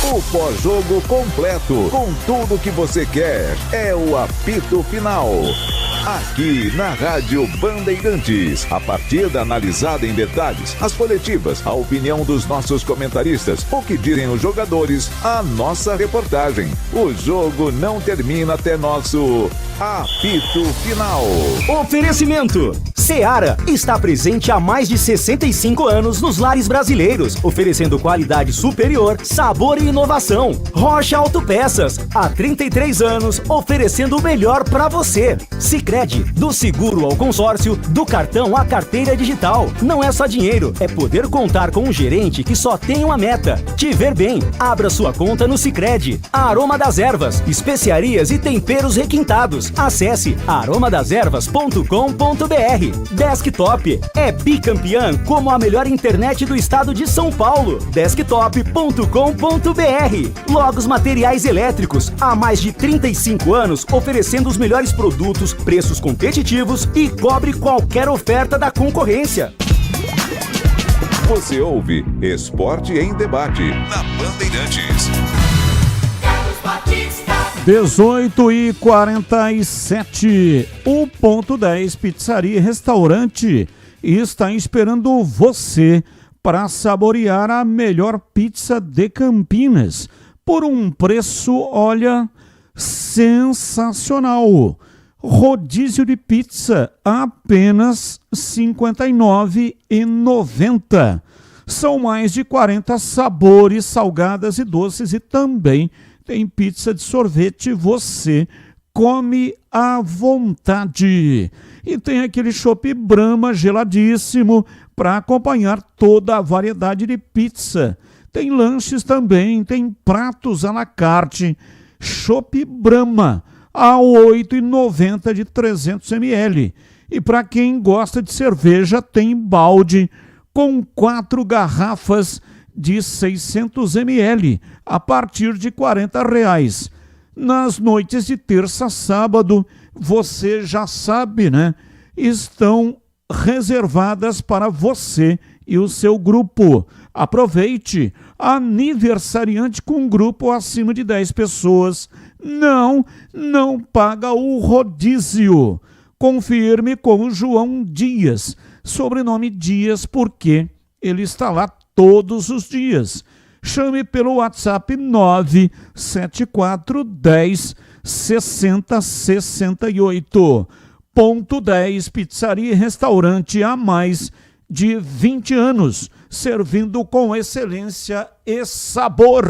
O pós-jogo completo, com tudo que você quer, é o apito final. Aqui na Rádio Bandeirantes, a partida analisada em detalhes, as coletivas, a opinião dos nossos comentaristas, o que dizem os jogadores, a nossa reportagem. O jogo não termina até nosso apito final. Oferecimento: Seara está presente há mais de 65 anos nos lares brasileiros, oferecendo qualidade superior, sabor e inovação. Rocha Autopeças, há 33 anos, oferecendo o melhor para você. Sicredi, do seguro ao consórcio, do cartão à carteira digital. Não é só dinheiro, é poder contar com um gerente que só tem uma meta: te ver bem. Abra sua conta no Sicredi. Aroma das Ervas, especiarias e temperos requintados. Acesse aromadeservas.com.br. Desktop é bicampeã como a melhor internet do estado de São Paulo. Desktop.com.br. Logos Materiais Elétricos, há mais de 35 anos oferecendo os melhores produtos, preços competitivos e cobre qualquer oferta da concorrência. Você ouve Esporte em Debate na Bandeirantes. 18h47, o Ponto 10 Pizzaria e Restaurante está esperando você para saborear a melhor pizza de Campinas por um preço, olha, sensacional. Rodízio de pizza apenas R$ 59,90. São mais de 40 sabores, salgadas e doces, e também tem pizza de sorvete. Você come à vontade. E tem aquele chopp Brahma geladíssimo para acompanhar toda a variedade de pizza. Tem lanches também, tem pratos à la carte. Chopp Brahma a R$ 8,90 de 300 ml. E para quem gosta de cerveja, tem balde com 4 garrafas de 600 ml a partir de R$ 40. Nas noites de terça a sábado, você já sabe, né? Estão reservadas para você e o seu grupo. Aproveite! Aniversariante com grupo acima de 10 pessoas. Não paga o rodízio. Confirme com o João Dias, sobrenome Dias, porque ele está lá todos os dias. Chame pelo WhatsApp 974 10 60 68. Ponto 10 Pizzaria e Restaurante há mais de 20 anos, servindo com excelência e sabor.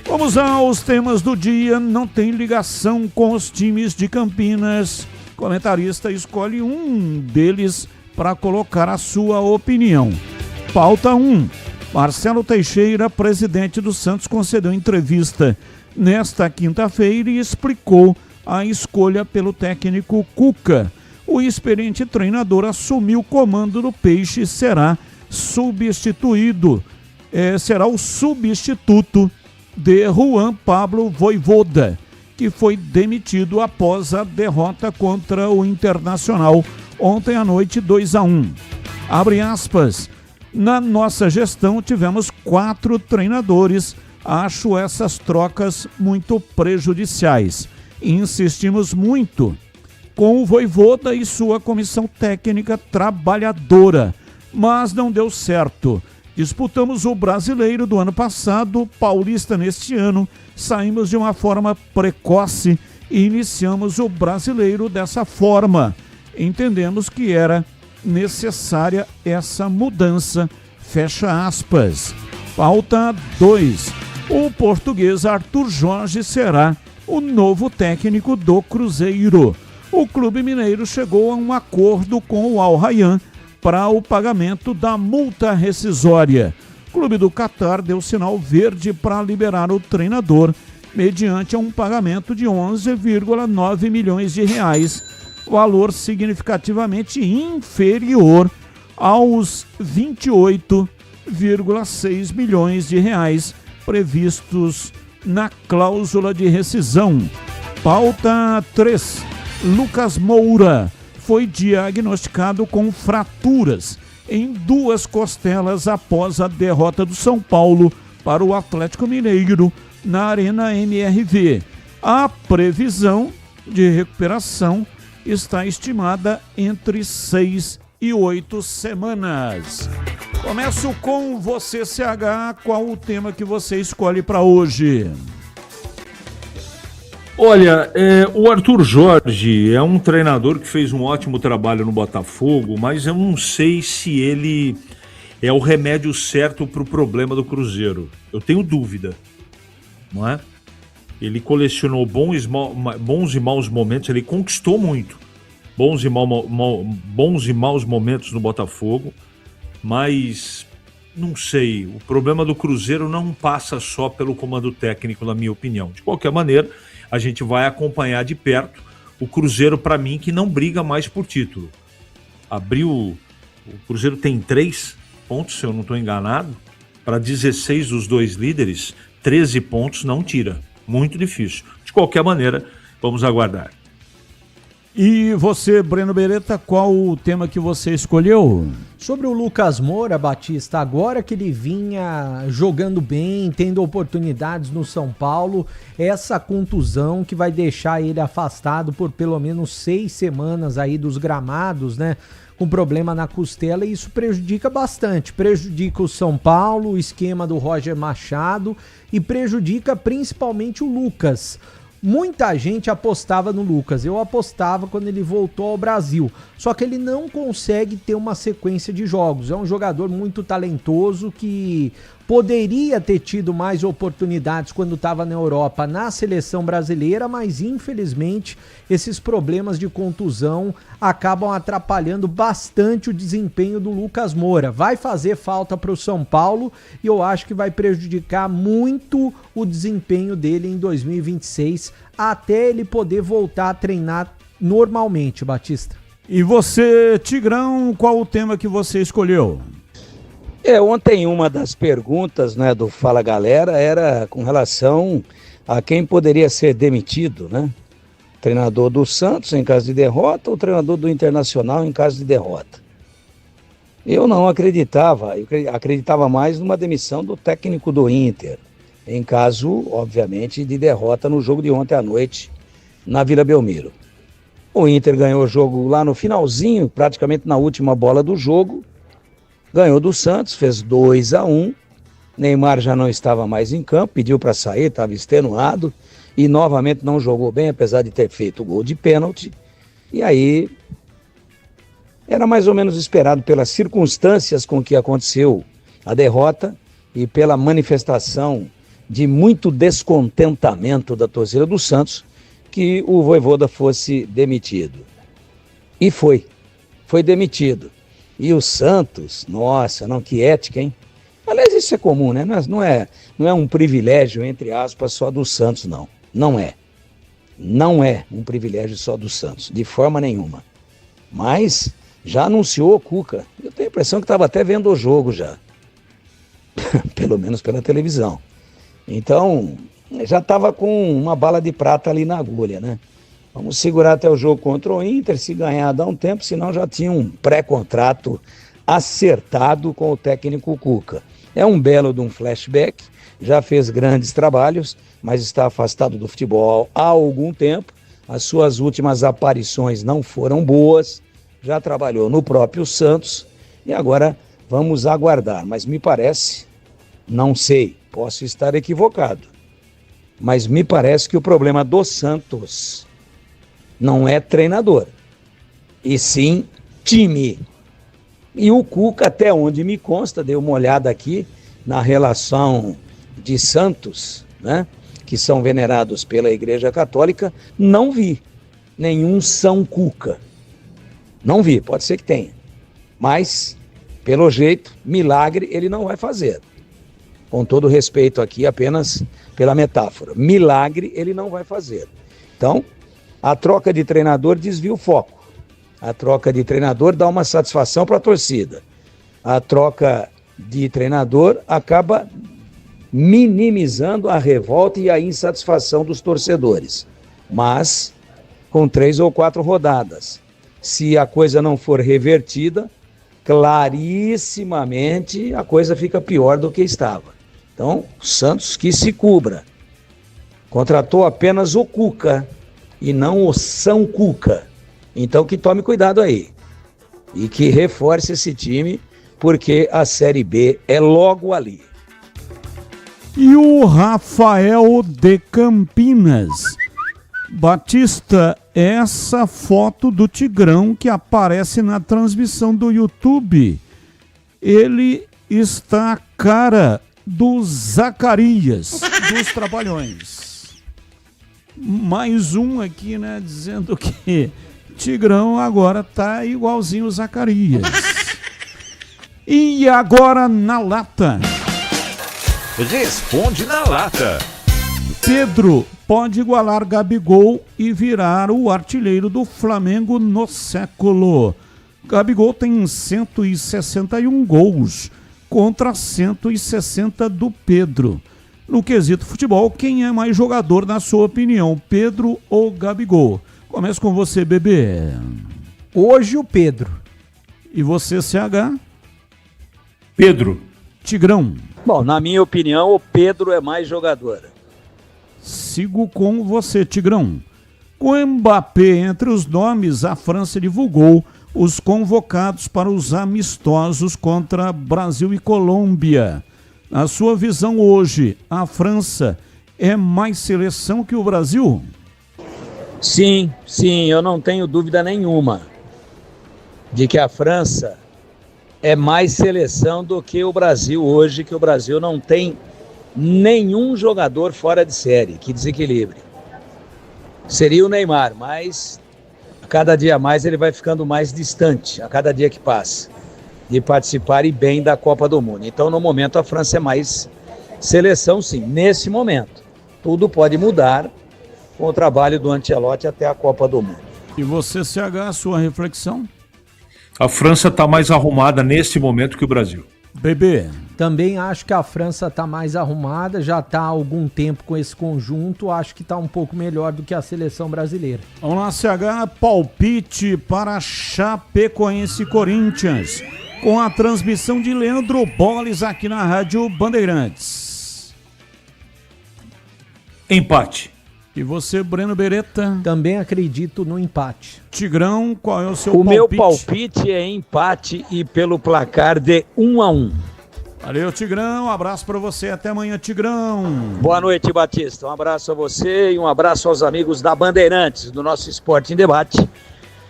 Vamos aos temas do dia. Não tem ligação com os times de Campinas. O comentarista escolhe um deles para colocar a sua opinião. Pauta 1. Marcelo Teixeira, presidente do Santos, concedeu entrevista nesta quinta-feira e explicou a escolha pelo técnico Cuca. O experiente treinador assumiu o comando do Peixe e será o substituto de Juan Pablo Vojvoda, que foi demitido após a derrota contra o Internacional ontem à noite, 2-1. Abre aspas. Na nossa gestão tivemos 4 treinadores. Acho essas trocas muito prejudiciais. Insistimos muito com o Vojvoda e sua comissão técnica trabalhadora, mas não deu certo. Disputamos o Brasileiro do ano passado, Paulista neste ano, saímos de uma forma precoce e iniciamos o Brasileiro dessa forma. Entendemos que era necessária essa mudança, fecha aspas. Pauta 2. O português Arthur Jorge será o novo técnico do Cruzeiro. O Clube Mineiro chegou a um acordo com o Al Rayyan para o pagamento da multa rescisória. O Clube do Catar deu sinal verde para liberar o treinador mediante um pagamento de 11,9 milhões de reais, valor significativamente inferior aos 28,6 milhões de reais previstos na cláusula de rescisão. Pauta 3. Lucas Moura foi diagnosticado com fraturas em 2 costelas após a derrota do São Paulo para o Atlético Mineiro na Arena MRV. A previsão de recuperação está estimada entre 6 e 8 semanas. Começo com você, CH. Qual o tema que você escolhe para hoje? Olha, o Arthur Jorge é um treinador que fez um ótimo trabalho no Botafogo, mas eu não sei se ele é o remédio certo para o problema do Cruzeiro. Eu tenho dúvida, não é? Ele colecionou bons e maus momentos, ele conquistou muito bons e maus momentos no Botafogo, mas não sei, o problema do Cruzeiro não passa só pelo comando técnico, na minha opinião. De qualquer maneira, a gente vai acompanhar de perto o Cruzeiro, para mim, que não briga mais por título. O Cruzeiro tem 3 pontos, se eu não estou enganado, para 16 dos 2 líderes, 13 pontos não tira. Muito difícil. De qualquer maneira, vamos aguardar. E você, Breno Beretta, qual o tema que você escolheu? Sobre o Lucas Moura, Batista, agora que ele vinha jogando bem, tendo oportunidades no São Paulo, essa contusão que vai deixar ele afastado por pelo menos 6 semanas aí dos gramados, né? Com problema na costela, e isso prejudica bastante. Prejudica o São Paulo, o esquema do Roger Machado, e prejudica principalmente o Lucas. Muita gente apostava no Lucas, eu apostava quando ele voltou ao Brasil, só que ele não consegue ter uma sequência de jogos. É um jogador muito talentoso que poderia ter tido mais oportunidades quando estava na Europa, na seleção brasileira, mas infelizmente esses problemas de contusão acabam atrapalhando bastante o desempenho do Lucas Moura. Vai fazer falta para o São Paulo e eu acho que vai prejudicar muito o desempenho dele em 2026, até ele poder voltar a treinar normalmente, Batista. E você, Tigrão, qual o tema que você escolheu? Ontem uma das perguntas, né, do Fala Galera era com relação a quem poderia ser demitido, né? Treinador do Santos em caso de derrota ou treinador do Internacional em caso de derrota. Eu não acreditava, eu acreditava mais numa demissão do técnico do Inter, em caso, obviamente, de derrota no jogo de ontem à noite na Vila Belmiro. O Inter ganhou o jogo lá no finalzinho, praticamente na última bola do jogo, ganhou do Santos, fez 2-1, Neymar já não estava mais em campo, pediu para sair, estava extenuado, e novamente não jogou bem, apesar de ter feito o gol de pênalti. E aí, era mais ou menos esperado pelas circunstâncias com que aconteceu a derrota e pela manifestação de muito descontentamento da torcida do Santos, que o Vojvoda fosse demitido. E foi demitido. E o Santos, nossa, não, que ética, hein? Aliás, isso é comum, né? Não é um privilégio, entre aspas, só do Santos, não. Não é. Não é um privilégio só do Santos, de forma nenhuma. Mas já anunciou o Cuca. Eu tenho a impressão que estava até vendo o jogo já. Pelo menos pela televisão. Então, já estava com uma bala de prata ali na agulha, né? Vamos segurar até o jogo contra o Inter, se ganhar dá um tempo, senão já tinha um pré-contrato acertado com o técnico Cuca. É um belo de um flashback, já fez grandes trabalhos, mas está afastado do futebol há algum tempo. As suas últimas aparições não foram boas, já trabalhou no próprio Santos e agora vamos aguardar. Mas me parece, não sei, posso estar equivocado, mas me parece que o problema do Santos não é treinador, e sim time. E o Cuca, até onde me consta, dei uma olhada aqui na relação de Santos, né, que são venerados pela Igreja Católica, não vi nenhum São Cuca. Não vi, pode ser que tenha. Mas, pelo jeito, milagre ele não vai fazer. Com todo respeito aqui, apenas pela metáfora. Milagre ele não vai fazer. Então, a troca de treinador desvia o foco. A troca de treinador dá uma satisfação para a torcida. A troca de treinador acaba minimizando a revolta e a insatisfação dos torcedores. Mas, com 3 ou 4 rodadas, se a coisa não for revertida, clarissimamente a coisa fica pior do que estava. Então, o Santos que se cubra. Contratou apenas o Cuca e não o São Cuca. Então que tome cuidado aí. E que reforce esse time, porque a Série B é logo ali. E o Rafael de Campinas. Batista, essa foto do Tigrão que aparece na transmissão do YouTube, ele está a cara do Zacarias dos Trabalhões. Mais um aqui, né, dizendo que Tigrão agora tá igualzinho o Zacarias. E agora na lata. Responde na lata. Pedro pode igualar Gabigol e virar o artilheiro do Flamengo no século. Gabigol tem 161 gols contra 160 do Pedro. No quesito futebol, quem é mais jogador na sua opinião, Pedro ou Gabigol? Começa com você, bebê. Hoje o Pedro. E você, CH? Pedro. Tigrão. Bom, na minha opinião, o Pedro é mais jogador. Sigo com você, Tigrão. Com Mbappé entre os nomes, a França divulgou os convocados para os amistosos contra Brasil e Colômbia. Na sua visão hoje, a França é mais seleção que o Brasil? Sim, eu não tenho dúvida nenhuma de que a França é mais seleção do que o Brasil hoje, que o Brasil não tem nenhum jogador fora de série que desequilibre. Seria o Neymar, mas a cada dia mais ele vai ficando mais distante, a cada dia que passa, de participar e bem da Copa do Mundo. Então, no momento, a França é mais seleção, sim, nesse momento. Tudo pode mudar com o trabalho do Ancelotti até a Copa do Mundo. E você, CH, a sua reflexão? A França está mais arrumada nesse momento que o Brasil. Bebê. Também acho que a França está mais arrumada, já está há algum tempo com esse conjunto, acho que está um pouco melhor do que a seleção brasileira. Vamos lá, CH, palpite para Chapecoense e Corinthians, com a transmissão de Leandro Boles aqui na Rádio Bandeirantes. Empate. E você, Breno Beretta? Também acredito no empate. Tigrão, qual é o seu palpite? O meu palpite é empate e pelo placar de 1-1. Valeu, Tigrão. Um abraço para você. Até amanhã, Tigrão. Boa noite, Batista. Um abraço a você e um abraço aos amigos da Bandeirantes, do nosso Esporte em Debate.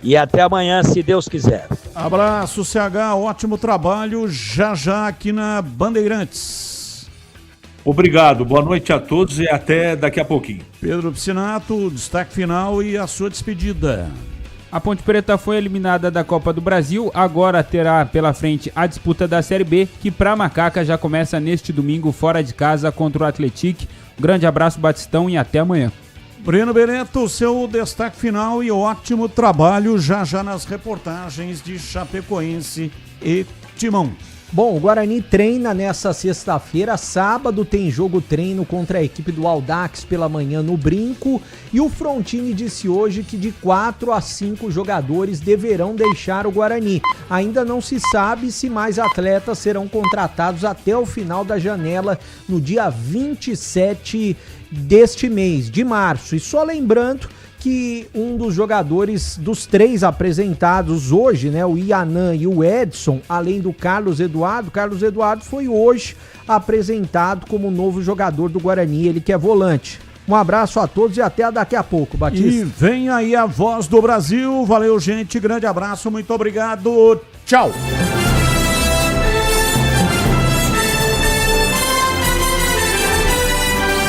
E até amanhã, se Deus quiser. Abraço, CH. Ótimo trabalho. Já aqui na Bandeirantes. Obrigado, boa noite a todos e até daqui a pouquinho. Pedro Piscinato, destaque final e a sua despedida. A Ponte Preta foi eliminada da Copa do Brasil, agora terá pela frente a disputa da Série B, que para Macaca já começa neste domingo fora de casa contra o Atlético. Grande abraço, Batistão, e até amanhã. Breno Bereto, seu destaque final e ótimo trabalho já nas reportagens de Chapecoense e Timão. Bom, o Guarani treina nessa sexta-feira, sábado tem jogo treino contra a equipe do Audax pela manhã no Brinco, e o Frontini disse hoje que de 4 a 5 jogadores deverão deixar o Guarani. Ainda não se sabe se mais atletas serão contratados até o final da janela no dia 27 deste mês, de março. E só lembrando que um dos jogadores dos 3 apresentados hoje, né, o Ianan e o Edson, além do Carlos Eduardo foi hoje apresentado como novo jogador do Guarani, ele que é volante. Um abraço a todos e até daqui a pouco, Batista. E vem aí a voz do Brasil, valeu gente, grande abraço, muito obrigado, tchau.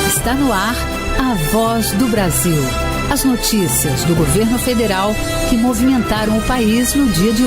Está no ar A Voz do Brasil. As notícias do governo federal que movimentaram o país no dia de hoje.